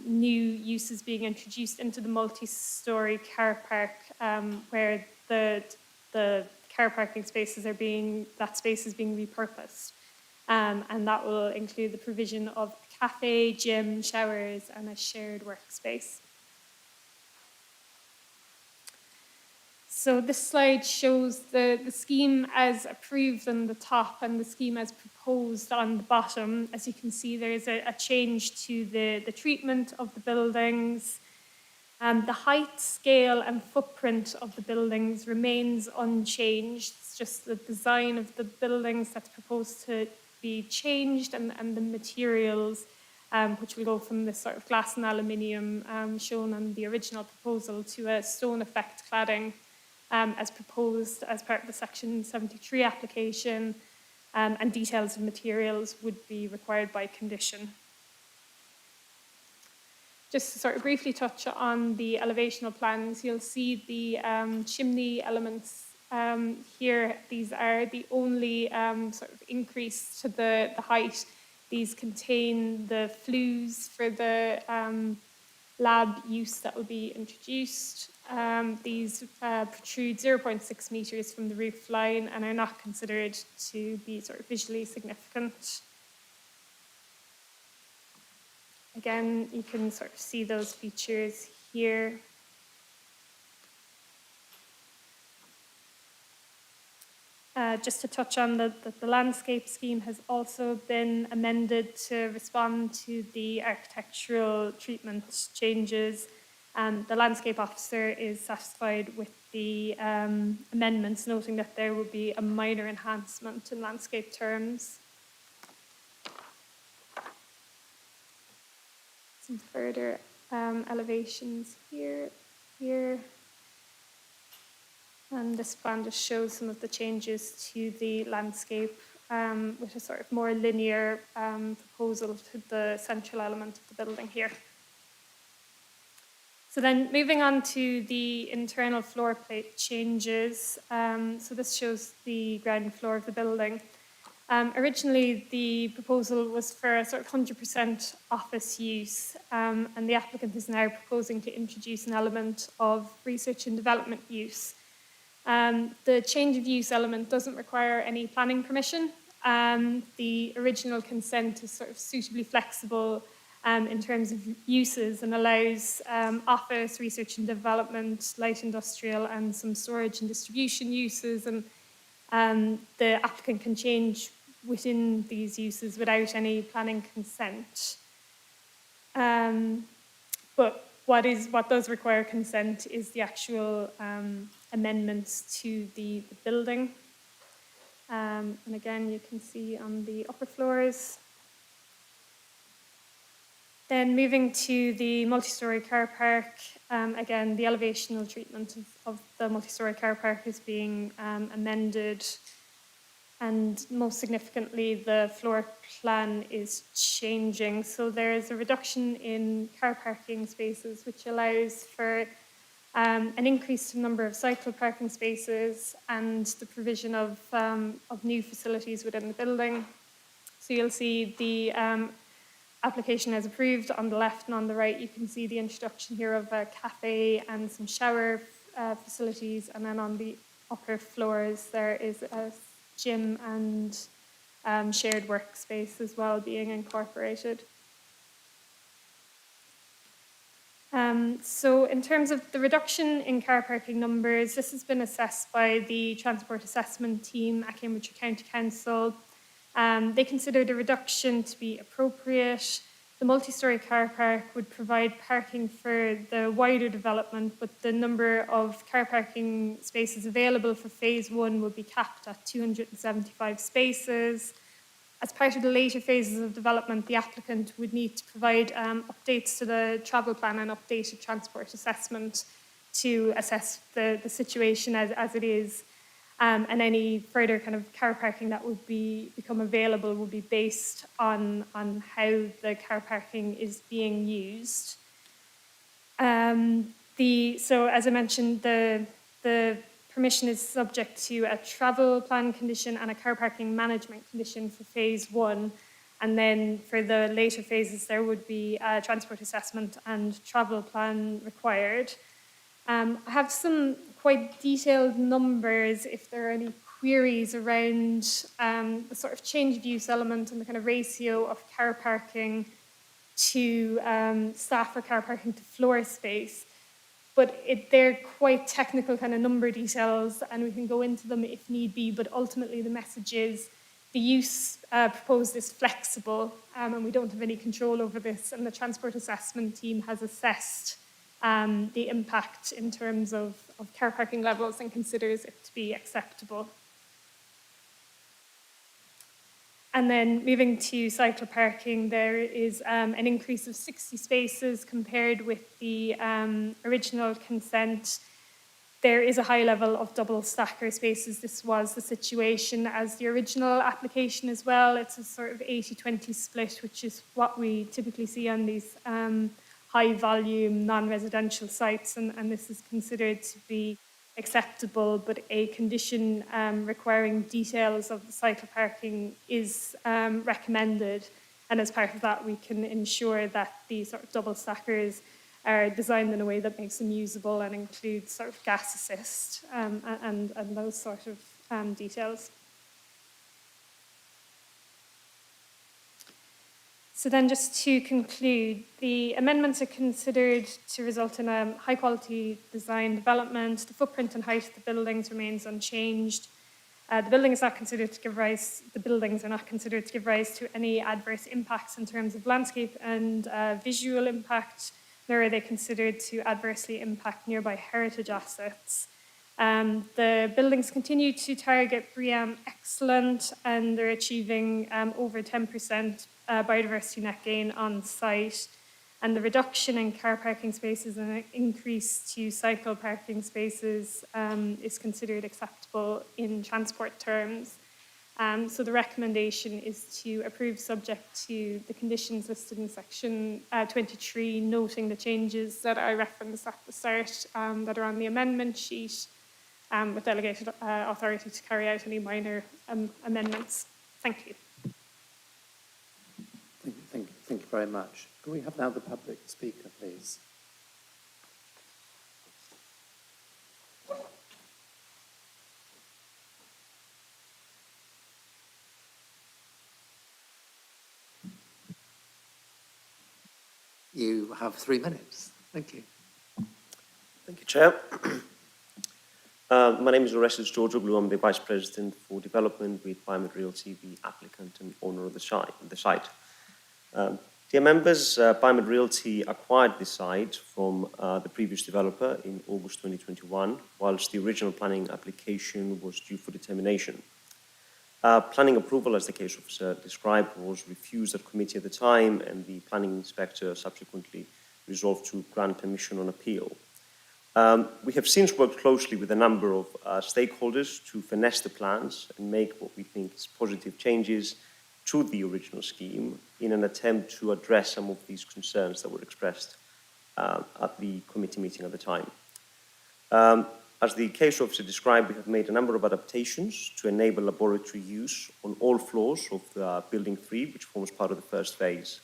new uses being introduced into the multi-storey car park where the car parking spaces that space is being repurposed. And that will include the provision of a cafe, gym, showers, and a shared workspace. So this slide shows the scheme as approved on the top and the scheme as proposed on the bottom. As you can see, there is a change to the treatment of the buildings. The height, scale, and footprint of the buildings remains unchanged. It's just the design of the buildings that's proposed to be changed, and the materials, which will go from this sort of glass and aluminium shown on the original proposal to a stone effect cladding as proposed as part of the Section 73 application, and details of materials would be required by condition. Just to sort of briefly touch on the elevational plans, you'll see the chimney elements here. These are the only sort of increase to the height. These contain the flues for the lab use that will be introduced. These protrude 0.6 metres from the roof line and are not considered to be sort of visually significant. Again, you can sort of see those features here. Just to touch on the landscape scheme has also been amended to respond to the architectural treatment changes. The landscape officer is satisfied with the amendments, noting that there will be a minor enhancement in landscape terms. Some further elevations here. And this plan just shows some of the changes to the landscape with a sort of more linear proposal to the central element of the building here. So then moving on to the internal floor plate changes. So this shows the ground floor of the building. Originally, the proposal was for a sort of 100% office use, and the applicant is now proposing to introduce an element of research and development use. The change of use element doesn't require any planning permission. The original consent is sort of suitably flexible in terms of uses and allows office, research and development, light industrial, and some storage and distribution uses. And the applicant can change within these uses without any planning consent. But what does require consent is the actual amendments to the building. And again, you can see on the upper floors. Then moving to the multi-storey car park, again, the elevational treatment of the multi-storey car park is being amended. And most significantly, the floor plan is changing. So there is a reduction in car parking spaces, which allows for an increased number of cycle parking spaces and the provision of new facilities within the building. So you'll see the application as approved on the left, and on the right you can see the introduction here of a cafe and some shower facilities, and then on the upper floors there is a gym and shared workspace as well being incorporated. So in terms of the reduction in car parking numbers, this has been assessed by the Transport Assessment Team at Cambridgeshire County Council. They consider the reduction to be appropriate. The multi-storey car park would provide parking for the wider development, but the number of car parking spaces available for phase 1 would be capped at 275 spaces. As part of the later phases of development, the applicant would need to provide updates to the travel plan and updated transport assessment to assess the situation as it is. And any further kind of car parking that would become available would be based on how the car parking is being used. So as I mentioned, the permission is subject to a travel plan condition and a car parking management condition for phase 1. And then for the later phases, there would be a transport assessment and travel plan required. I have some quite detailed numbers if there are any queries around the sort of change of use element and the kind of ratio of car parking to staff or car parking to floor space. But they're quite technical kind of number details, and we can go into them if need be, but ultimately the message is the use proposed is flexible, and we don't have any control over this, and the transport assessment team has assessed the impact in terms of car parking levels and considers it to be acceptable. And then moving to cycle parking, there is an increase of 60 spaces compared with the original consent. There is a high level of double stacker spaces. This was the situation as the original application as well. It's a sort of 80-20 split, which is what we typically see on these high volume non-residential sites, and this is considered to be acceptable, but a condition requiring details of the cycle parking is recommended, and as part of that we can ensure that the sort of double stackers are designed in a way that makes them usable and includes sort of gas assist and those sort of details. So then just to conclude, the amendments are considered to result in a high quality design development. The footprint and height of the buildings remains unchanged. The buildings are not considered to give rise to any adverse impacts in terms of landscape and visual impact, nor are they considered to adversely impact nearby heritage assets. The buildings continue to target BREEAM Excellent, and they're achieving over 10% biodiversity net gain on site. And the reduction in car parking spaces and an increase to cycle parking spaces is considered acceptable in transport terms. So the recommendation is to approve subject to the conditions listed in section 23, noting the changes that I referenced at the start that are on the amendment sheet, with delegated authority to carry out any minor amendments. Thank you. Thank you very much. Can we have now the public speaker, please? You have 3 minutes. Thank you. Thank you, Chair. My name is Orestes Georgioglu. I'm the Vice President for Development with Biomed Realty, the applicant and owner of the site. Dear members, Biomed Realty acquired the site from the previous developer in August 2021, whilst the original planning application was due for determination. Planning approval, as the case officer described, was refused at committee at the time, and the planning inspector subsequently resolved to grant permission on appeal. We have since worked closely with a number of stakeholders to finesse the plans and make what we think is positive changes to the original scheme in an attempt to address some of these concerns that were expressed at the committee meeting at the time. As the case officer described, we have made a number of adaptations to enable laboratory use on all floors of the Building 3, which forms part of the first phase.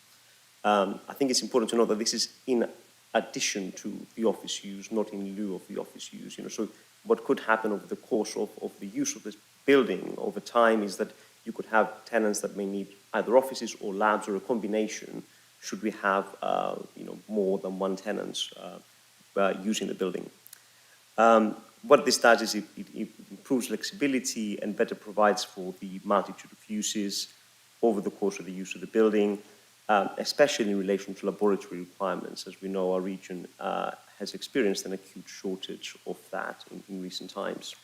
I think it's important to note that this is in addition to the office use, not in lieu of the office use. So what could happen over the course of the use of this building over time is that you could have tenants that may need either offices or labs or a combination should we have more than one tenant using the building. What this does is it improves flexibility and better provides for the multitude of uses over the course of the use of the building, especially in relation to laboratory requirements. As we know, our region has experienced an acute shortage of that in recent times.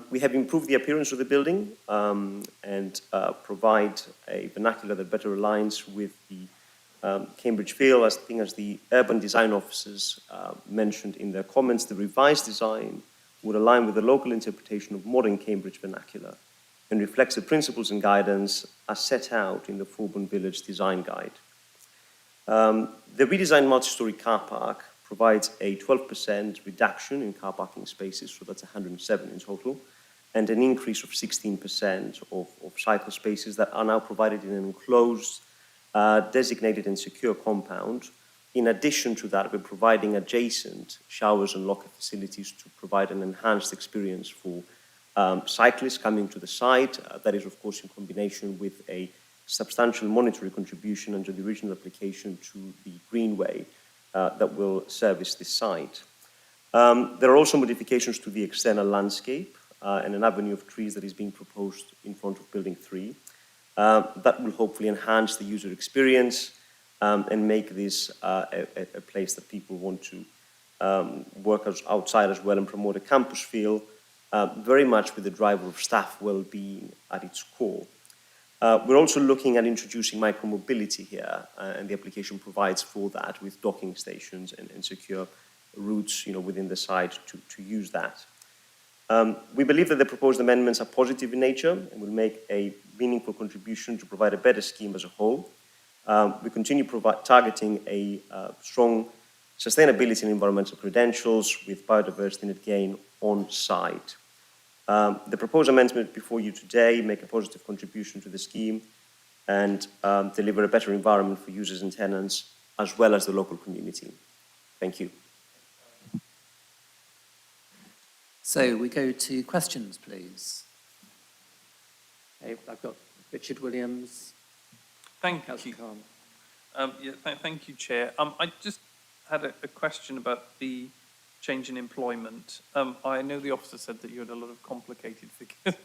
We have improved the appearance of the building and provide a vernacular that better aligns with the Cambridge feel. As the urban design officers mentioned in their comments, the revised design would align with the local interpretation of modern Cambridge vernacular and reflects the principles and guidance as set out in the Fulbourn Village Design Guide. The redesigned multi-storey car park provides a 12% reduction in car parking spaces, so that's 107 in total, and an increase of 16% of cycle spaces that are now provided in an enclosed, designated and secure compound. In addition to that, we're providing adjacent showers and locker facilities to provide an enhanced experience for cyclists coming to the site. That is, of course, in combination with a substantial monetary contribution under the original application to the Greenway that will service this site. There are also modifications to the external landscape and an avenue of trees that is being proposed in front of Building 3. That will hopefully enhance the user experience and make this a place that people want to work outside as well and promote a campus feel, very much with the driver of staff well-being at its core. We're also looking at introducing micromobility here, and the application provides for that with docking stations and secure routes, within the site to use that. We believe that the proposed amendments are positive in nature and will make a meaningful contribution to provide a better scheme as a whole. We continue targeting a strong sustainability and environmental credentials with biodiversity net gain on site. The proposed amendments before you today make a positive contribution to the scheme and deliver a better environment for users and tenants, as well as the local community. Thank you. So we go to questions, please. Okay, I've got Richard Williams. Thank you. Thank you, Chair. I just had a question about the change in employment. I know the officer said that you had a lot of complicated figures,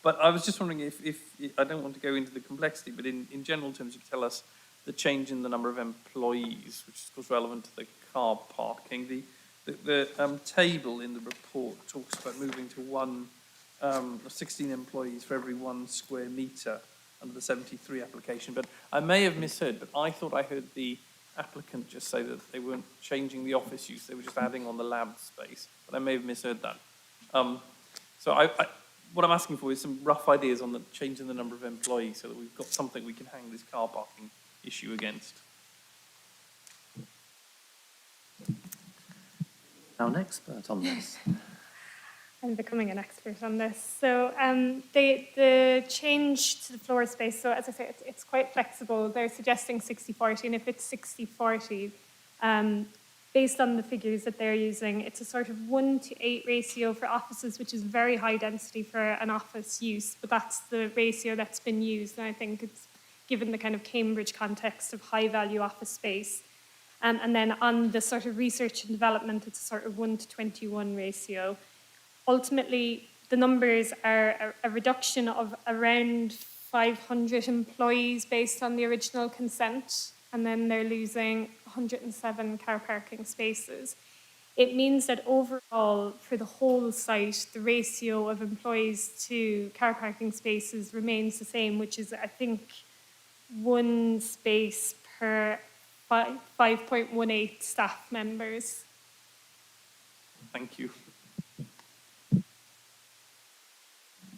but I was just wondering if I don't want to go into the complexity, but in general terms, you could tell us the change in the number of employees, which is of course relevant to the car parking. The table in the report talks about moving to 16 employees for every 1 square metre under the 73 application, but I may have misheard, but I thought I heard the applicant just say that they weren't changing the office use, they were just adding on the lab space, but I may have misheard that. So what I'm asking for is some rough ideas on the change in the number of employees so that we've got something we can hang this car parking issue against. Now an expert on this. I'm becoming an expert on this. So the change to the floor space, so as I say, it's quite flexible. They're suggesting 60-40, and if it's 60-40, based on the figures that they're using, it's a sort of 1:8 ratio for offices, which is very high density for an office use, but that's the ratio that's been used, and I think it's given the kind of Cambridge context of high-value office space. And then on the sort of research and development, it's a sort of 1:21 ratio. Ultimately, the numbers are a reduction of around 500 employees based on the original consent, and then they're losing 107 car parking spaces. It means that overall, for the whole site, the ratio of employees to car parking spaces remains the same, which is, I think, 1 space per 5.18 staff members. Thank you.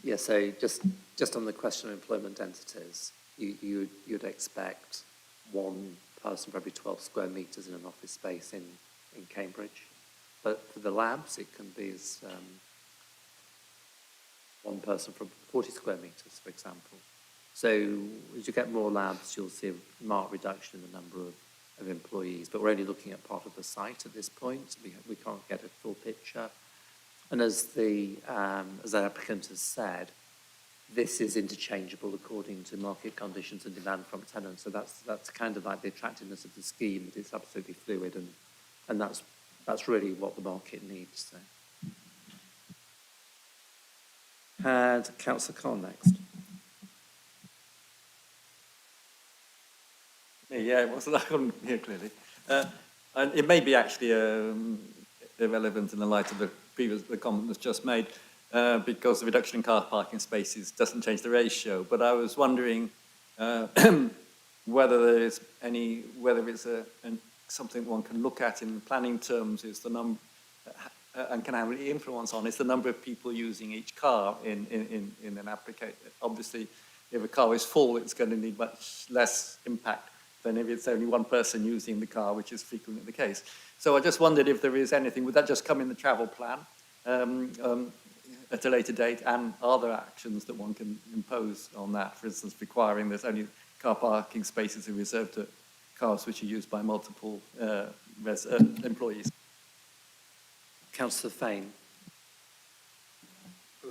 Yeah, so just on the question of employment densities, you'd expect 1 person for every 12 square metres in an office space in Cambridge. But for the labs, it can be as 1 person for 40 square metres, for example. So as you get more labs, you'll see a marked reduction in the number of employees. But we're only looking at part of the site at this point. We can't get a full picture. And as the applicant has said, this is interchangeable according to market conditions and demand from tenants. So that's kind of like the attractiveness of the scheme. It's absolutely fluid, and that's really what the market needs. So. Had Councillor Khan next. Yeah, I couldn't hear clearly. And it may be actually irrelevant in the light of the comment that's just made. because the reduction in car parking spaces doesn't change the ratio. But I was wondering whether it's something one can look at in planning terms is the number, and can have any influence on, is the number of people using each car in an application. Obviously, if a car is full, it's going to need much less impact than if it's only one person using the car, which is frequently the case. So I just wondered if there is anything, would that just come in the travel plan at a later date, and are there actions that one can impose on that, for instance, requiring there's only car parking spaces are reserved to cars which are used by multiple employees? Councillor Fane.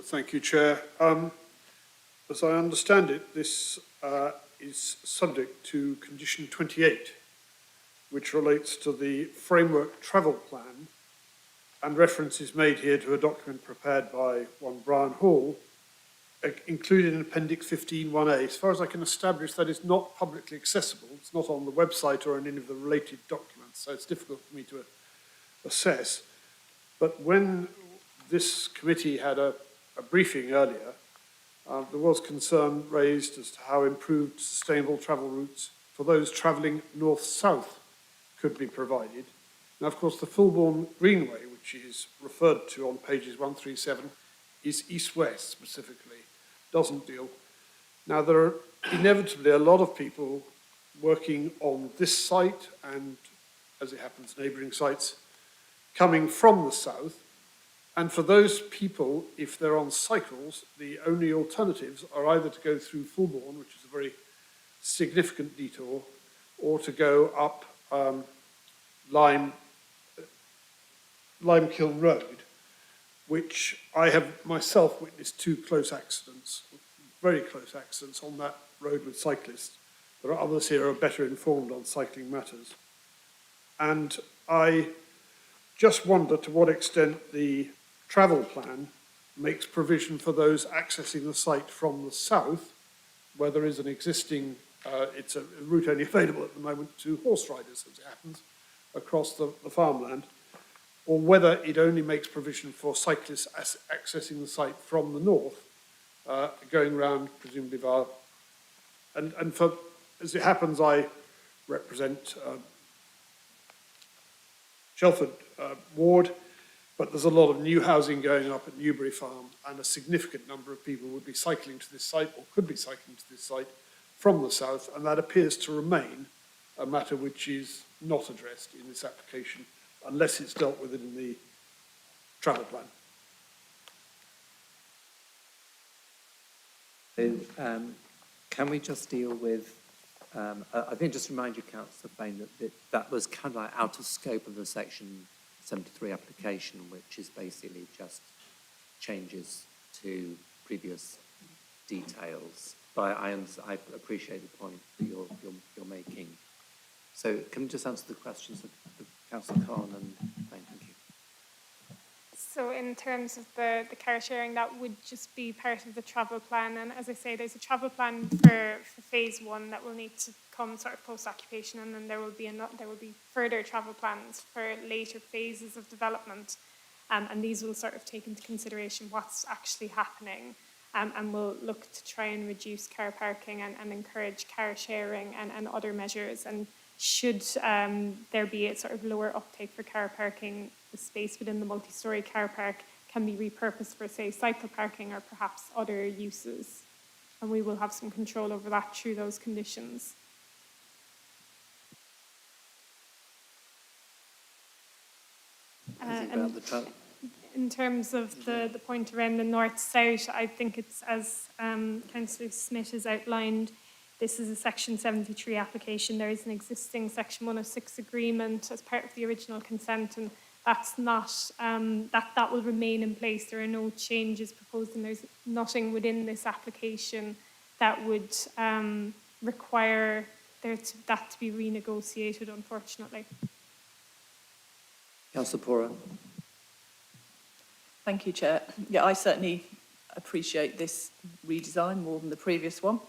Thank you, Chair. As I understand it, this is subject to condition 28, which relates to the framework travel plan, and reference is made here to a document prepared by one Brian Hall, included in Appendix 15.1a. As far as I can establish, that is not publicly accessible. It's not on the website or in any of the related documents, so it's difficult for me to assess. But when this committee had a briefing earlier, there was concern raised as to how improved sustainable travel routes for those travelling north-south could be provided. Now, of course, the Fulbourn Greenway, which is referred to on pages 137, is east-west specifically, doesn't deal. Now, there are inevitably a lot of people working on this site and, as it happens, neighbouring sites, coming from the south. And for those people, if they're on cycles, the only alternatives are either to go through Fulbourn, which is a very significant detour, or to go up Limekiln Road, which I have myself witnessed two close accidents, very close accidents on that road with cyclists. There are others here who are better informed on cycling matters. And I just wonder to what extent the travel plan makes provision for those accessing the site from the south, where there is an existing, it's a route only available at the moment to horse riders, as it happens, across the farmland, or whether it only makes provision for cyclists accessing the site from the north, going round, presumably via, and for, as it happens, I represent Shelford ward, but there's a lot of new housing going up at Newbury Farm, and a significant number of people would be cycling to this site, or could be cycling to this site, from the south, and that appears to remain a matter which is not addressed in this application, unless it's dealt with in the travel plan. So, can we just deal with, I think just remind you, Councillor Fane, that was kind of like out of scope of the Section 73 application, which is basically just changes to previous details. But I appreciate the point that you're making. So can we just answer the questions of Councillor Khan and Fane? Thank you. So in terms of the car sharing, that would just be part of the travel plan. And as I say, there's a travel plan for phase one that will need to come sort of post-occupation, and then there will be further travel plans for later phases of development. And these will sort of take into consideration what's actually happening. And we'll look to try and reduce car parking and encourage car sharing and other measures. And should there be a sort of lower uptake for car parking, the space within the multi-storey car park can be repurposed for, say, cycle parking or perhaps other uses. And we will have some control over that through those conditions. In terms of the point around the north-south, I think it's as Councillor Smith has outlined, this is a Section 73 application. There is an existing Section 106 agreement as part of the original consent, and that's not, that will remain in place. There are no changes proposed, and there's nothing within this application that would require that to be renegotiated, unfortunately. Councillor Pora. Thank you, Chair. Yeah, I certainly appreciate this redesign more than the previous one,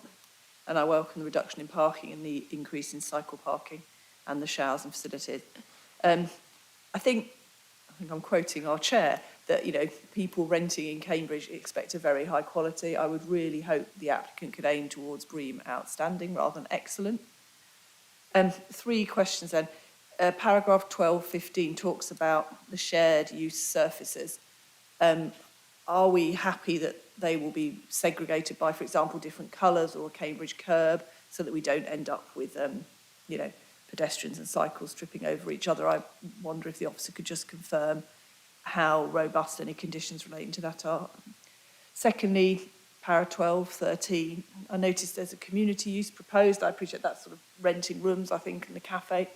and I welcome the reduction in parking and the increase in cycle parking and the showers and facilities. I think I'm quoting our chair, that, you know, people renting in Cambridge expect a very high quality. I would really hope the applicant could aim towards BREEAM outstanding rather than excellent. 3 questions then. Paragraph 12:15 talks about the shared use surfaces. Are we happy that they will be segregated by, for example, different colours or a Cambridge curb, so that we don't end up with, you know, pedestrians and cycles tripping over each other? I wonder if the officer could just confirm how robust any conditions relating to that are. Secondly, para 12:13, I noticed there's a community use proposed. I appreciate that sort of renting rooms, I think, in the cafe.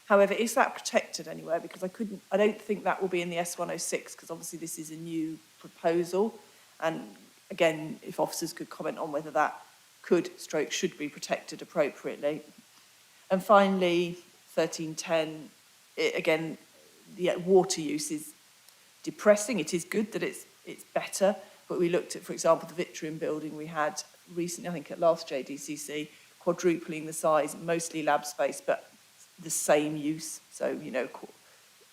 However, is that protected anywhere? Because I don't think that will be in the S106, because obviously this is a new proposal. And again, if officers could comment on whether that should be protected appropriately. And finally, 13:10, again, the water use is depressing. It is good that it's better, but we looked at, for example, the Vitrium building we had recently, I think at last JDCC, quadrupling the size, mostly lab space, but the same use. So, you know,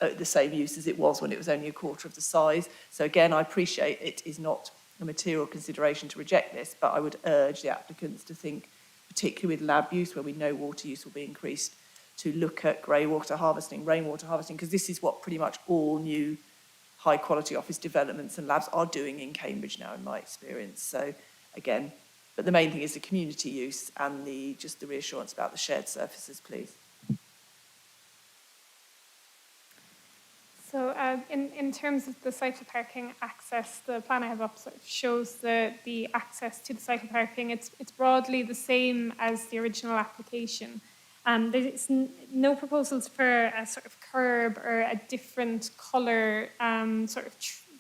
the same use as it was when it was only a quarter of the size. So again, I appreciate it is not a material consideration to reject this, but I would urge the applicants to think, particularly with lab use, where we know water use will be increased, to look at grey water harvesting, rainwater harvesting, because this is what pretty much all new high quality office developments and labs are doing in Cambridge now, in my experience. So again, but the main thing is the community use and just the reassurance about the shared surfaces, please. So in terms of the cycle parking access, the plan I have up sort of shows the access to the cycle parking. It's broadly the same as the original application. There's no proposals for a sort of curb or a different colour sort of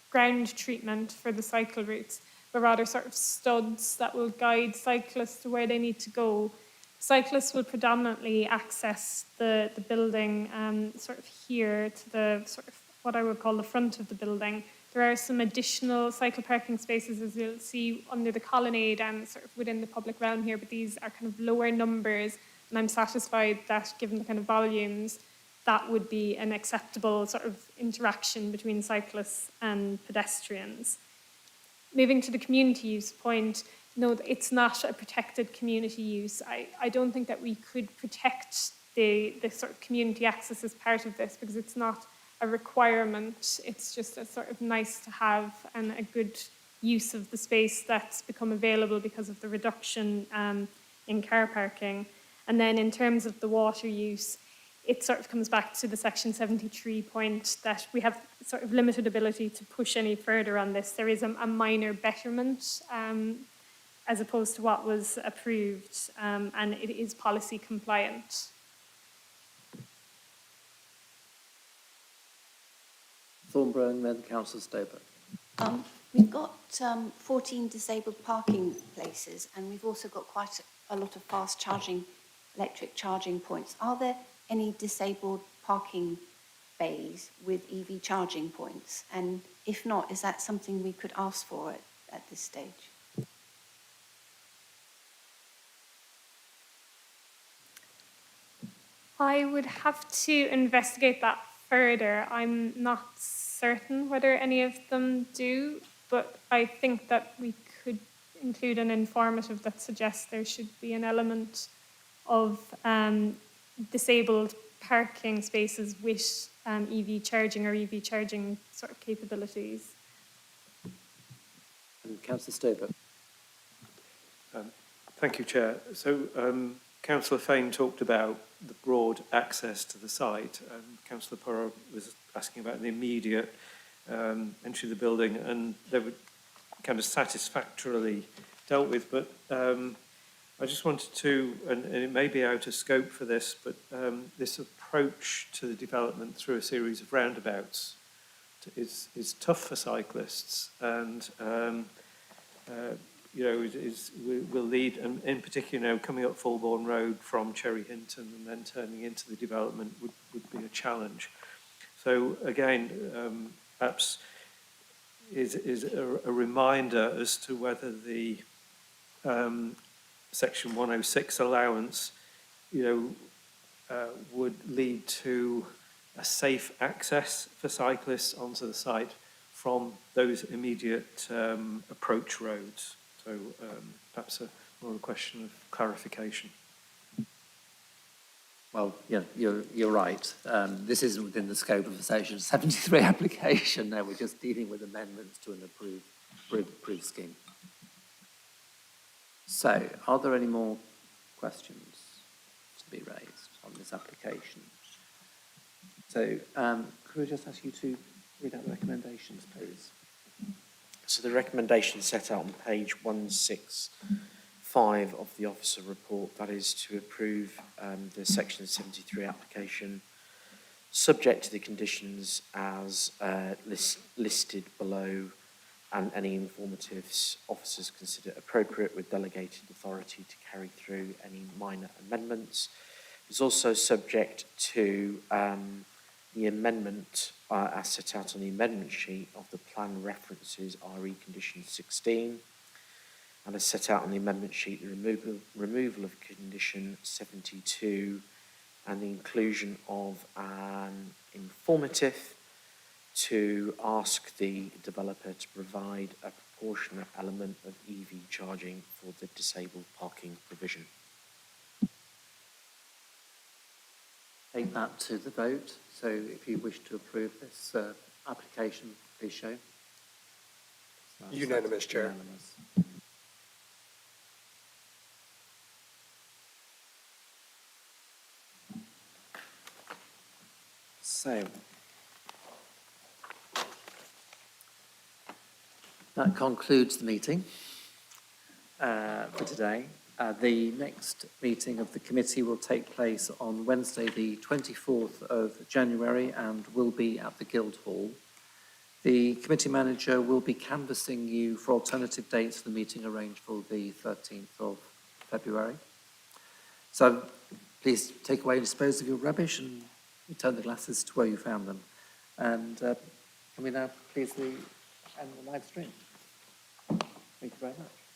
ground treatment for the cycle routes, but rather sort of studs that will guide cyclists to where they need to go. Cyclists will predominantly access the building sort of here to the sort of what I would call the front of the building. There are some additional cycle parking spaces, as you'll see, under the colonnade and sort of within the public realm here, but these are kind of lower numbers, and I'm satisfied that given the kind of volumes, that would be an acceptable sort of interaction between cyclists and pedestrians. Moving to the community use point, no, it's not a protected community use. I don't think that we could protect the sort of community access as part of this, because it's not a requirement. It's just a sort of nice to have and a good use of the space that's become available because of the reduction in car parking. And then in terms of the water use, it sort of comes back to the Section 73 point that we have sort of limited ability to push any further on this. There is a minor betterment as opposed to what was approved, and it is policy compliant. Thornborough and then Councillor Stober. We've got 14 disabled parking places, and we've also got quite a lot of fast charging, electric charging points. Are there any disabled parking bays with EV charging points? And if not, is that something we could ask for at this stage? I would have to investigate that further. I'm not certain whether any of them do, but I think that we could include an informative that suggests there should be an element of disabled parking spaces with EV charging or EV charging sort of capabilities. And Councillor Stober. Thank you, Chair. So Councillor Fane talked about the broad access to the site. Councillor Porrow was asking about the immediate entry of the building, and they were kind of satisfactorily dealt with. But I just wanted to, and it may be out of scope for this, but this approach to the development through a series of roundabouts is tough for cyclists, and you know, will lead, and in particular, you know, coming up Fulbourn Road from Cherry Hinton and then turning into the development would be a challenge. So again, perhaps is a reminder as to whether the Section 106 allowance, you know, would lead to a safe access for cyclists onto the site from those immediate approach roads. So perhaps more a question of clarification. Well, yeah, you're right. This isn't within the scope of the Section 73 application. No, we're just dealing with amendments to an approved scheme. So, are there any more questions to be raised on this application? So, could we just ask you to read out the recommendations, please? So the recommendations set out on page 165 of the officer report, that is to approve the Section 73 application, subject to the conditions as listed below, and any informatives officers consider appropriate with delegated authority to carry through any minor amendments. It's also subject to the amendment as set out on the amendment sheet of the plan references RE condition 16, and as set out on the amendment sheet the removal of condition 72 and the inclusion of an informative to ask the developer to provide a proportionate element of EV charging for the disabled parking provision. Take that to the vote. So if you wish to approve this application, please show. Unanimous, Chair. Unanimous. So, that concludes the meeting for today. The next meeting of the committee will take place on Wednesday, the 24th of January, and will be at the Guildhall. The committee manager will be canvassing you for alternative dates for the meeting arranged for the 13th of February. So please take away and dispose of your rubbish and return the glasses to where you found them. And can we now please end the live stream? Thank you very much.